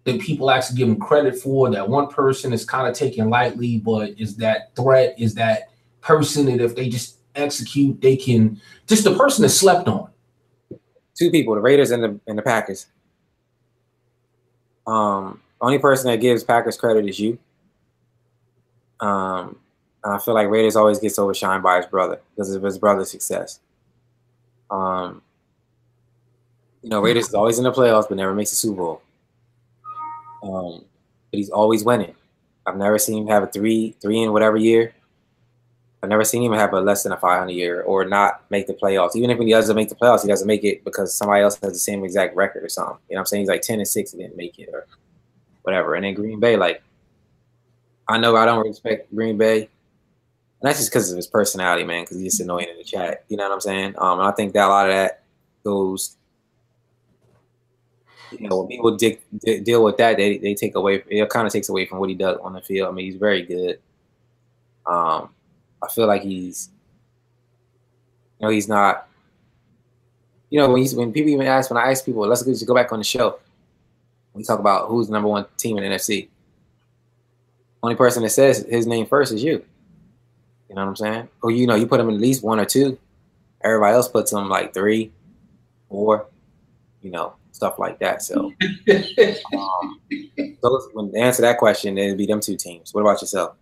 than people actually give him credit for. That one person is kind of taken lightly, but is that threat, is that person that if they just execute, they can, just the person that's slept on. 2 people, the Raiders and the Packers. Only person that gives Packers credit is you. And I feel like Raiders always gets overshined by his brother because of his brother's success. Raiders is always in the playoffs but never makes a Super Bowl. But he's always winning. I've never seen him have a three in whatever year. I've never seen him have a less than a 500 year or not make the playoffs. Even if he doesn't make the playoffs, he doesn't make it because somebody else has the same exact record or something. You know what I'm saying? He's like 10-6 and didn't make it or whatever. And then Green Bay, like, I know I don't respect Green Bay. And that's just because of his personality, man, because he's just annoying in the chat. You know what I'm saying? And I think that a lot of that goes, when people deal with that, they take away, it kind of takes away from what he does on the field. I mean, he's very good. I feel like he's not, when people even ask, when I ask people, let's just go back on the show. We talk about who's the number 1 team in the NFC. Only person that says his name first is you. You know what I'm saying? Or, you put him in at least 1 or 2. Everybody else puts him like 3, 4, stuff like that. So, when they answer that question, it'd be them 2 teams. What about yourself?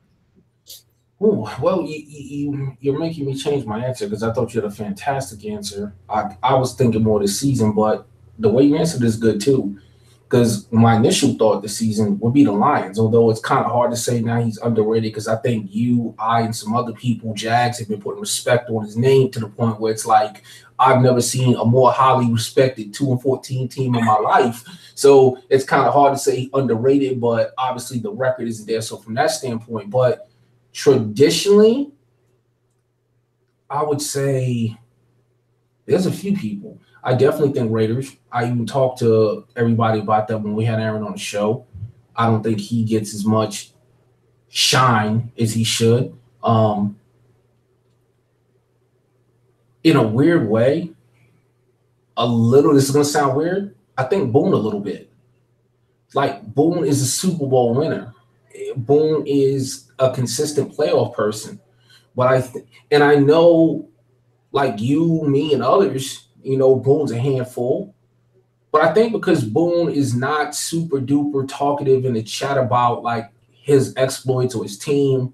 Ooh, well, you're making me change my answer because I thought you had a fantastic answer. I was thinking more this season, but the way you answered is good too. Because my initial thought this season would be the Lions, although it's kind of hard to say now he's underrated because I think you, I, and some other people, Jags, have been putting respect on his name to the point where it's like I've never seen a more highly respected 2-14 team in my life. So it's kind of hard to say underrated, but obviously the record isn't there. So from that standpoint, but traditionally, I would say there's a few people. I definitely think Raiders. I even talked to everybody about that when we had Aaron on the show. I don't think he gets as much shine as he should. In a weird way, a little, this is going to sound weird. I think Boone a little bit. Like, Boone is a Super Bowl winner. Boone is a consistent playoff person. But and I know, like you, me, and others, Boone's a handful. But I think because Boone is not super duper talkative in the chat about like his exploits or his team,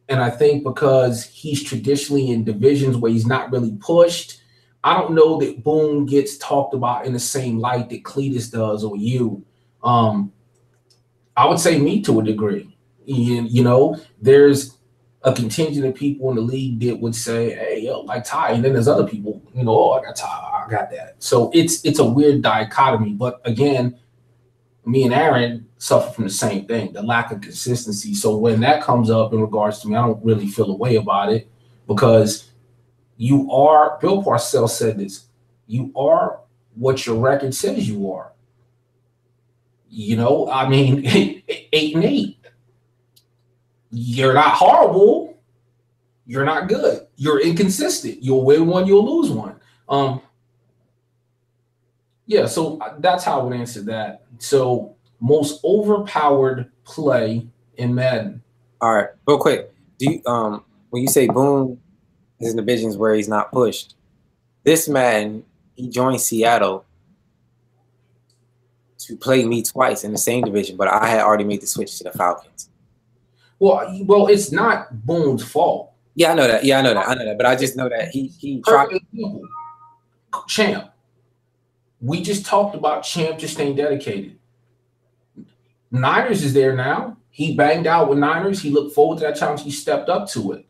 and I think because he's traditionally in divisions where he's not really pushed, I don't know that Boone gets talked about in the same light that Cletus does or you. I would say me to a degree. There's a contingent of people in the league that would say, "Hey, yo, like Ty," and then there's other people, "Oh, I got Ty, I got that." So it's a weird dichotomy. But again, me and Aaron suffer from the same thing, the lack of consistency. So when that comes up in regards to me, I don't really feel a way about it because Bill Parcells said this, you are what your record says you are. I mean, 8-8. You're not horrible. You're not good. You're inconsistent. You'll win one, you'll lose one. Yeah, so that's how I would answer that. So most overpowered play in Madden. All right, real quick. Do you when you say Boone is in divisions where he's not pushed, this man he joined Seattle to play me twice in the same division, but I had already made the switch to the Falcons. Well, it's not Boone's fault. Yeah, I know that. I know that. But I just know that he tried. Champ. We just talked about Champ just staying dedicated. Niners is there now. He banged out with Niners. He looked forward to that challenge. He stepped up to it.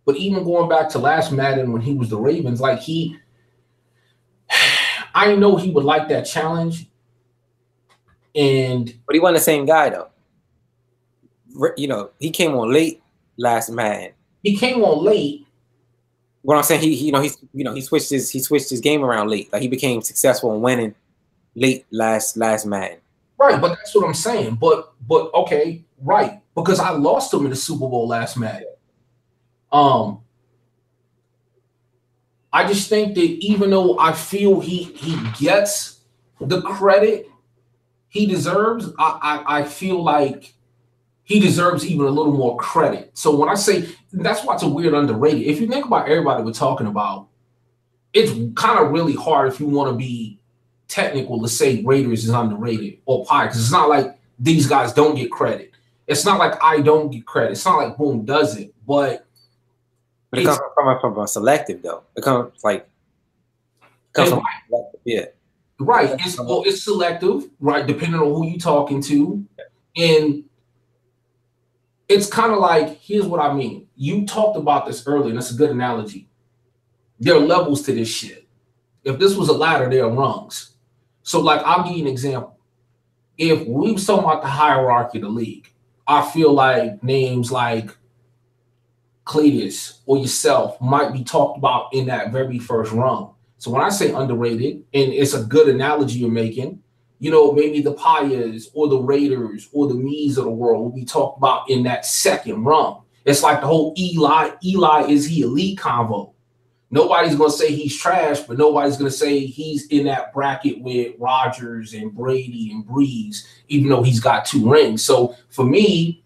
But even going back to last Madden when he was the Ravens, I know he would like that challenge. But he wasn't the same guy though. He came on late last Madden. He came on late. What I'm saying, he switched his game around late. Like he became successful in winning late last Madden. Right, but that's what I'm saying. But okay, right, because I lost him in the Super Bowl last Madden. I just think that even though I feel he gets the credit he deserves, I feel like he deserves even a little more credit. So when I say that's why it's a weird underrated. If you think about everybody we're talking about, it's kind of really hard if you want to be technical to say Raiders is underrated or Pie, because it's not like these guys don't get credit. It's not like I don't get credit. It's not like Boone does it, but it comes from a selective though. It comes from selective, yeah. Right. It's selective, right? Depending on who you're talking to. And it's kind of like, here's what I mean. You talked about this earlier, and that's a good analogy. There are levels to this shit. If this was a ladder, there are rungs. So, like, I'll give you an example. If we were talking about the hierarchy of the league, I feel like names like Cletus or yourself might be talked about in that very first rung. So when I say underrated, and it's a good analogy you're making, maybe the Payas or the Raiders or the Mees of the world will be talked about in that second rung. It's like the whole Eli is he elite convo. Nobody's going to say he's trash, but nobody's going to say he's in that bracket with Rodgers and Brady and Breeze, even though he's got 2 rings. So for me,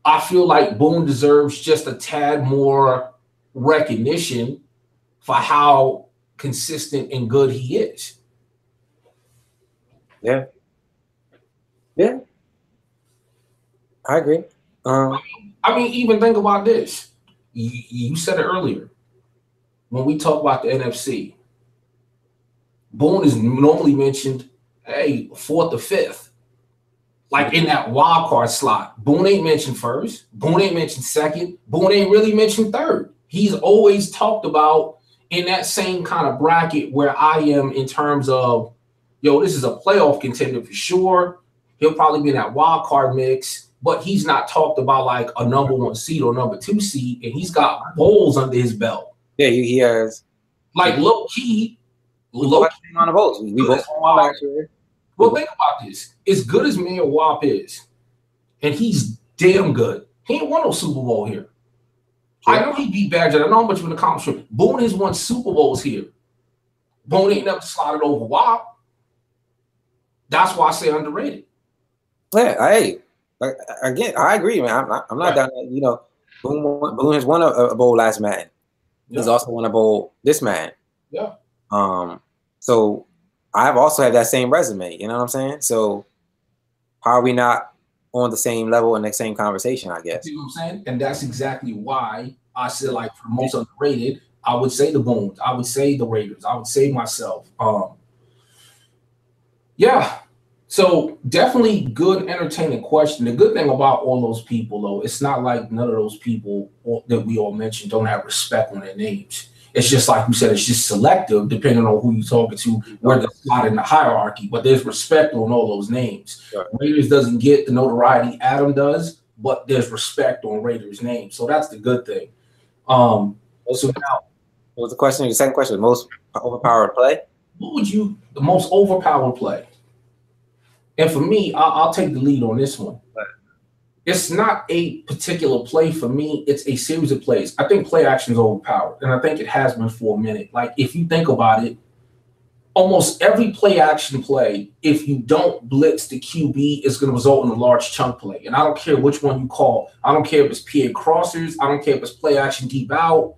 I feel like Boone deserves just a tad more recognition for how consistent and good he is. Yeah. I agree. Um, I mean, even think about this. You said it earlier when we talk about the NFC. Boone is normally mentioned, hey, fourth or fifth, like in that wild card slot. Boone ain't mentioned first. Boone ain't mentioned second. Boone ain't really mentioned third. He's always talked about in that same kind of bracket where I am in terms of, yo, this is a playoff contender for sure. He'll probably be in that wild card mix, but he's not talked about like a number one seed or number two seed, and he's got bowls under his belt. yeah, he has. Like low key, We both have the same amount of votes. We both won last year. Well, think about this. As good as Mayor Wap is, and he's damn good. He ain't won no Super Bowl here. Yeah. I know he beat Badger. I know how much of an accomplishment. Boone has won Super Bowls here. Boone ain't never slotted over Wap. That's why I say underrated. Yeah, again, I agree, man. I'm not down. You know, Boone has won a bowl last Madden. Yeah. He's also won a bowl this Madden. Yeah. So I've also had that same resume. You know what I'm saying? So how are we not on the same level in the same conversation? I guess. You know what I'm saying? And that's exactly why I said, like, for most underrated, I would say the Boones, I would say the Raiders, I would say myself. Yeah. So definitely good, entertaining question. The good thing about all those people, though, it's not like none of those people that we all mentioned don't have respect on their names. It's just like you said, it's just selective depending on who you're talking to, where they're slot in the hierarchy. But there's respect on all those names. Right. Raiders doesn't get the notoriety Adam does, but there's respect on Raiders' names. So that's the good thing. So now, what was the question? The second question: most overpowered play. What would you the most overpowered play? And for me, I'll take the lead on this one. It's not a particular play for me. It's a series of plays. I think play action is overpowered, and I think it has been for a minute. Like, if you think about it, almost every play action play, if you don't blitz the QB, is going to result in a large chunk play. And I don't care which one you call. I don't care if it's PA crossers. I don't care if it's play action deep out.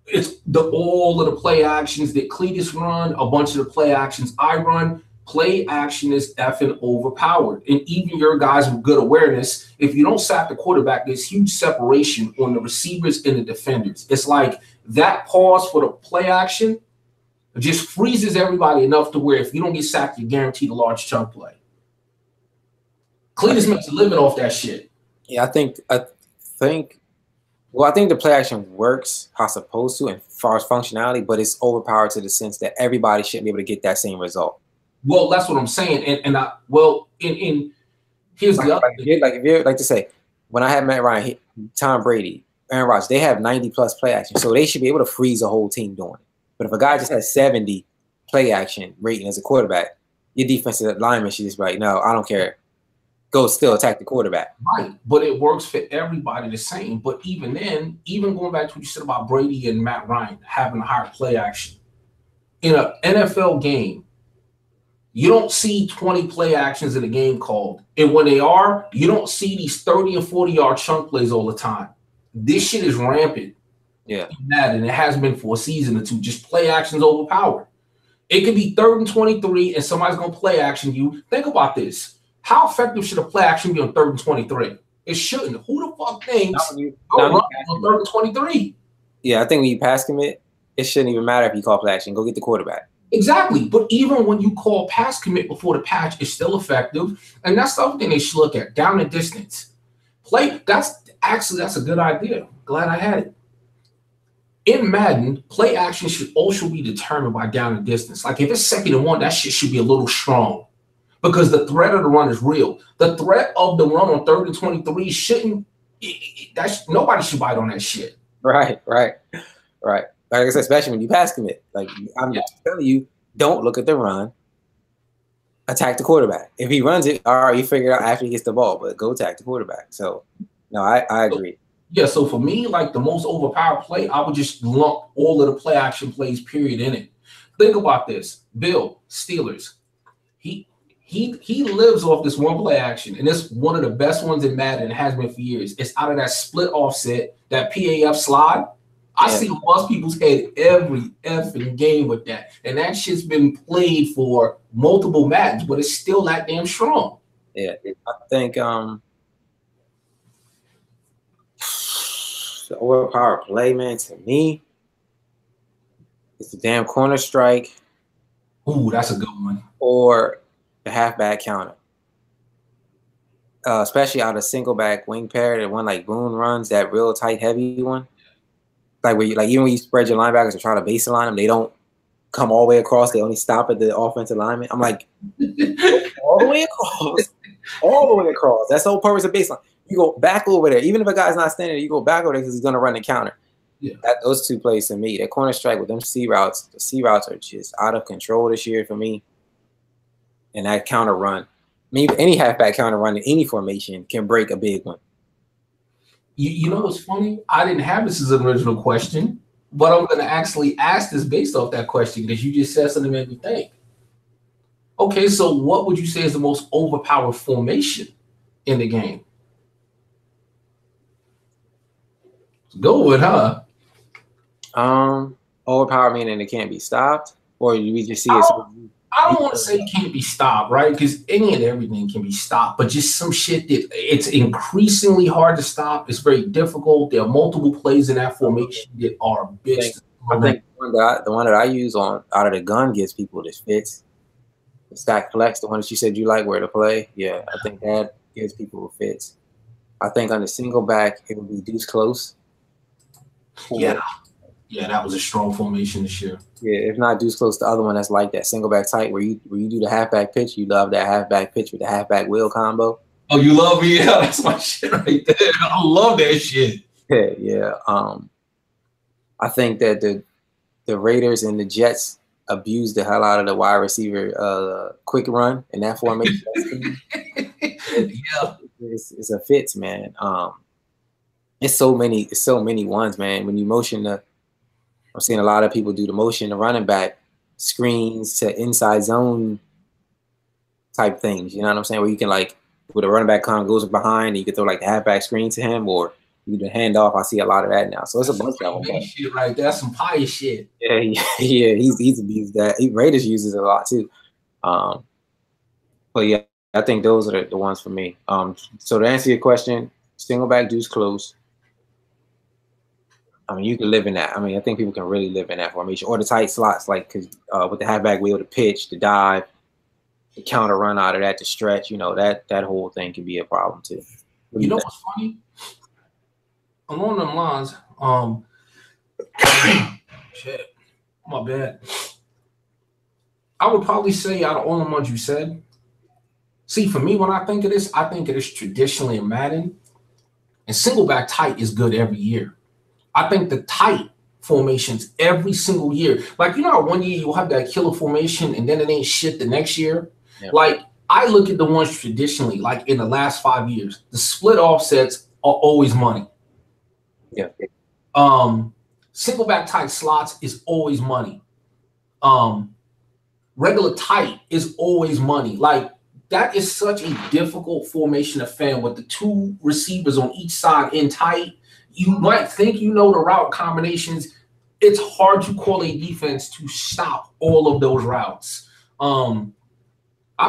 It's all of the play actions that Cletus run, a bunch of the play actions I run. Play action is effing overpowered. And even your guys with good awareness, if you don't sack the quarterback, there's huge separation on the receivers and the defenders. It's like that pause for the play action just freezes everybody enough to where if you don't get sacked, you're guaranteed a large chunk play. Cletus makes a living off that shit. Yeah, I think the play action works how it's supposed to as far as functionality, but it's overpowered to the sense that everybody shouldn't be able to get that same result. Well, that's what I'm saying, here's the other thing. If you're like to say, when I had Matt Ryan, Tom Brady, Aaron Rodgers, they have 90+ play action, so they should be able to freeze a whole team doing it. But if a guy just has 70 play action rating as a quarterback, your defensive lineman should just be like, no, I don't care. Go still attack the quarterback. Right, but it works for everybody the same. But even then, even going back to what you said about Brady and Matt Ryan having a higher play action, in an NFL game, you don't see 20 play actions in a game called. And when they are, you don't see these 30 and 40-yard chunk plays all the time. This shit is rampant. Yeah. And it has been for a season or two. Just play actions overpowered. It could be 3rd and 23 and somebody's going to play action you. Think about this. How effective should a play action be on 3rd and 23? It shouldn't. Who the fuck thinks on 3rd and 23? Yeah, I think when you pass commit, it shouldn't even matter if you call play action. Go get the quarterback. Exactly. But even when you call pass commit before the patch, it's still effective. And that's the other thing they should look at. Down and distance. That's a good idea. Glad I had it. In Madden, play action should also be determined by down and distance. Like if it's 2nd and 1, that shit should be a little strong. Because the threat of the run is real. The threat of the run on 3rd and 23 shouldn't nobody should bite on that shit. Right. Like I said, especially when you pass commit. Like I'm telling you, don't look at the run. Attack the quarterback. If he runs it, all right, you figure it out after he gets the ball, but go attack the quarterback. So, no, I agree. Yeah, so for me, like the most overpowered play, I would just lump all of the play action plays, period, in it. Think about this. Bill, Steelers. He lives off this one play action, and it's one of the best ones in Madden. It has been for years. It's out of that split offset, that PAF slide. I see most people's head every effing game with that. And that shit's been played for multiple Maddens, but it's still that damn strong. Yeah, I think the overpowered play, man, to me, it's the damn corner strike. Ooh, that's a good one. Or the halfback counter. Especially out of single back wing pair, the one like Boone runs, that real tight, heavy one. Like where you even when you spread your linebackers and try to baseline them, they don't come all the way across. They only stop at the offensive lineman. I'm like, all the way across. All the way across. That's the whole purpose of baseline. You go back over there. Even if a guy's not standing there, you go back over there because he's going to run the counter. Yeah. Those two plays to me. That corner strike with them C routes, the C routes are just out of control this year for me. And that counter run, I mean, any halfback counter run in any formation can break a big one. You know what's funny? I didn't have this as an original question, but I'm going to actually ask this based off that question because you just said something that made me think. Okay, so what would you say is the most overpowered formation in the game? Go with, huh? Overpowered meaning it can't be stopped, or we just see it. I don't want to say it can't be stopped, right? Because any and everything can be stopped, but just some shit that it's increasingly hard to stop. It's very difficult. There are multiple plays in that formation that are a bitch. I think the one that I use on out of the gun gives people this fits. The stack flex, the one that you said you like where to play. Yeah, I think that gives people fits. I think on the single back, it would be deuce close. Yeah, that was a strong formation this year. Yeah, if not deuce close, the other one that's like that single back tight where you do the halfback pitch. You love that halfback pitch with the halfback wheel combo. Oh, you love me? Yeah, that's my shit right there. I love that shit. Yeah. I think that the Raiders and the Jets abused the hell out of the wide receiver quick run in that formation. Yeah, it's a fits, man. It's so many ones, man. When you motion I'm seeing a lot of people do the motion, the running back screens to inside zone type things. You know what I'm saying? Where you can like, where the running back kind of goes behind, and you can throw like the halfback screen to him, or you do the handoff. I see a lot of that now. So it's a bunch of them. Shit right there. That's some pious shit. Yeah. He's abused that. Raiders uses it a lot too. But yeah, I think those are the ones for me. So to answer your question, single back deuce close. I mean, you can live in that. I mean, I think people can really live in that formation, or the tight slots, like because with the halfback wheel, the pitch, the dive, the counter run out of that, the stretch. You know, that whole thing can be a problem too. You know what's funny? Along them lines, shit, my bad. I would probably say out of all the ones you said, see, for me, when I think of this, I think of this traditionally in Madden, and single back tight is good every year. I think the tight formations every single year, like, you know how 1 year you'll have that killer formation and then it ain't shit the next year? Yeah. Like, I look at the ones traditionally, like in the last 5 years, the split offsets are always money. Yeah. Single back tight slots is always money. Regular tight is always money. Like, that is such a difficult formation to fan with the two receivers on each side in tight. You might think you know the route combinations. It's hard to call a defense to stop all of those routes. I'll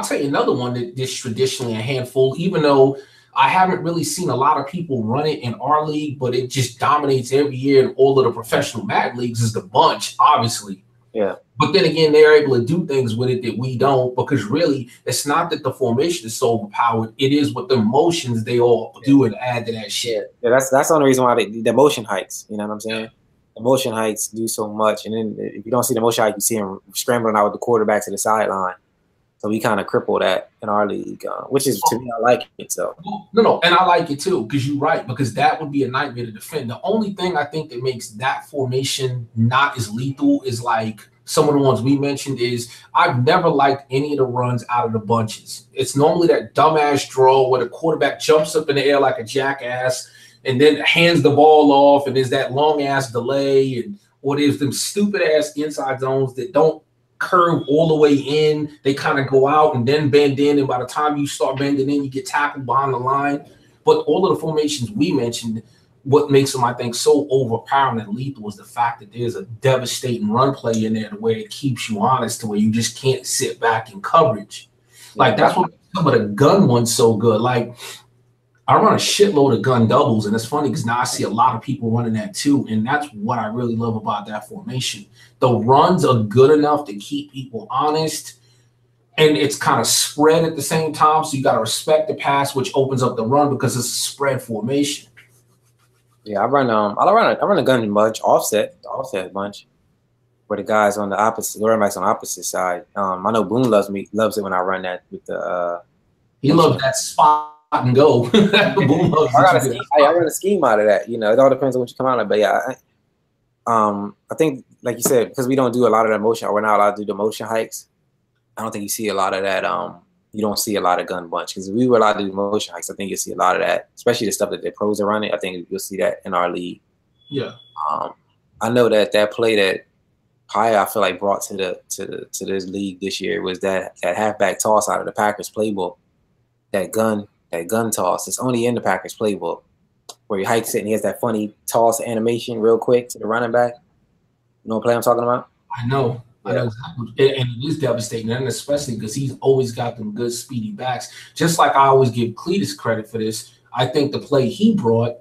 tell you another one that is traditionally a handful, even though I haven't really seen a lot of people run it in our league, but it just dominates every year in all of the professional Madden leagues, is the bunch, obviously. Yeah. But then again, they're able to do things with it that we don't, because really it's not that the formation is so overpowered. It is what the motions they all do and add to that shit. Yeah, that's the only reason why the motion heights. You know what I'm saying? The motion heights do so much. And then if you don't see the motion height, you see him scrambling out with the quarterback to the sideline. So we kind of cripple that in our league, which is, to me, I like it. So no, and I like it too, because you're right, because that would be a nightmare to defend. The only thing I think that makes that formation not as lethal is like some of the ones we mentioned is I've never liked any of the runs out of the bunches. It's normally that dumbass draw where the quarterback jumps up in the air like a jackass and then hands the ball off, and there's that long ass delay, and or there's them stupid ass inside zones that don't curve all the way in. They kind of go out and then bend in, and by the time you start bending in, you get tackled behind the line. But all of the formations we mentioned, what makes them, I think, so overpowering and lethal is the fact that there's a devastating run play in there to where it keeps you honest, to where you just can't sit back in coverage. Like, that's what some of the gun ones so good. Like, I run a shitload of gun doubles, and it's funny because now I see a lot of people running that too, and that's what I really love about that formation. The runs are good enough to keep people honest, and it's kind of spread at the same time, so you got to respect the pass, which opens up the run because it's a spread formation. Yeah, I run a gun bunch, offset bunch, where the guys on the opposite, the running backs on the opposite side. I know Boone loves it when I run that with the. He loves that spot and go. Boone loves I run a scheme out of that. You know, it all depends on what you come out of. But yeah, I think like you said, because we don't do a lot of that motion, or we're not allowed to do the motion hikes. I don't think you see a lot of that. You don't see a lot of gun bunch because if we were allowed to do motion hikes, I think you'll see a lot of that, especially the stuff that the pros are running. I think you'll see that in our league. Yeah. I know that play that Paya, I feel like, brought to this league this year was that halfback toss out of the Packers playbook. That gun toss. It's only in the Packers playbook where he hikes it and he has that funny toss animation real quick to the running back. You know what play I'm talking about? I know. Yeah. I know exactly. And it is devastating, and especially because he's always got them good speedy backs. Just like I always give Cletus credit for this, I think the play he brought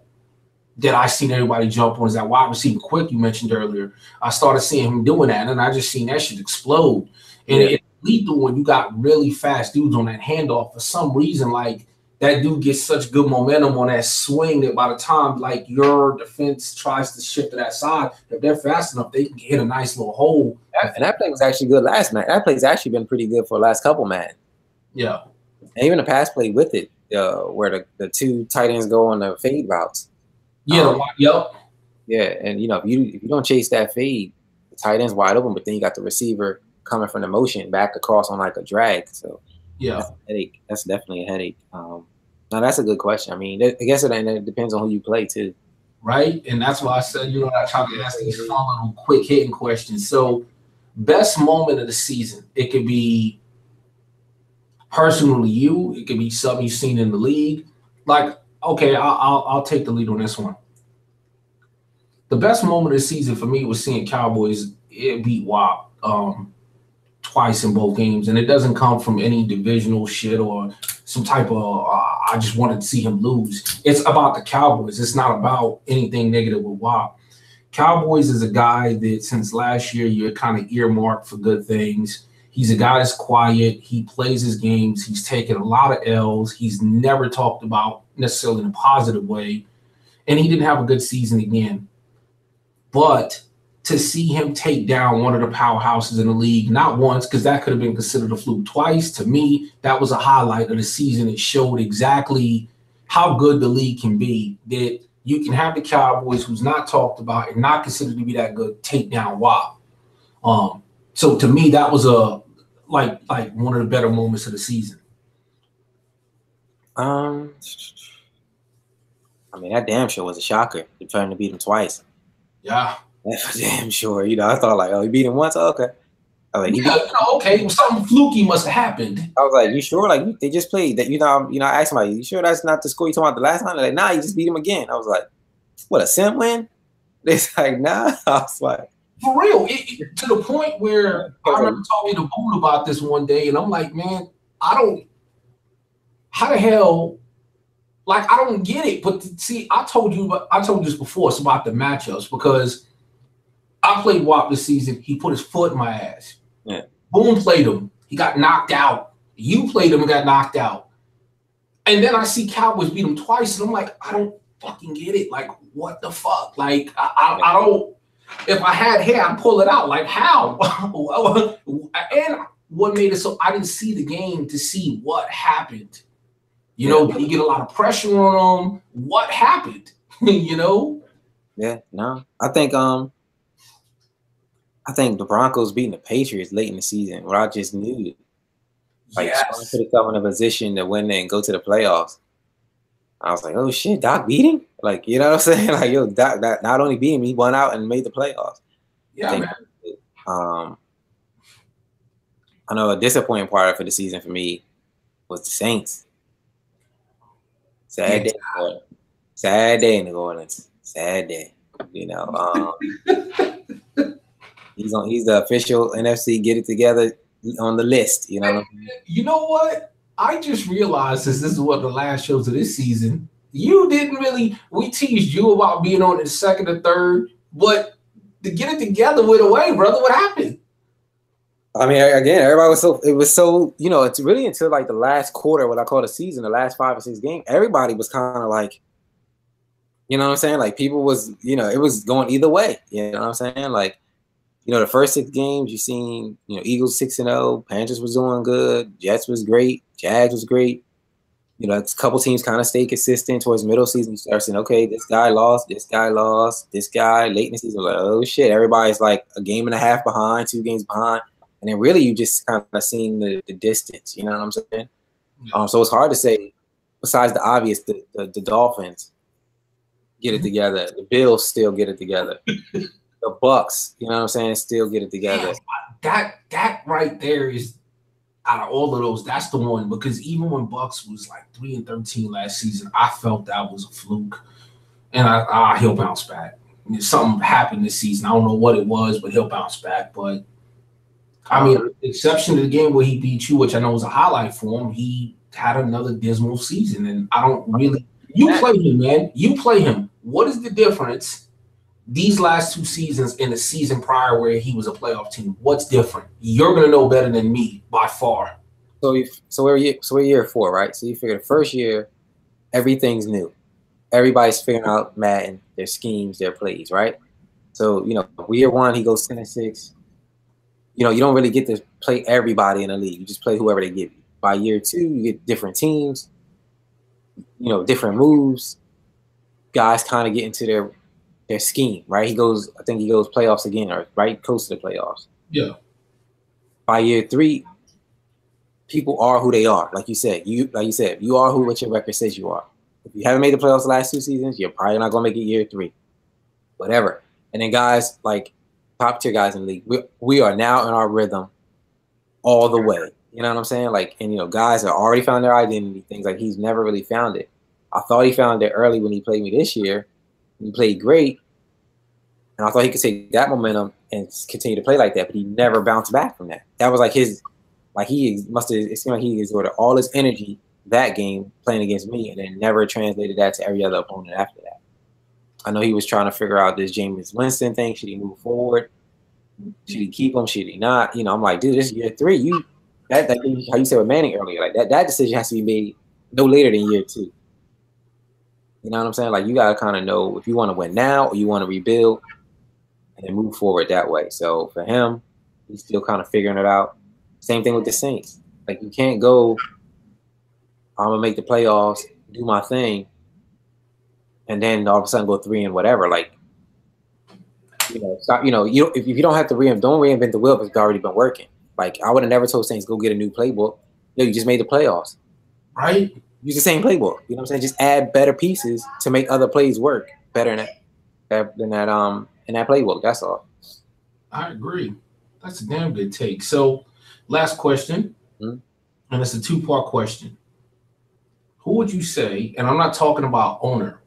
that I seen everybody jump on is that wide receiver quick you mentioned earlier. I started seeing him doing that, and I just seen that shit explode. And it's lethal when you got really fast dudes on that handoff. For some reason, like, that dude gets such good momentum on that swing that by the time, like, your defense tries to shift to that side, if they're fast enough, they can hit a nice little hole. And that play was actually good last night. That play's actually been pretty good for the last couple, man. Yeah. And even the pass play with it, where the two tight ends go on the fade routes. Yeah, yep. Yeah, and, you know, if you don't chase that fade, the tight end's wide open, but then you got the receiver coming from the motion back across on like a drag. So yeah, that's a headache. That's definitely a headache. Now that's a good question. I mean, I guess it depends on who you play too. Right, and that's why I said, you know, I try to ask these fun little quick hitting questions. So, best moment of the season. It could be personally you. It could be something you've seen in the league. Like, okay, I'll take the lead on this one. The best moment of the season for me was seeing Cowboys beat WAP twice in both games, and it doesn't come from any divisional shit or some type of I just wanted to see him lose. It's about the Cowboys. It's not about anything negative with WAP. Cowboys is a guy that since last year you're kind of earmarked for good things. He's a guy that's quiet. He plays his games. He's taken a lot of L's. He's never talked about necessarily in a positive way, and he didn't have a good season again. But to see him take down one of the powerhouses in the league, not once, because that could have been considered a fluke, twice, to me, that was a highlight of the season. It showed exactly how good the league can be, that you can have the Cowboys, who's not talked about and not considered to be that good, take down WAP. So to me, that was like one of the better moments of the season. I mean, that damn sure was a shocker. They're trying to beat him twice. Yeah. That's damn sure. You know, I thought like, oh, he beat him once? Oh, okay. I was like, okay, something fluky must have happened. I was like, you sure? Like, they just played that. I asked somebody, you sure that's not the score you talking about the last time? They're like, nah, you just beat him again. I was like, what, a sim win? They're like, nah. I was like, for real, to the point where I remember talking to Boone about this one day, and I'm like, man, how the hell, like, I don't get it. But see, I told you this before. It's about the matchups, because I played WAP this season. He put his foot in my ass. Yeah. Boone played him. He got knocked out. You played him and got knocked out. And then I see Cowboys beat him twice, and I'm like, I don't fucking get it. Like, what the fuck? Like, I don't. If I had hair, I'd pull it out. Like, how? And what made it so I didn't see the game to see what happened. You know, did he get a lot of pressure on him? What happened? You know? Yeah, no. I think the Broncos beating the Patriots late in the season, where I just knew it. Like, yes. Put himself in a position to win and go to the playoffs. I was like, oh shit, Doc beat him? Like, you know what I'm saying? Like, yo, Doc not only beat him, he won out and made the playoffs. Yeah, man. I know a disappointing part for the season for me was the Saints. Sad day in New Orleans. Sad day. You know, he's the official NFC get it together on the list. You know. You know what? I just realized this is one of the last shows of this season. You didn't really. We teased you about being on the second or third, but to get it together went away, brother. What happened? I mean, again, everybody was so it was so it's really until like the last quarter, what I call the season, the last 5 or 6 games, everybody was kind of like, you know what I'm saying? Like people was, it was going either way. You know what I'm saying? Like, the first 6 games you seen, Eagles 6-0, Panthers was doing good, Jets was great, Jags was great. A couple teams kind of stayed consistent towards middle season. You start saying, okay, this guy lost, this guy lost, this guy late in the season, like, oh shit, everybody's like a game and a half behind, 2 games behind. And then really you just kind of seeing the distance, you know what I'm saying? So it's hard to say, besides the obvious, the Dolphins get it together. The Bills still get it together. The Bucks, you know what I'm saying, still get it together. Yeah, that right there is, out of all of those, that's the one, because even when Bucks was like 3-13 last season, I felt that was a fluke, and he'll bounce back. Something happened this season. I don't know what it was, but he'll bounce back. But I mean, exception to the game where he beat you, which I know was a highlight for him, he had another dismal season, and I don't really. You play him, man. You play him. What is the difference? These last 2 seasons and the season prior where he was a playoff team, what's different? You're gonna know better than me by far. So we're year 4, right? So you figure the first year, everything's new. Everybody's figuring out Madden, their schemes, their plays, right? So year 1 he goes 10-6. You don't really get to play everybody in the league. You just play whoever they give you. By year 2, you get different teams, different moves. Guys kind of get into their scheme, right? I think he goes playoffs again, or right close to the playoffs. Yeah. By year 3, people are who they are. Like you said, you are what your record says you are. If you haven't made the playoffs the last 2 seasons, you're probably not gonna make it year 3. Whatever. And then guys like top tier guys in the league, we are now in our rhythm all the way. You know what I'm saying? Like, and guys have already found their identity, things like he's never really found it. I thought he found it early when he played me this year. He played great. And I thought he could take that momentum and continue to play like that, but he never bounced back from that. That was like it seemed like he exerted all his energy that game playing against me and then never translated that to every other opponent after that. I know he was trying to figure out this Jameis Winston thing. Should he move forward? Should he keep him? Should he not? I'm like, dude, this is year 3. How you said with Manning earlier, like that decision has to be made no later than year 2. You know what I'm saying? Like you gotta kind of know if you want to win now or you want to rebuild and then move forward that way. So for him, he's still kind of figuring it out. Same thing with the Saints. Like you can't go, I'm gonna make the playoffs, do my thing, and then all of a sudden go 3 and whatever. Like, stop. If you don't have to don't reinvent the wheel if it's already been working. Like I would have never told Saints go get a new playbook. You just made the playoffs, right? Use the same playbook. You know what I'm saying? Just add better pieces to make other plays work better than that in that playbook. That's all. I agree. That's a damn good take. So, last question, and it's a 2-part question. Who would you say, and I'm not talking about owner,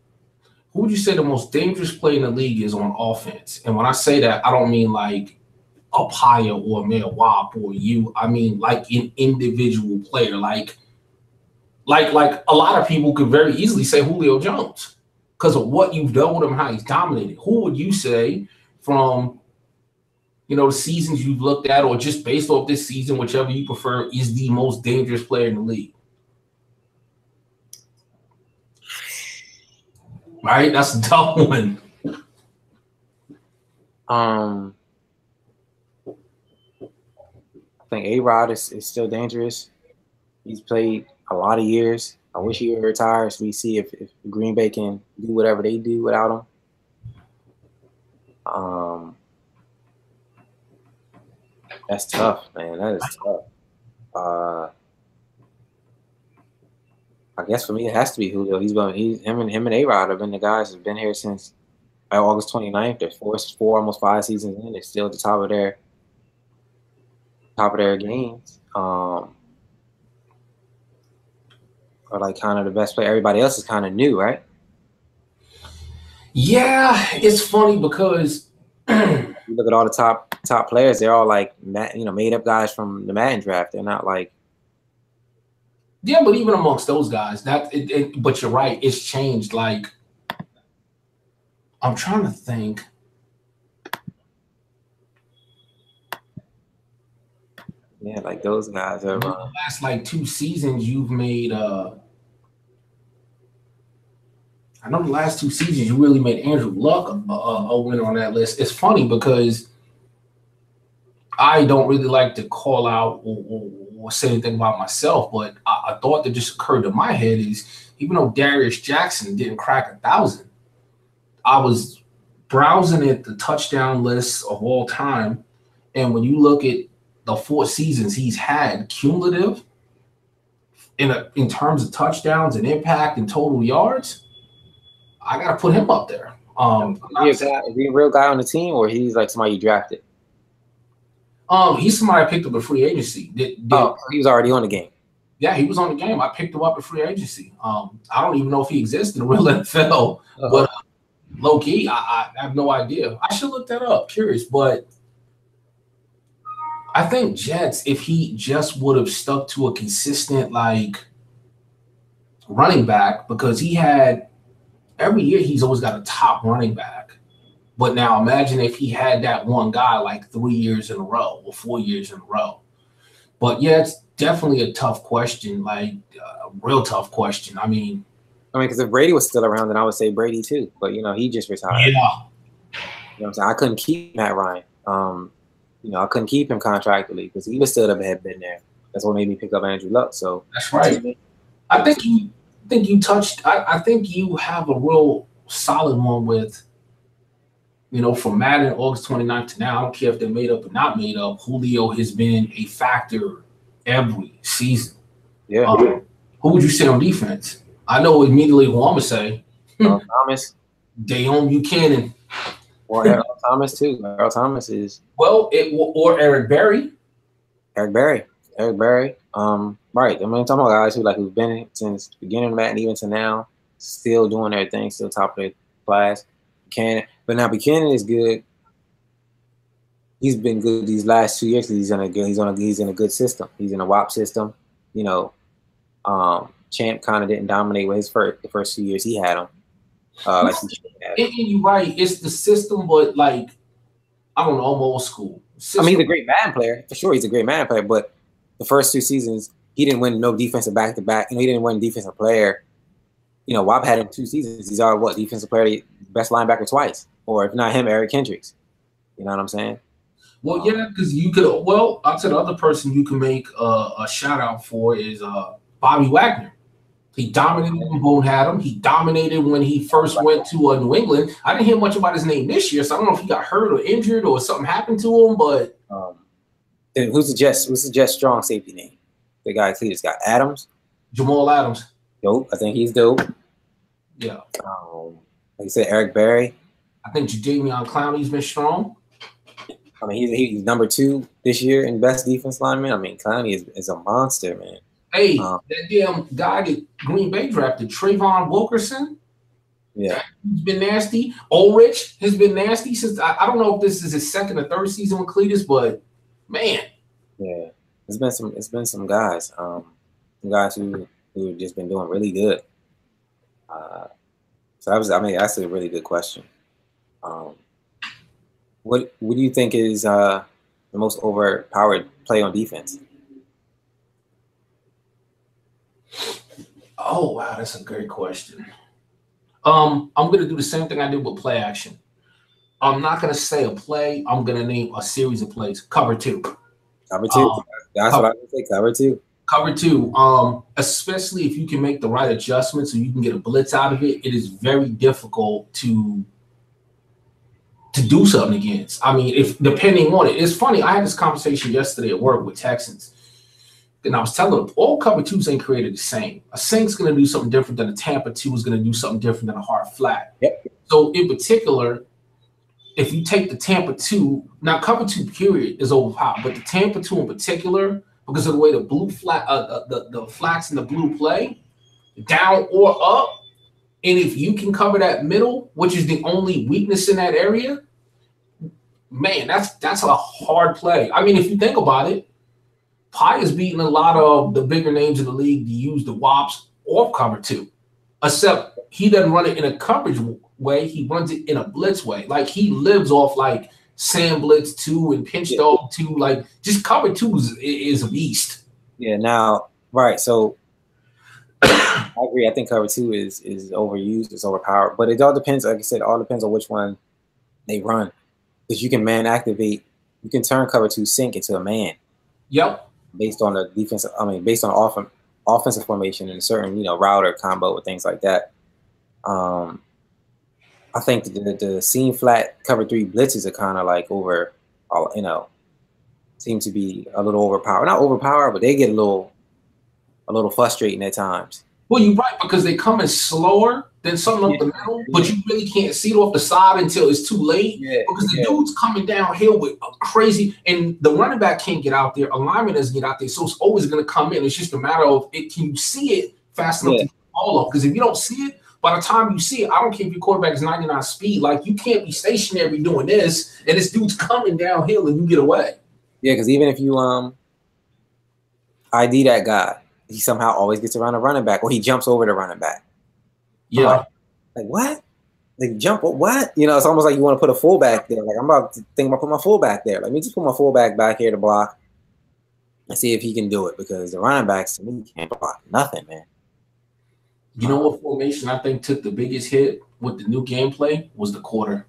who would you say the most dangerous player in the league is on offense? And when I say that, I don't mean like a Paya or a Mayor Wop or you. I mean like an individual player, like a lot of people could very easily say Julio Jones because of what you've done with him, how he's dominated. Who would you say from the seasons you've looked at, or just based off this season, whichever you prefer, is the most dangerous player in the league? Right? That's a tough one. I think A-Rod is still dangerous. He's played a lot of years. I wish he would retire so we see if Green Bay can do whatever they do without him. That's tough, man. That is tough. I guess for me it has to be Julio. Him and A-Rod have been the guys who've been here since August 29th. They're four almost 5 seasons in. They're still at the top of their games. Are like kind of the best player. Everybody else is kind of new, right? Yeah, it's funny because you look at all the top players. They're all like made up guys from the Madden draft. They're not like Yeah, but even amongst those guys, but you're right, it's changed. Like, I'm trying to think. Yeah, like those guys are. The last like 2 seasons, you've made. I know the last 2 seasons you really made Andrew Luck a winner on that list. It's funny because I don't really like to call out or say anything about myself, but a thought that just occurred to my head is even though Darius Jackson didn't crack 1,000, I was browsing at the touchdown lists of all time, and when you look at the 4 seasons he's had cumulative in terms of touchdowns and impact and total yards, I gotta put him up there. Is he a real guy on the team, or he's like somebody you drafted? He's somebody I picked up at free agency. He was already on the game. Yeah, he was on the game. I picked him up at free agency. I don't even know if he exists in the real NFL, but low key, I have no idea. I should look that up. Curious, but I think Jets, if he just would have stuck to a consistent like running back, because he had every year he's always got a top running back. But now imagine if he had that one guy like 3 years in a row or 4 years in a row. But yeah, it's definitely a tough question, like a real tough question. I mean, because if Brady was still around, then I would say Brady too. But he just retired. Yeah. You know what I'm saying? I couldn't keep Matt Ryan. I couldn't keep him contractually because he was still have been there. That's what made me pick up Andrew Luck. So that's right. I think you touched. I think you have a real solid one with. From Madden August 29th to now, I don't care if they're made up or not made up, Julio has been a factor every season. Yeah. Who would you say on defense? I know immediately who I'm going to say. Thomas. Dayon Buchanan. Or Earl Thomas, too. Earl Thomas is. Well, or Eric Berry. Eric Berry. Right. I'm talking about guys who've been since the beginning of Madden, even to now, still doing their thing, still top of their class. But now Buchanan is good. He's been good these last 2 years. He's in a good system. He's in a WAP system. Champ kind of didn't dominate with the first 2 years he had him. And you're right. It's the system, but like I don't know, I'm old school. System. He's a great Madden player for sure. He's a great Madden player, but the first 2 seasons he didn't win no defensive back to back. He didn't win defensive player. WAP had him 2 seasons. He's our defensive player, best linebacker twice, or if not him, Eric Kendricks. You know what I'm saying? Well, yeah, because you could. Well, I'll tell the other person you can make a shout out for is Bobby Wagner. He dominated when Bone had him. He dominated when he first went to New England. I didn't hear much about his name this year, so I don't know if he got hurt or injured or something happened to him. But who's the Jets strong safety name? The guy Cletus got Adams. Jamal Adams. Dope. I think he's dope. Yeah. Like you said, Eric Berry. I think Jadeveon Clowney's been strong. He's number 2 this year in best defense lineman. Clowney is a monster, man. Hey, that damn guy that Green Bay drafted, Trayvon Wilkerson. Yeah. He's been nasty. Ulrich has been nasty since I don't know if this is his second or third season with Cletus, but man. Yeah. It's been some guys. Some guys who have just been doing really good. That's a really good question. What do you think is the most overpowered play on defense? Oh wow, that's a great question. I'm gonna do the same thing I did with play action. I'm not gonna say a play. I'm gonna name a series of plays. Cover 2. Cover 2. That's what I would say. Cover 2. Cover 2. Especially if you can make the right adjustments so you can get a blitz out of it. It is very difficult to do something against. If depending on it. It's funny. I had this conversation yesterday at work with Texans. And I was telling them, all cover 2s ain't created the same. A sink's going to do something different than a Tampa 2 is going to do something different than a hard flat. Yep. So in particular, if you take the Tampa 2, now cover 2 period is overpowered, but the Tampa 2 in particular, because of the way the blue flat, the flats in the blue play, down or up, and if you can cover that middle, which is the only weakness in that area, man, that's a hard play. If you think about it, Pi is beating a lot of the bigger names in the league to use the wops off cover two, except he doesn't run it in a coverage way. He runs it in a blitz way. Like he lives off like Sam Blitz 2 and Pinch Dog 2. Like just cover 2 is a beast. Yeah, now, right. So I agree. I think cover 2 is overused, it's overpowered. But it all depends, like I said, it all depends on which one they run. Because you can man activate, you can turn cover 2 sink into a man. Yep. Based on the defensive, based on offensive formation and a certain, route or combo or things like that. I think the seam flat cover 3 blitzes are kind of like seem to be a little overpowered. Not overpowered, but they get a little frustrating at times. Well, you're right, because they come in slower than something up the middle, but you really can't see it off the side until it's too late. Because the dude's coming downhill with a crazy, and the running back can't get out there, a lineman doesn't get out there, so it's always going to come in. It's just a matter of can you see it fast enough to get the ball off? Because if you don't see it, by the time you see it, I don't care if your quarterback is 99 speed, like you can't be stationary doing this, and this dude's coming downhill and you get away. Yeah, because even if you ID that guy, he somehow always gets around the running back, or he jumps over the running back. Yeah. Like what? Like jump? What? It's almost like you want to put a fullback there. Like I'm about to think about putting my fullback there. Let me just put my fullback back here to block and see if he can do it, because the running backs to me can't block nothing, man. You know what formation I think took the biggest hit with the new gameplay was the quarter.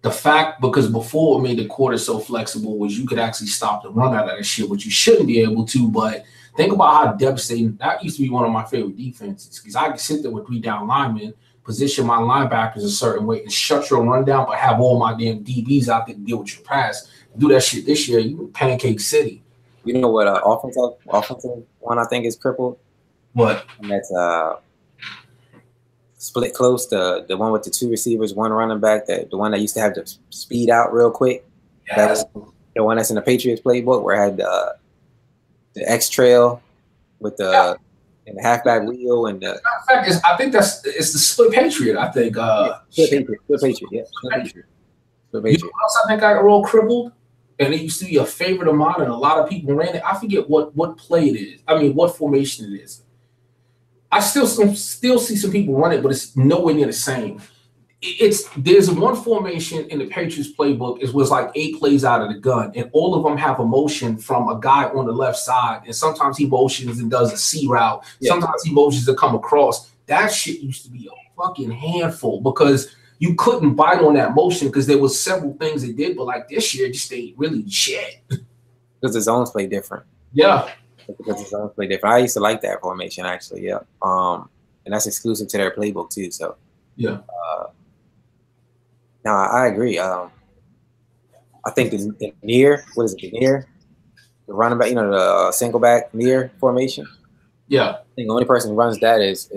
The fact, because before what made the quarter so flexible was you could actually stop the run out of that shit, which you shouldn't be able to, but think about how devastating that used to be. One of my favorite defenses, because I could sit there with 3 down linemen, position my linebackers a certain way, and shut your run down, but have all my damn DBs out there to deal with your pass. Do that shit this year, you Pancake City. You know what? Offensive one I think is crippled. What? And that's split close. The one with the 2 receivers, 1 running back. The one that used to have the speed out real quick. Yes. That was the one that's in the Patriots playbook, where it had the X trail with the and the halfback wheel and the. In fact, I think it's the split Patriot. I think. Split Patriot. Yeah. Split Patriot. You know what else I think I got real crippled? And it used to be a favorite of mine, and a lot of people ran it. I forget what play it is. I mean, what formation it is. I still see some people run it, but it's nowhere near the same. There's one formation in the Patriots playbook. It was like 8 plays out of the gun, and all of them have a motion from a guy on the left side, and sometimes he motions and does a C route. Yeah. Sometimes he motions to come across. That shit used to be a fucking handful, because you couldn't bite on that motion because there was several things it did, but like this year just ain't really shit. Because the zones play different. Yeah. Because the zones play different. I used to like that formation actually, yeah. And that's exclusive to their playbook too. So yeah. No, I agree. I think the near, what is it, the near? The running back, the single back near formation. Yeah. I think the only person who runs that is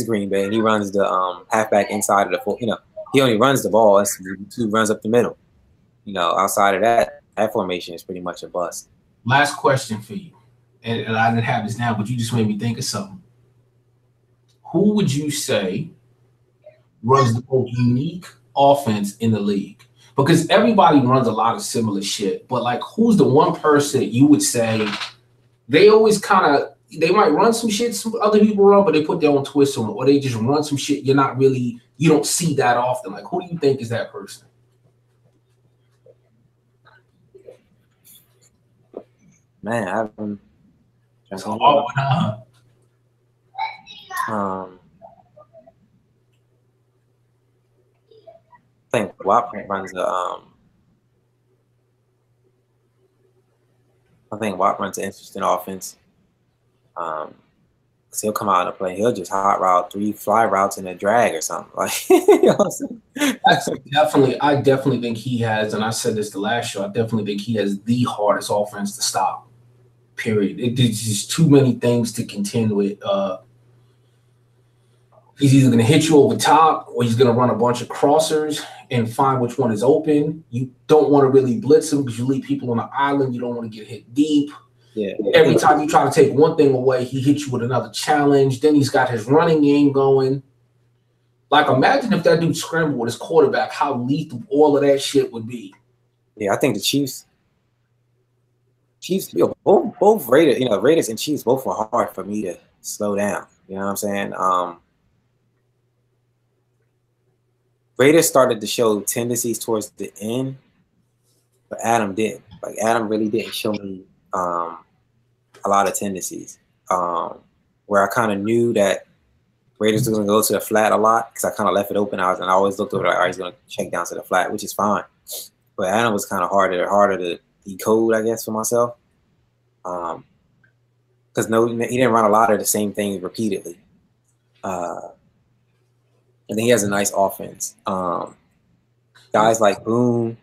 Green Bay, and he runs the halfback inside of the he only runs the ball. That's who runs up the middle. Outside of that formation is pretty much a bust. Last question for you. And I didn't have this now, but you just made me think of something. Who would you say runs the most unique offense in the league? Because everybody runs a lot of similar shit, but like, who's the one person that you would say they always they might run some shit some other people run, but they put their own twist on it, or they just run some shit you don't see that often. Like, who do you think is that person? Man, I haven't. I think Watt runs an interesting offense. Cause he'll come out and play. He'll just hot route 3 fly routes in a drag or something. Like, I definitely think he has, and I said this the last show. I definitely think he has the hardest offense to stop. Period. There's just too many things to contend with. He's either going to hit you over top, or he's going to run a bunch of crossers and find which one is open. You don't want to really blitz him because you leave people on the island. You don't want to get hit deep. Yeah. Every time you try to take one thing away, he hits you with another challenge. Then he's got his running game going. Like, imagine if that dude scrambled with his quarterback, how lethal all of that shit would be. Yeah, I think the Chiefs Chiefs, both Raiders, Raiders and Chiefs both were hard for me to slow down. You know what I'm saying? Raiders started to show tendencies towards the end, but Adam didn't. Like Adam really didn't show me a lot of tendencies. Where I kind of knew that Raiders was going to go to the flat a lot because I kind of left it open. I always looked over like, all right, he's going to check down to the flat, which is fine. But Adam was kind of harder to decode, I guess, for myself. Because he didn't run a lot of the same things repeatedly. And then he has a nice offense. Guys like Boone,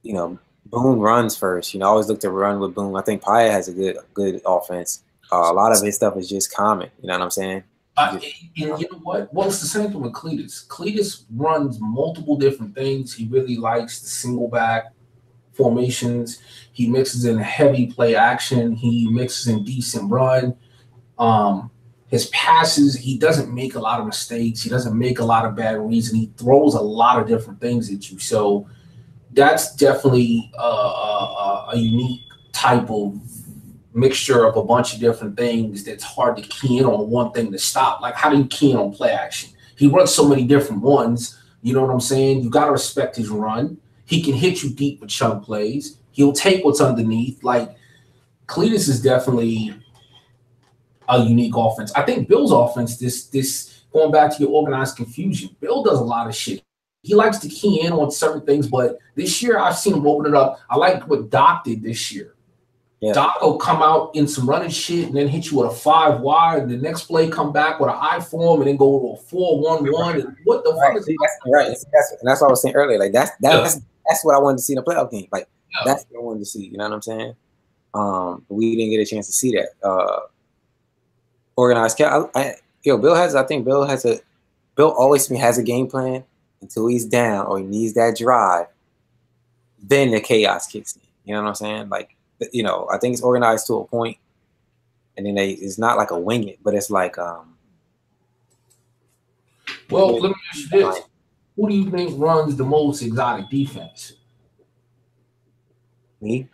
Boone runs first. I always look to run with Boone. I think Paya has a good offense. A lot of his stuff is just common. You know what I'm saying? And you know what? Well, it's the same thing with Cletus. Cletus runs multiple different things. He really likes the single back formations. He mixes in heavy play action. He mixes in decent run. His passes, he doesn't make a lot of mistakes. He doesn't make a lot of bad reads, and he throws a lot of different things at you. So that's definitely a unique type of mixture of a bunch of different things that's hard to key in on one thing to stop. Like, how do you key in on play action? He runs so many different ones. You know what I'm saying? You got to respect his run. He can hit you deep with chunk plays. He'll take what's underneath. Like, Cletus is definitely a unique offense. I think Bill's offense, this going back to your organized confusion, Bill does a lot of shit. He likes to key in on certain things, but this year I've seen him open it up. I like what Doc did this year. Yeah. Doc will come out in some running shit and then hit you with a 5 wide, and the next play come back with an I form and then go to a 4-1-1. And what the fuck is that's right? And that's what I was saying earlier. Like that's what I wanted to see in the playoff game. Like that's what I wanted to see. You know what I'm saying? But we didn't get a chance to see that. Organized. Bill always has a game plan until he's down or he needs that drive. Then the chaos kicks in. You know what I'm saying? Like, I think it's organized to a point, and then it's not like a wing it, but it's like well, let me ask you this: who do you think runs the most exotic defense? Me,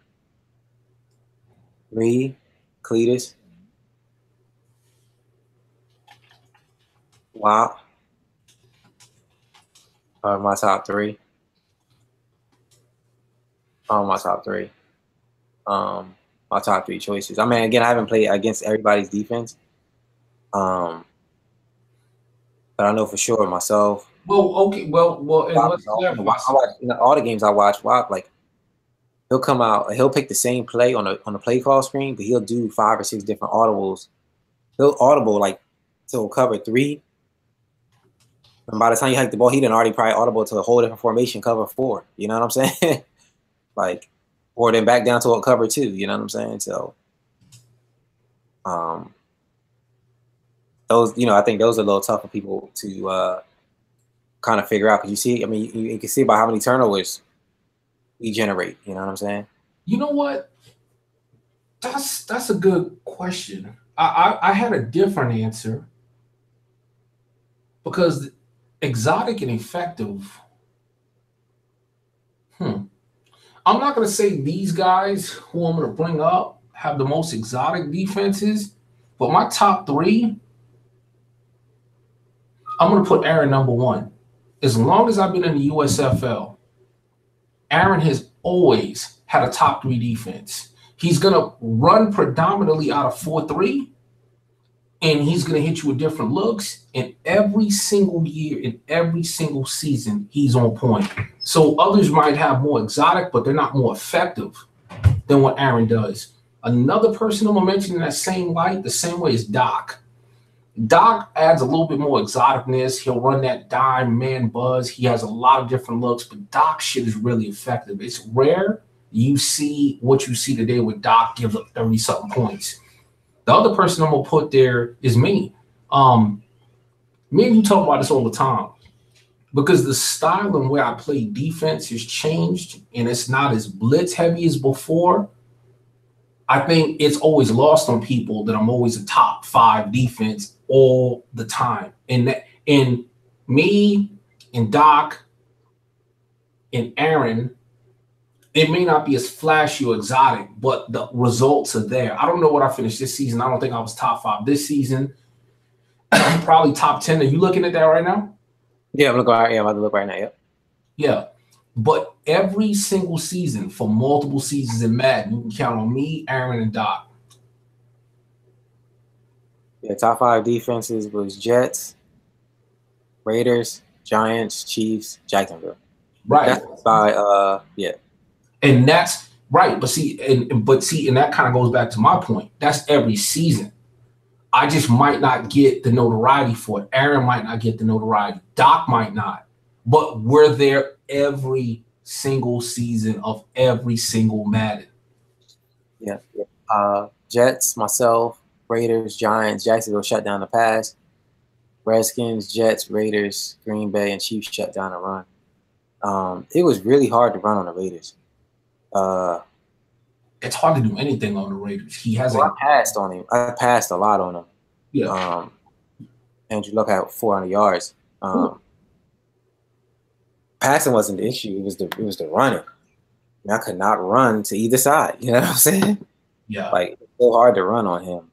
Cletus. Wow. My top three. My top three. My top three choices. I mean, again, I haven't played against everybody's defense. But I know for sure myself. Well, okay. Well. And what's all the games I watch, like he'll come out, he'll pick the same play on the play call screen, but he'll do 5 or 6 different audibles. He'll audible like till cover 3. And by the time you hike the ball, he done already probably audible to a whole different formation, cover 4. You know what I'm saying? Like, or then back down to a cover 2. You know what I'm saying? So, those, I think those are a little tough for people to kind of figure out. Because you see, I mean, you can see by how many turnovers we generate. You know what I'm saying? You know what? That's a good question. I had a different answer because exotic and effective. I'm not going to say these guys who I'm going to bring up have the most exotic defenses, but my top 3, I'm going to put Aaron number 1. As long as I've been in the USFL, Aaron has always had a top 3 defense. He's going to run predominantly out of 4-3, and he's going to hit you with different looks. And every single year, in every single season, he's on point. So others might have more exotic, but they're not more effective than what Aaron does. Another person I'm going to mention in that same light, the same way, is Doc. Doc adds a little bit more exoticness. He'll run that dime man buzz. He has a lot of different looks, but Doc shit is really effective. It's rare you see what you see today with Doc give up 30-something points. The other person I'm going to put there is me. Me and you talk about this all the time because the style and where I play defense has changed and it's not as blitz heavy as before. I think it's always lost on people that I'm always a top 5 defense all the time. And me and Doc and Aaron It may not be as flashy or exotic, but the results are there. I don't know what I finished this season. I don't think I was top 5 this season. Probably top 10. Are you looking at that right now? Yeah, I'm looking right. Yeah, I'm about to look right now. Yep. Yeah. But every single season for multiple seasons in Madden, you can count on me, Aaron, and Doc. Yeah, top 5 defenses was Jets, Raiders, Giants, Chiefs, Jacksonville. Right. That's by yeah. And that's right. But see, and that kind of goes back to my point. That's every season. I just might not get the notoriety for it. Aaron might not get the notoriety. Doc might not. But we're there every single season of every single Madden. Yeah. Jets, myself, Raiders, Giants, Jacksonville shut down the pass. Redskins, Jets, Raiders, Green Bay, and Chiefs shut down the run. It was really hard to run on the Raiders. It's hard to do anything on the Raiders. He has I passed on him. I passed a lot on him. Yeah. Andrew Luck had 400 yards. Passing wasn't the issue. It was the running. I could not run to either side. You know what I'm saying? Yeah. Like, it's so hard to run on him.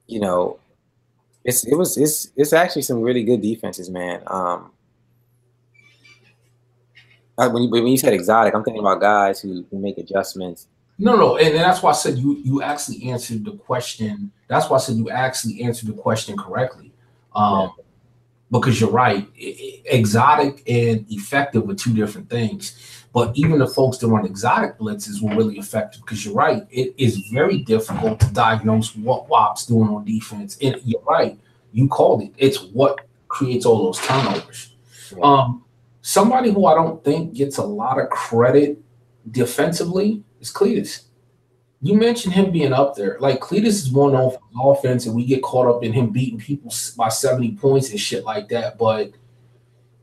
You know, it's actually some really good defenses, man. When you said exotic, I'm thinking about guys who make adjustments. No, and that's why I said you actually answered the question. That's why I said you actually answered the question correctly. Because you're right, exotic and effective are two different things. But even the folks that run exotic blitzes were really effective because you're right. It is very difficult to diagnose what WAP's doing on defense. And you're right. You called it. It's what creates all those turnovers. Yeah. Somebody who I don't think gets a lot of credit defensively is Cletus. You mentioned him being up there. Like, Cletus is more known for offense, and we get caught up in him beating people by 70 points and shit like that. But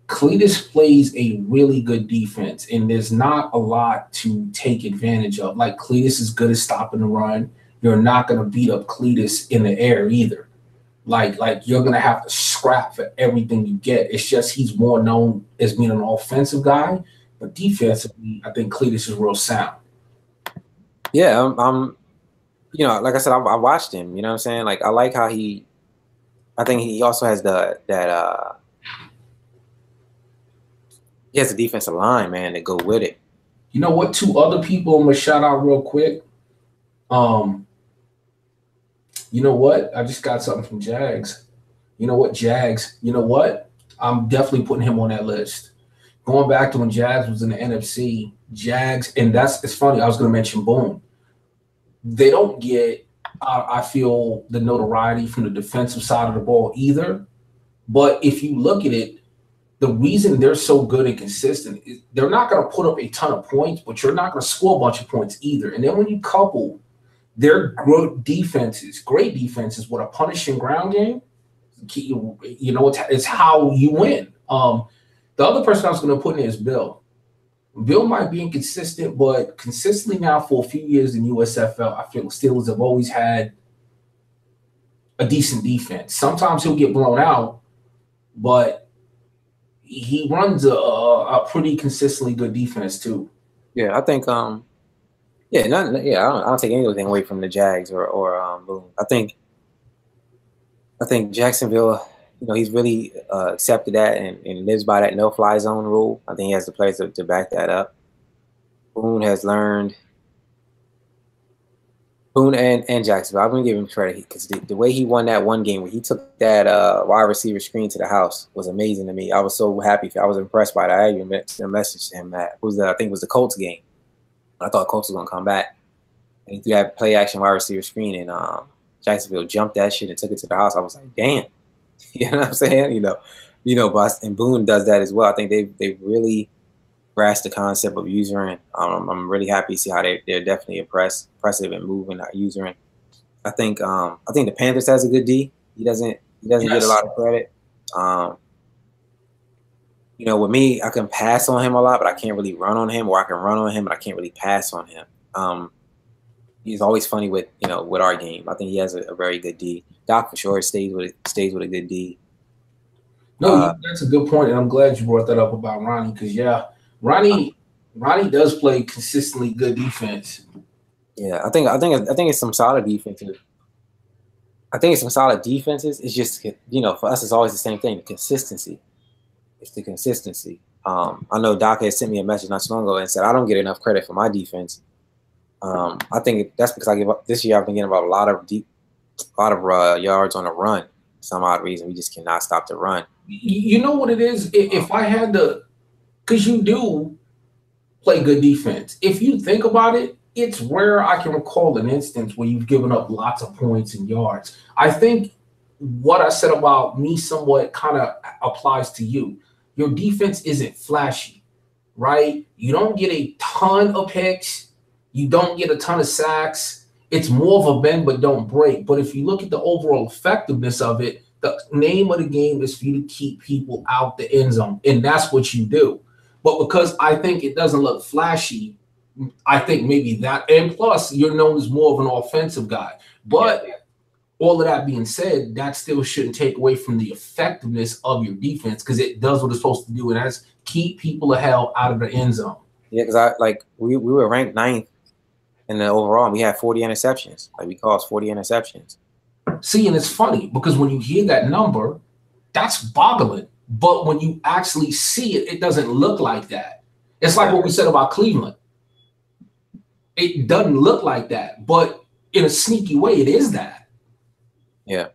Cletus plays a really good defense, and there's not a lot to take advantage of. Like, Cletus is good at stopping the run. You're not going to beat up Cletus in the air either. Like you're going to have to scrap for everything you get. It's just he's more known as being an offensive guy, but defensively, I think Cletus is real sound. Yeah, you know, like I said, I watched him. You know what I'm saying? Like, I like how I think he also has he has a defensive line, man, to go with it. You know what? 2 other people I'm gonna shout out real quick. You know what? I just got something from Jags. You know what, Jags? You know what? I'm definitely putting him on that list. Going back to when Jags was in the NFC, Jags, and it's funny. I was going to mention Boone. They don't get, I feel, the notoriety from the defensive side of the ball either. But if you look at it, the reason they're so good and consistent is they're not going to put up a ton of points, but you're not going to score a bunch of points either. And then when you couple their great defenses with a punishing ground game, you know, it's how you win. The other person I was going to put in is Bill. Bill might be inconsistent, but consistently now for a few years in USFL, I feel the Steelers have always had a decent defense. Sometimes he'll get blown out, but he runs a pretty consistently good defense too. Yeah, I think I don't take anything away from the Jags or Boone. I think Jacksonville, you know, he's really accepted that and lives by that no-fly zone rule. I think he has the players to back that up. Boone has learned. Boone and Jacksonville, I'm going to give him credit because the way he won that one game where he took that wide receiver screen to the house was amazing to me. I was so happy. I was impressed by that. I even sent a message to him that I think it was the Colts game. I thought Colts was going to come back. And he threw that play-action wide receiver screen, and Jacksonville jumped that shit and took it to the house. I was like, damn. You know what I'm saying? You know, and Boone does that as well. I think they really grasped the concept of usering. I'm really happy to see how they're definitely impressive and moving usering. I think the Panthers has a good D. He doesn't get a lot of credit. You know, with me, I can pass on him a lot, but I can't really run on him, or I can run on him, but I can't really pass on him. He's always funny with our game. I think he has a very good D. Doc for sure stays with a good D. No, that's a good point, and I'm glad you brought that up about Ronnie because yeah, Ronnie does play consistently good defense. Yeah, I think it's some solid defenses. I think it's some solid defenses. It's just for us, it's always the same thing: the consistency. It's the consistency. I know Doc has sent me a message not so long ago and said I don't get enough credit for my defense. I think that's because this year I've been getting about a lot of yards on the run. For some odd reason, we just cannot stop the run. You know what it is? If I had to, because you do play good defense. If you think about it, it's rare I can recall an instance where you've given up lots of points and yards. I think what I said about me somewhat kind of applies to you. Your defense isn't flashy, right? You don't get a ton of picks. You don't get a ton of sacks. It's more of a bend but don't break. But if you look at the overall effectiveness of it, the name of the game is for you to keep people out the end zone, and that's what you do. But because I think it doesn't look flashy, I think maybe that, and plus you're known as more of an offensive guy. But all of that being said, that still shouldn't take away from the effectiveness of your defense because it does what it's supposed to do, and that's keep people the hell out of the end zone. Yeah, because we were ranked 9th in the overall, and we had 40 interceptions. Like we caused 40 interceptions. See, and it's funny because when you hear that number, that's boggling. But when you actually see it, it doesn't look like that. It's like what we said about Cleveland. It doesn't look like that, but in a sneaky way, it is that. Yeah.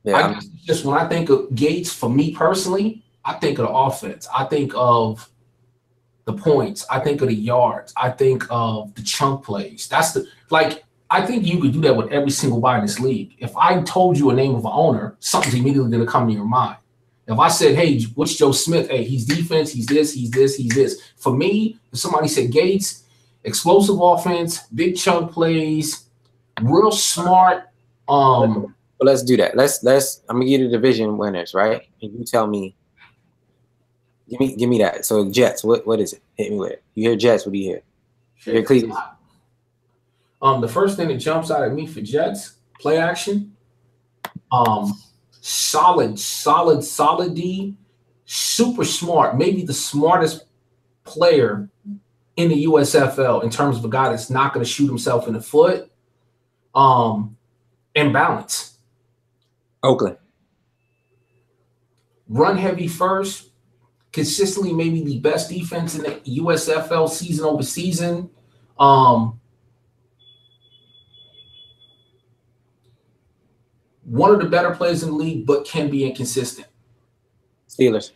I guess just when I think of Gates, for me personally, I think of the offense. I think of the points. I think of the yards. I think of the chunk plays. I think you could do that with every single guy in this league. If I told you a name of an owner, something's immediately going to come to your mind. If I said, hey, what's Joe Smith? Hey, he's defense, he's this, he's this, he's this. For me, if somebody said Gates, explosive offense, big chunk plays, real smart. Well, let's do that. I'm gonna give you the division winners, right? And you tell me. Give me that. So Jets, what is it? Hit me with it. You hear Jets? What do you hear? You hear Cleveland. The first thing that jumps out at me for Jets, play action. Solid D, super smart, maybe the smartest player in the USFL in terms of a guy that's not going to shoot himself in the foot. And balance. Oakland. Run heavy first, consistently maybe the best defense in the USFL season over season. One of the better players in the league, but can be inconsistent. Steelers.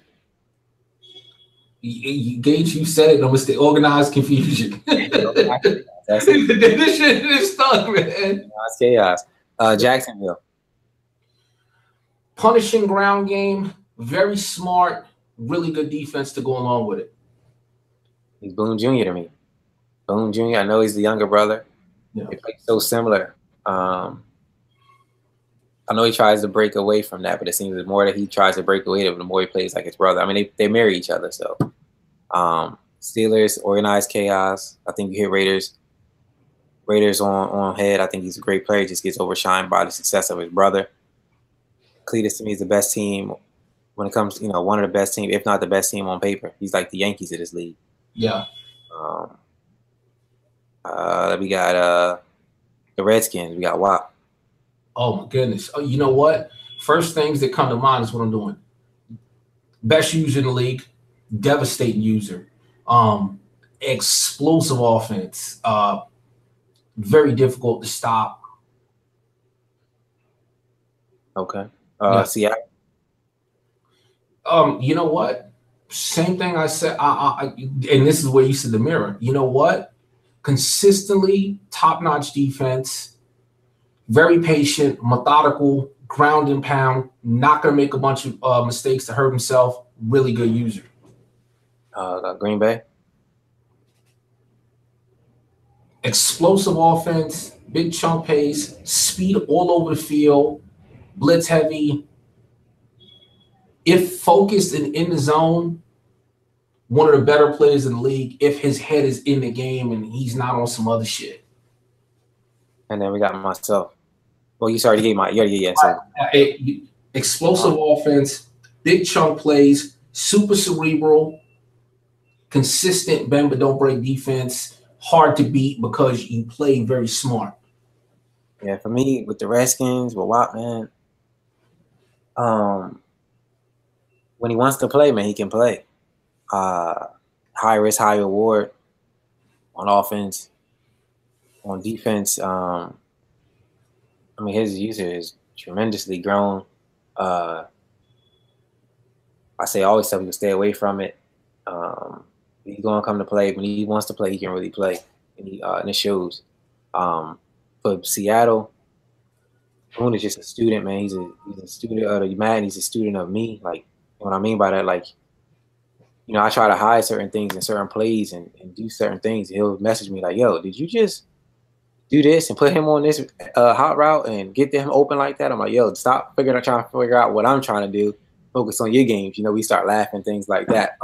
Gage, you said it. I'm gonna organized confusion. That's it. This shit is stuck, man. It's chaos. Jacksonville. Punishing ground game, very smart, really good defense to go along with it. He's Boone Jr. to me. Boone Jr. I know he's the younger brother. Yeah. They play so similar. I know he tries to break away from that, but it seems the more that he tries to break away, the more he plays like his brother. I mean, they marry each other. So, Steelers, organized chaos. I think you hit Raiders. Raiders on head. I think he's a great player. He just gets overshined by the success of his brother. Cletus to me is the best team when it comes, one of the best teams, if not the best team on paper. He's like the Yankees of this league. Yeah. We got the Redskins. We got Watt. Oh my goodness. Oh, you know what? First things that come to mind is what I'm doing. Best user in the league, devastating user, explosive offense, very difficult to stop. Okay. Yeah. Seattle. You know what? Same thing I said. And this is where you said the mirror. You know what? Consistently top-notch defense. Very patient, methodical, ground and pound, not going to make a bunch of mistakes to hurt himself. Really good user. Green Bay. Explosive offense, big chunk pace, speed all over the field, blitz heavy. If focused and in the zone, one of the better players in the league if his head is in the game and he's not on some other shit. And then we got myself. Well, you already gave my answer. Explosive offense, big chunk plays, super cerebral, consistent bend but don't break defense, hard to beat because you play very smart. Yeah, for me with the Redskins, with Watt, man, when he wants to play, man, he can play. High risk, high reward on offense, on defense. I mean, his user is tremendously grown. I say always tell people stay away from it. He's gonna come to play. When he wants to play, he can really play, and it shows. For Seattle, Boone is just a student, man. He's a student of the Madden. He's a student of me. Like, what I mean by that, like, I try to hide certain things in certain plays and do certain things. He'll message me like, "Yo, did you just do this and put him on this hot route and get them open like that?" I'm like, "Yo, stop trying to figure out what I'm trying to do. Focus on your games." We start laughing, things like that,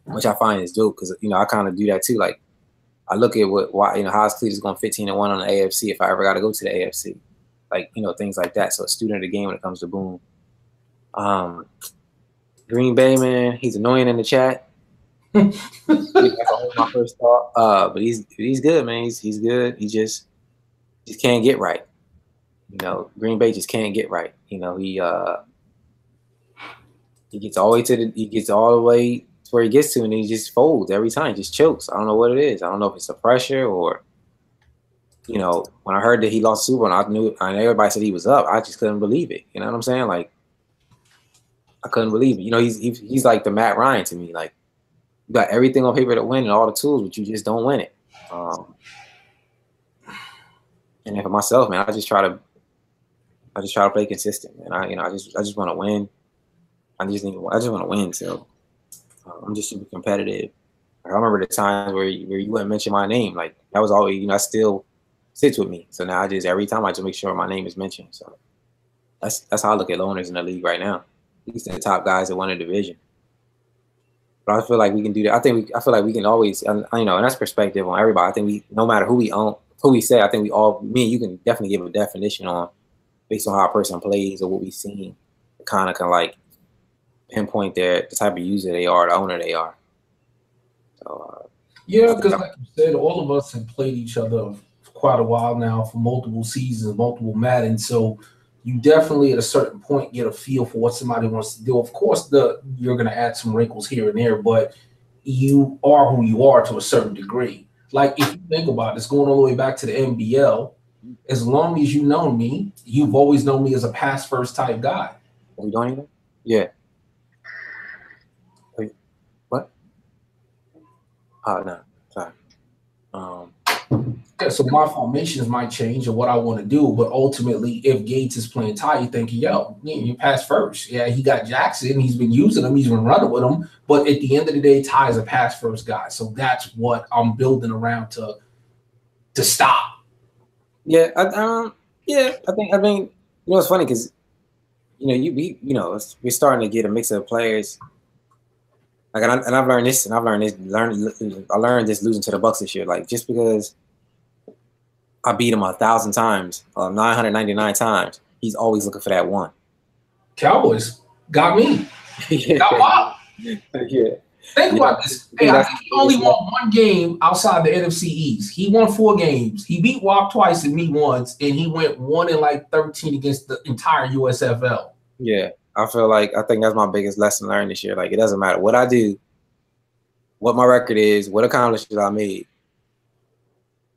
which I find is dope because I kind of do that too. Like, I look at how's Cleveland's going 15-1 on the AFC if I ever got to go to the AFC, like things like that. So a student of the game when it comes to Boone. Green Bay, man, he's annoying in the chat. That's my first thought. But he's good, man. He's good. He just can't get right. Green Bay just can't get right. He gets all the way to where he gets to, and he just folds every time. He just chokes. I don't know what it is. I don't know if it's the pressure or, when I heard that he lost Super Bowl, and everybody said he was up. I just couldn't believe it. You know what I'm saying? Like, I couldn't believe it. He's like the Matt Ryan to me. Like, you got everything on paper to win and all the tools, but you just don't win it. And then for myself, man, I just try to play consistent, man. I just want to win. I just want to win. So I'm just super competitive. Like, I remember the times where you wouldn't mention my name. Like, that was always, that still sits with me. So now every time I just make sure my name is mentioned. So that's how I look at loners in the league right now. At least the top guys that won the division. But I feel like we can do that. I feel like we can always, and that's perspective on everybody. I think no matter who we say, I think me and you can definitely give a definition on based on how a person plays or what we've seen, kind of like pinpoint the type of user they are, the owner they are. So yeah, because like you said, all of us have played each other for quite a while now, for multiple seasons, multiple Madden. So you definitely at a certain point get a feel for what somebody wants to do. Of course, you're going to add some wrinkles here and there, but you are who you are to a certain degree. Like, if you think about it, it's going all the way back to the NBL. As long as you know me, you've always known me as a pass first type guy. We don't even? Yeah. Wait, what? Oh, no. Sorry. Yeah, so my formations might change or what I want to do, but ultimately, if Gates is playing tight, you're thinking, yo, you pass first. Yeah, he got Jackson. He's been using him. He's been running with him. But at the end of the day, Ty is a pass first guy. So that's what I'm building around to stop. Yeah, I think it's funny because we're starting to get a mix of players. Like, and I've learned this, I learned this losing to the Bucks this year. Like, just because I beat him 1,000 times, 999 times, he's always looking for that one. Cowboys got me. Yeah. Got Bob. Yeah. Think about this. Hey, I think he only won one game outside the NFC East. He won 4 games. He beat Wop twice and me once, and he went 1-13 against the entire USFL. Yeah, I think that's my biggest lesson learned this year. Like, it doesn't matter what I do, what my record is, what accomplishments I made.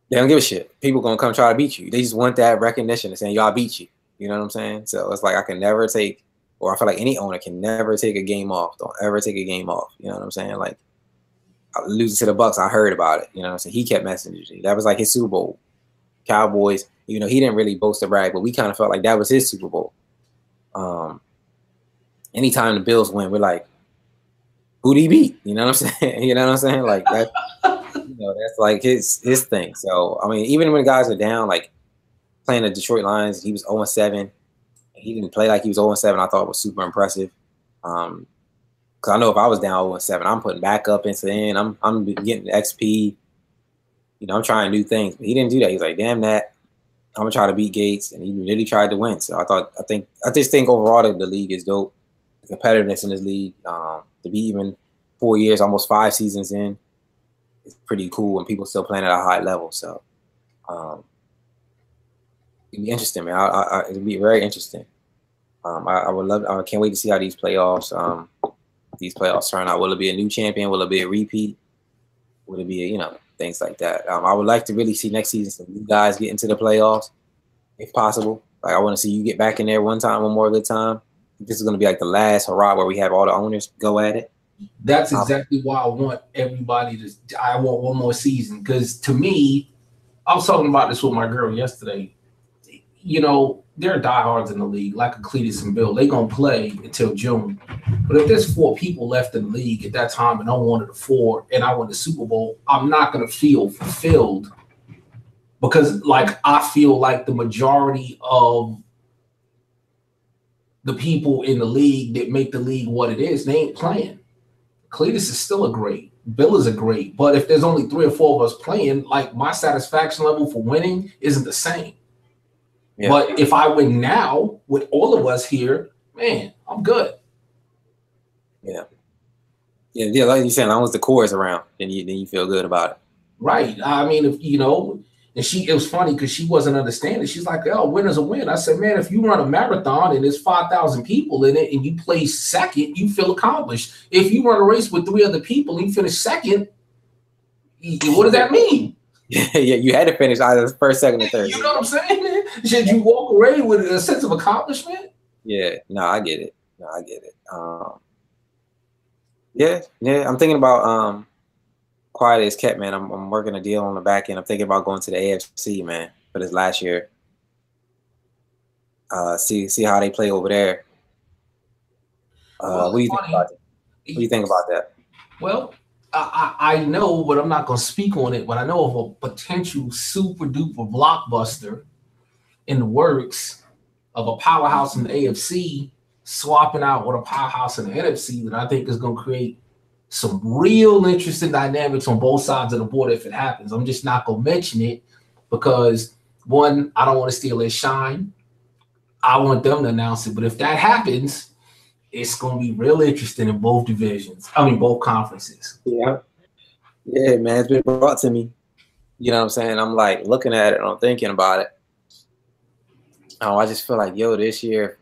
They don't give a shit. People gonna come try to beat you. They just want that recognition of saying, "Y'all beat you." You know what I'm saying? So it's like I can never take, or I feel like any owner can never take a game off. Don't ever take a game off. You know what I'm saying? Like, losing to the Bucks, I heard about it. You know what I'm saying? He kept messaging me. That was like his Super Bowl. Cowboys, he didn't really boast or brag, but we kind of felt like that was his Super Bowl. Anytime the Bills win, we're like, who'd he beat? You know what I'm saying? You know what I'm saying? Like, that, that's like his thing. So, I mean, even when the guys are down, like playing the Detroit Lions, he was 0-7. He didn't play like he was 0-7. I thought it was super impressive. Because I know if I was down 0-7, I'm putting backup into the end. I'm getting the XP. I'm trying new things. But he didn't do that. He's like, damn that. I'm gonna try to beat Gates, and he really tried to win. So I just think overall the league is dope. competitiveness in this league. To be even 4 years, almost 5 seasons in, it's pretty cool, and people still playing at a high level. So it'd be interesting, man. It'd be very interesting. I would love. I can't wait to see how these playoffs turn out. Will it be a new champion? Will it be a repeat? Will it be things like that? I would like to really see next season some new guys get into the playoffs, if possible. Like I want to see you get back in there one more good time. This is going to be like the last hurrah where we have all the owners go at it. That's exactly why I want everybody to. I want one more season because to me, I was talking about this with my girl yesterday. There are diehards in the league, like Cletus and Bill. They're going to play until June. But if there's 4 people left in the league at that time and I'm one of the 4 and I win the Super Bowl, I'm not going to feel fulfilled because, I feel like the majority of the people in the league that make the league what it is, they ain't playing. Cletus is still a great. Bill is a great. But if there's only 3 or 4 of us playing, my satisfaction level for winning isn't the same. Yeah. But if I win now with all of us here, man, I'm good. Yeah. Yeah, like you said, as long as the core is around, then you feel good about it. Right. I mean, if and it was funny because she wasn't understanding. She's like, "Oh, win is a win." I said, "Man, if you run a marathon and there's 5,000 people in it and you place second, you feel accomplished. If you run a race with 3 other people and you finish second, what does that mean?" Yeah, you had to finish either first, second, or third. You know what I'm saying, man? Should you walk away with a sense of accomplishment? Yeah, no, I get it. Yeah. I'm thinking about quiet as kept, man. I'm working a deal on the back end. I'm thinking about going to the AFC, man, for this last year. See how they play over there. What do you think about that? What do you think about that? Well, I know, but I'm not going to speak on it. But I know of a potential super duper blockbuster in the works of a powerhouse in the AFC swapping out with a powerhouse in the NFC that I think is going to create some real interesting dynamics on both sides of the border if it happens. I'm just not going to mention it because, one, I don't want to steal their shine. I want them to announce it. But if that happens, it's going to be real interesting in both divisions. I mean, both conferences. Yeah, man, it's been brought to me. You know what I'm saying? I'm like looking at it and I'm thinking about it. I just feel like, this year,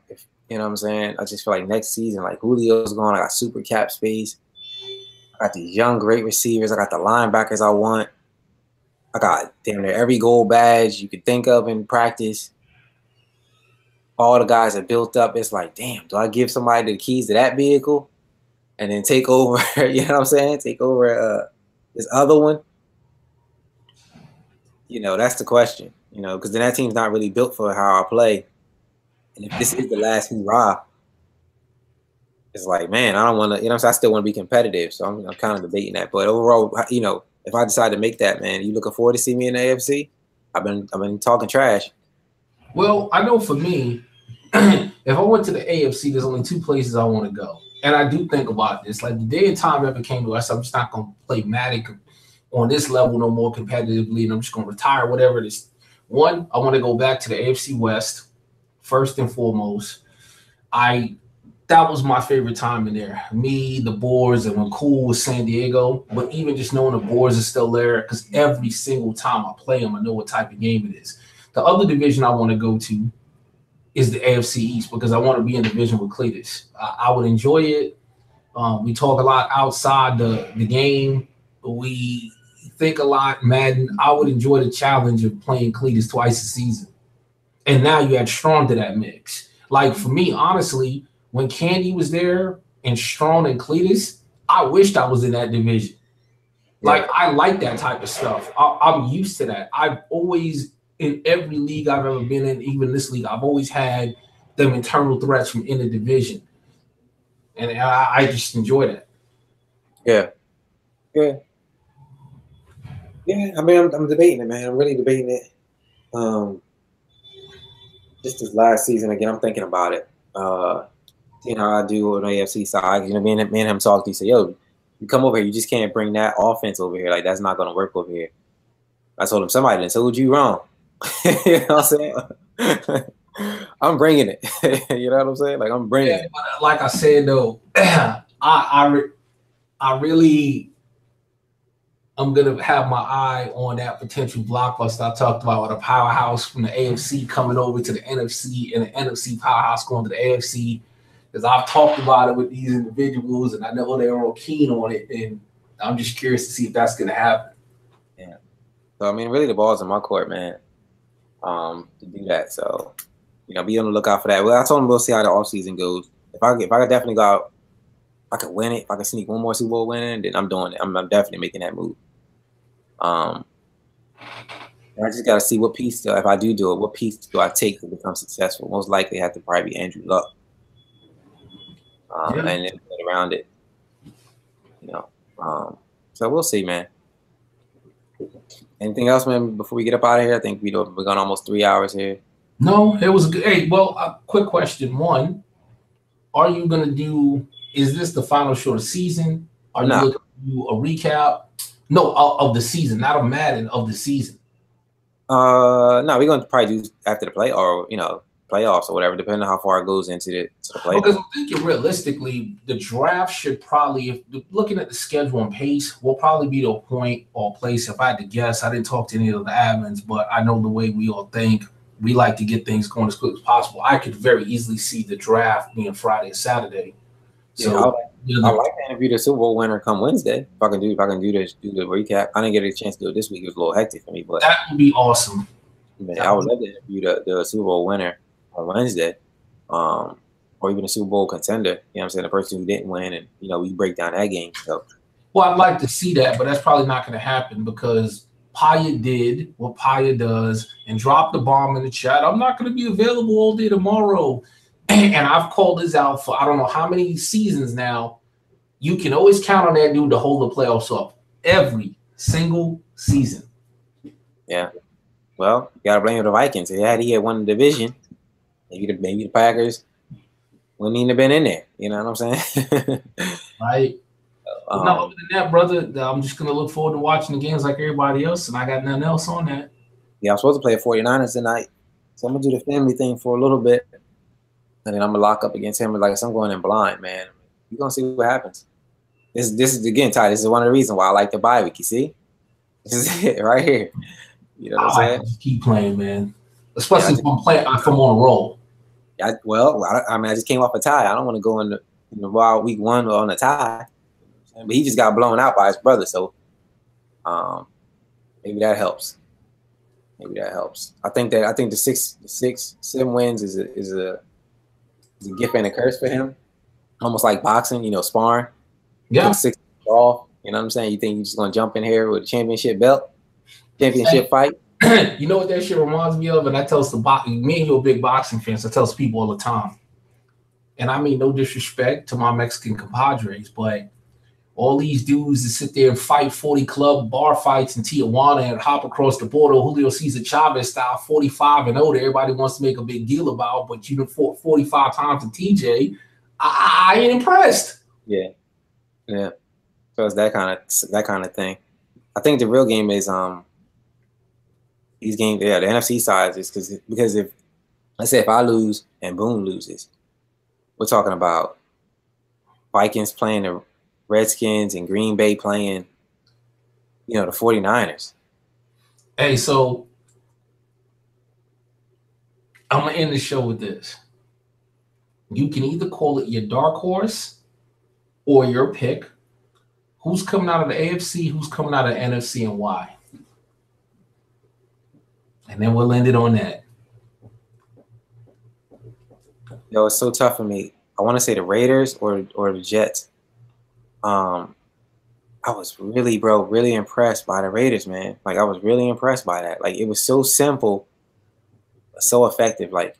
you know what I'm saying? I just feel like next season, like Julio's going, I got super cap space. I got these young, great receivers. I got the linebackers I want. I got damn near every gold badge you could think of in practice. All the guys are built up. It's like, damn, do I give somebody the keys to that vehicle and then take over, you know what I'm saying? Take over this other one? That's the question, because then that team's not really built for how I play. And if this is the last hurrah, it's like, man, I don't want to, I still want to be competitive. So I'm kind of debating that. But overall, if I decide to make that, man, you looking forward to see me in the AFC? I've been talking trash. Well, I know for me, if I went to the AFC, there's only 2 places I want to go. And I do think about this. Like the day and time ever came to us, I'm just not going to play Madden on this level no more competitively, and I'm just going to retire, whatever it is. One, I want to go back to the AFC West, first and foremost. That was my favorite time in there. Me, the Boars, and when cool was San Diego. But even just knowing the Boars are still there, because every single time I play them, I know what type of game it is. The other division I want to go to is the AFC East because I want to be in division with Cletus. I would enjoy it. We talk a lot outside the game. We think a lot, Madden. I would enjoy the challenge of playing Cletus twice a season. And now you add Strong to that mix. Like for me, honestly, when Candy was there and Strong and Cletus, I wished I was in that division. Like, I like that type of stuff. I'm used to that. I've always, in every league I've ever been in, even this league, I've always had them internal threats from in the division. And I just enjoy that. Yeah. I mean, I'm debating it, man. I'm really debating it. Just this last season, again, I'm thinking about it. Seeing how I do on the AFC side. Me and him talked. He said, yo, you come over here, you just can't bring that offense over here. Like, that's not going to work over here. I told him, somebody done told you wrong. You know what I'm saying? I'm bringing it. You know what I'm saying? Like I'm bringing Yeah, it. but like I said though, I really I'm gonna have my eye on that potential blockbuster I talked about with a powerhouse from the AFC coming over to the NFC and the NFC powerhouse going to the AFC. Because I've talked about it with these individuals and I know they're all keen on it, and I'm just curious to see if that's gonna happen. Yeah. So I mean, really, the ball's in my court, man. To do that. So be on the lookout for that. Well, I told him we'll see how the offseason goes. If I could definitely go out, I could win it. If I could sneak one more Super Bowl win in, then I'm doing it. I'm definitely making that move. And I just got to see what piece, if I do it, what piece do I take to become successful? Most likely, I have to probably be Andrew Luck, Yeah. and then get around it. So we'll see, man. Anything else, man? Before we get up out of here, I think we're going almost 3 hours here. No, it was good. Hey, well, a quick question. One, are you gonna do? Is this the final show of the season? Are you No. looking to do a recap? No, of the season, not a Madden, of the season. No, we're going to probably do after the playoffs or whatever, depending on how far it goes into the playoffs. Because I'm thinking realistically, the draft should probably, if looking at the schedule and pace, will probably be the point or place. If I had to guess, I didn't talk to any of the admins, but I know the way we all think. We like to get things going as quick as possible. I could very easily see the draft being Friday or Saturday. So I like to interview the Super Bowl winner come Wednesday. If I can do the recap. I didn't get a chance to do it this week. It was a little hectic for me, but that would be awesome. Man, I would love to interview the Super Bowl winner on Wednesday, or even a Super Bowl contender. You know what I'm saying? The person who didn't win, and we break down that game. So, well, I'd like to see that, but that's probably not going to happen because Paya did what Paya does and dropped the bomb in the chat. I'm not going to be available all day tomorrow. And I've called this out for I don't know how many seasons now. You can always count on that dude to hold the playoffs up every single season. Yeah. Well, you got to blame the Vikings. He had won the division, maybe the Packers wouldn't even have been in there. You know what I'm saying? Right. No, other than that, brother, I'm just going to look forward to watching the games like everybody else, and I got nothing else on that. Yeah, I'm supposed to play 49ers tonight, so I'm going to do the family thing for a little bit, and then I'm going to lock up against him. Like I'm going in blind, man. You're going to see what happens. This is, again, Ty, this is one of the reasons why I like the bye week, you see? This is it right here. You know what I'm saying? Just keep playing, man. Especially if I'm on a roll. I just came off a tie. I don't want to go in the wild week one on a tie. But he just got blown out by his brother, so maybe that helps. I think the 7 wins is a gift and a curse for him. Almost like boxing, sparring. Yeah. 6 off. You know what I'm saying? You think you're just gonna jump in here with a championship fight? You know what that shit reminds me of? And I tell me and you are big boxing fans, I tell people all the time. And I mean no disrespect to my Mexican compadres, but all these dudes that sit there and fight 40 club bar fights in Tijuana and hop across the border, Julio Cesar Chavez style, 45 and older, everybody wants to make a big deal about, but you done fought 45 times in TJ. I ain't impressed. Yeah. So it's that kind of thing. I think the real game is these games. Yeah, the NFC side is because if let's say if I lose and Boone loses, we're talking about Vikings playing the Redskins and Green Bay playing, the 49ers. Hey, so I'm gonna end the show with this. You can either call it your dark horse or your pick. Who's coming out of the AFC? Who's coming out of the NFC, and why? And then we'll end it on that. Yo, it's so tough for me. I want to say the Raiders or the Jets. I was really impressed by the Raiders, man. Like I was really impressed by that. Like it was so simple, so effective. Like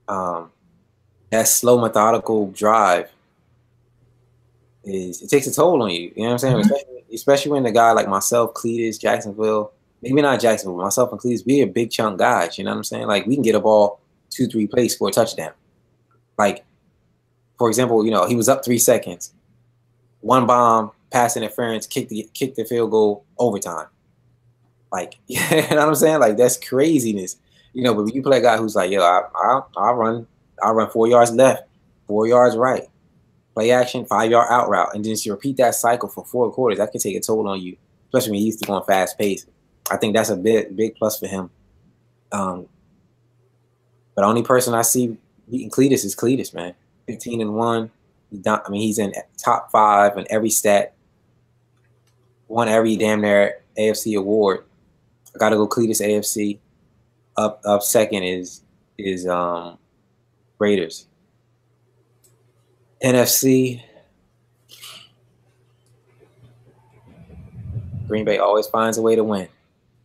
that slow, methodical drive it takes a toll on you. You know what I'm saying? Mm-hmm. Especially when a guy like myself, Cletus, Jacksonville, maybe not Jacksonville, but myself and Cletus, we are big chunk guys. You know what I'm saying? Like we can get a ball 2-3 plays for a touchdown. Like, for example, he was up 3 seconds, one bomb, pass interference, kick the field goal, overtime. Like, you know what I'm saying? Like that's craziness. You know, but when you play a guy who's like, yo, I'll run 4 yards left, 4 yards right, play action, 5 yard out route, and then just repeat that cycle for 4 quarters. That can take a toll on you, especially when you're used to going fast pace. I think that's a big plus for him. But the only person I see beating Cletus is Cletus, man. 15-1. He's in top 5 in every stat. Won every damn near AFC award. I gotta go Cletus AFC. Up second is Raiders. NFC. Green Bay always finds a way to win,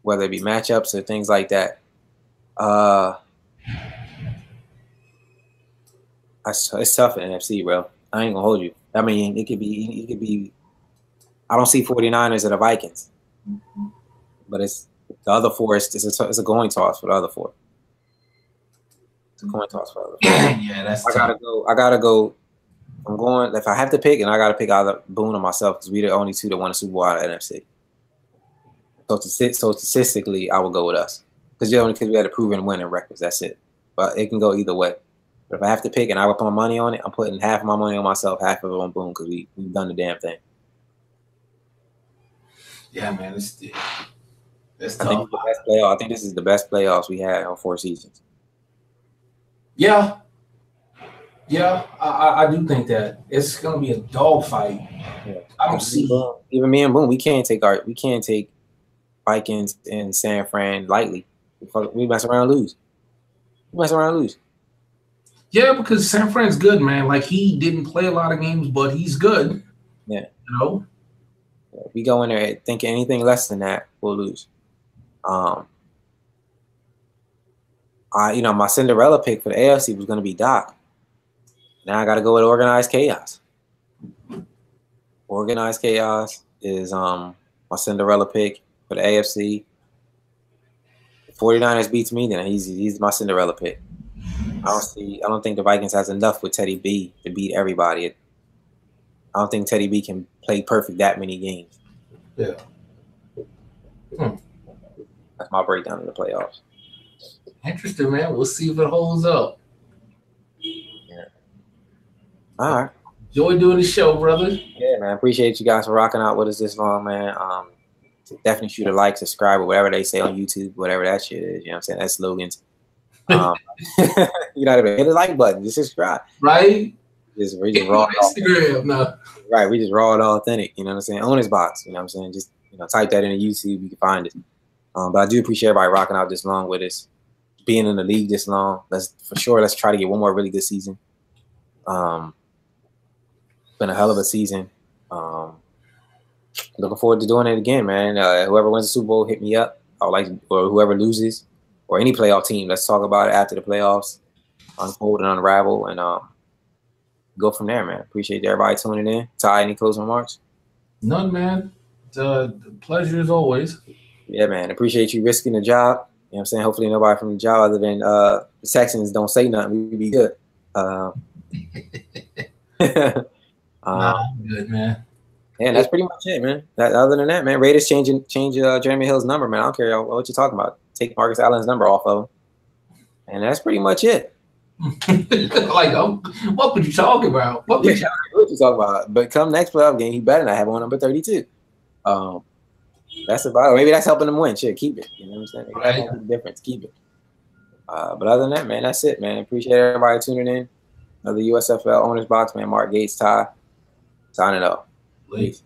whether it be matchups or things like that. It's tough in NFC, bro. I ain't gonna hold you. I mean, it could be. I don't see 49ers or the Vikings, but it's the other four. It's a coin toss for the other four. It's a coin toss for the other four. Yeah, that's. I gotta go. I'm going. If I have to pick, and I gotta pick either Boone or myself because we're the only two that won a Super Bowl out of NFC. So statistically, I would go with us because we had a proven winning records. That's it. But it can go either way. But if I have to pick and I would put my money on it, I'm putting half of my money on myself, half of it on Boone because we've done the damn thing. Yeah, man, that's tough. I think this is the best playoffs we had on 4 seasons. Yeah. Yeah, I do think that it's gonna be a dogfight. Yeah. I don't see even me and Boone. We can't take Vikings and San Fran lightly. We mess around and lose. Yeah, because San Fran's good, man. Like he didn't play a lot of games, but he's good. Yeah, you know. If we go in there thinking anything less than that, we'll lose. My Cinderella pick for the AFC was going to be Doc. Now I got to go with Organized Chaos. Organized Chaos is my Cinderella pick for the AFC. If 49ers beats me, then he's my Cinderella pick. I don't think the Vikings has enough with Teddy B to beat everybody. I don't think Teddy B can play perfect that many games. Yeah. That's my breakdown of the playoffs. Interesting, man. We'll see if it holds up. Yeah. All right. Enjoy doing the show, brother. Yeah, man. Appreciate you guys for rocking out with us this long, man. Definitely shoot a like, subscribe, or whatever they say on YouTube, whatever that shit is. You know what I'm saying? That's slogans. You know what I mean? Hit the like button, just subscribe. Right? We just raw Instagram, no. Right, we just raw and authentic. You know what I'm saying? Own his box. You know what I'm saying? Just type that into YouTube, you can find it. But I do appreciate everybody rocking out this long with us, being in the league this long. Let's try to get one more really good season. It's been a hell of a season. Looking forward to doing it again, man. Whoever wins the Super Bowl, hit me up. Or whoever loses, or any playoff team. Let's talk about it after the playoffs unfold and unravel, and go from there, man. Appreciate everybody tuning in. Ty, any closing remarks? None, man. The pleasure as always. Yeah, man. Appreciate you risking the job. You know what I'm saying? Hopefully nobody from the job other than the Texans don't say nothing. We'd be good. Nah, I'm good, man. Yeah, that's pretty much it, man. Other than that, man, Raiders change Jeremy Hill's number, man. I don't care what you're talking about. Take Marcus Allen's number off of him. And that's pretty much it. What would you talk about? What would you talk about? But come next playoff game, he better not have on number 32. That's about it. Maybe that's helping him win. Shit, keep it. You know what I'm saying? Right. That's the difference. Keep it. But other than that, man, that's it, man. Appreciate everybody tuning in. Another USFL Owners Box, man. Mark Gates, Ty. Signing up. Peace.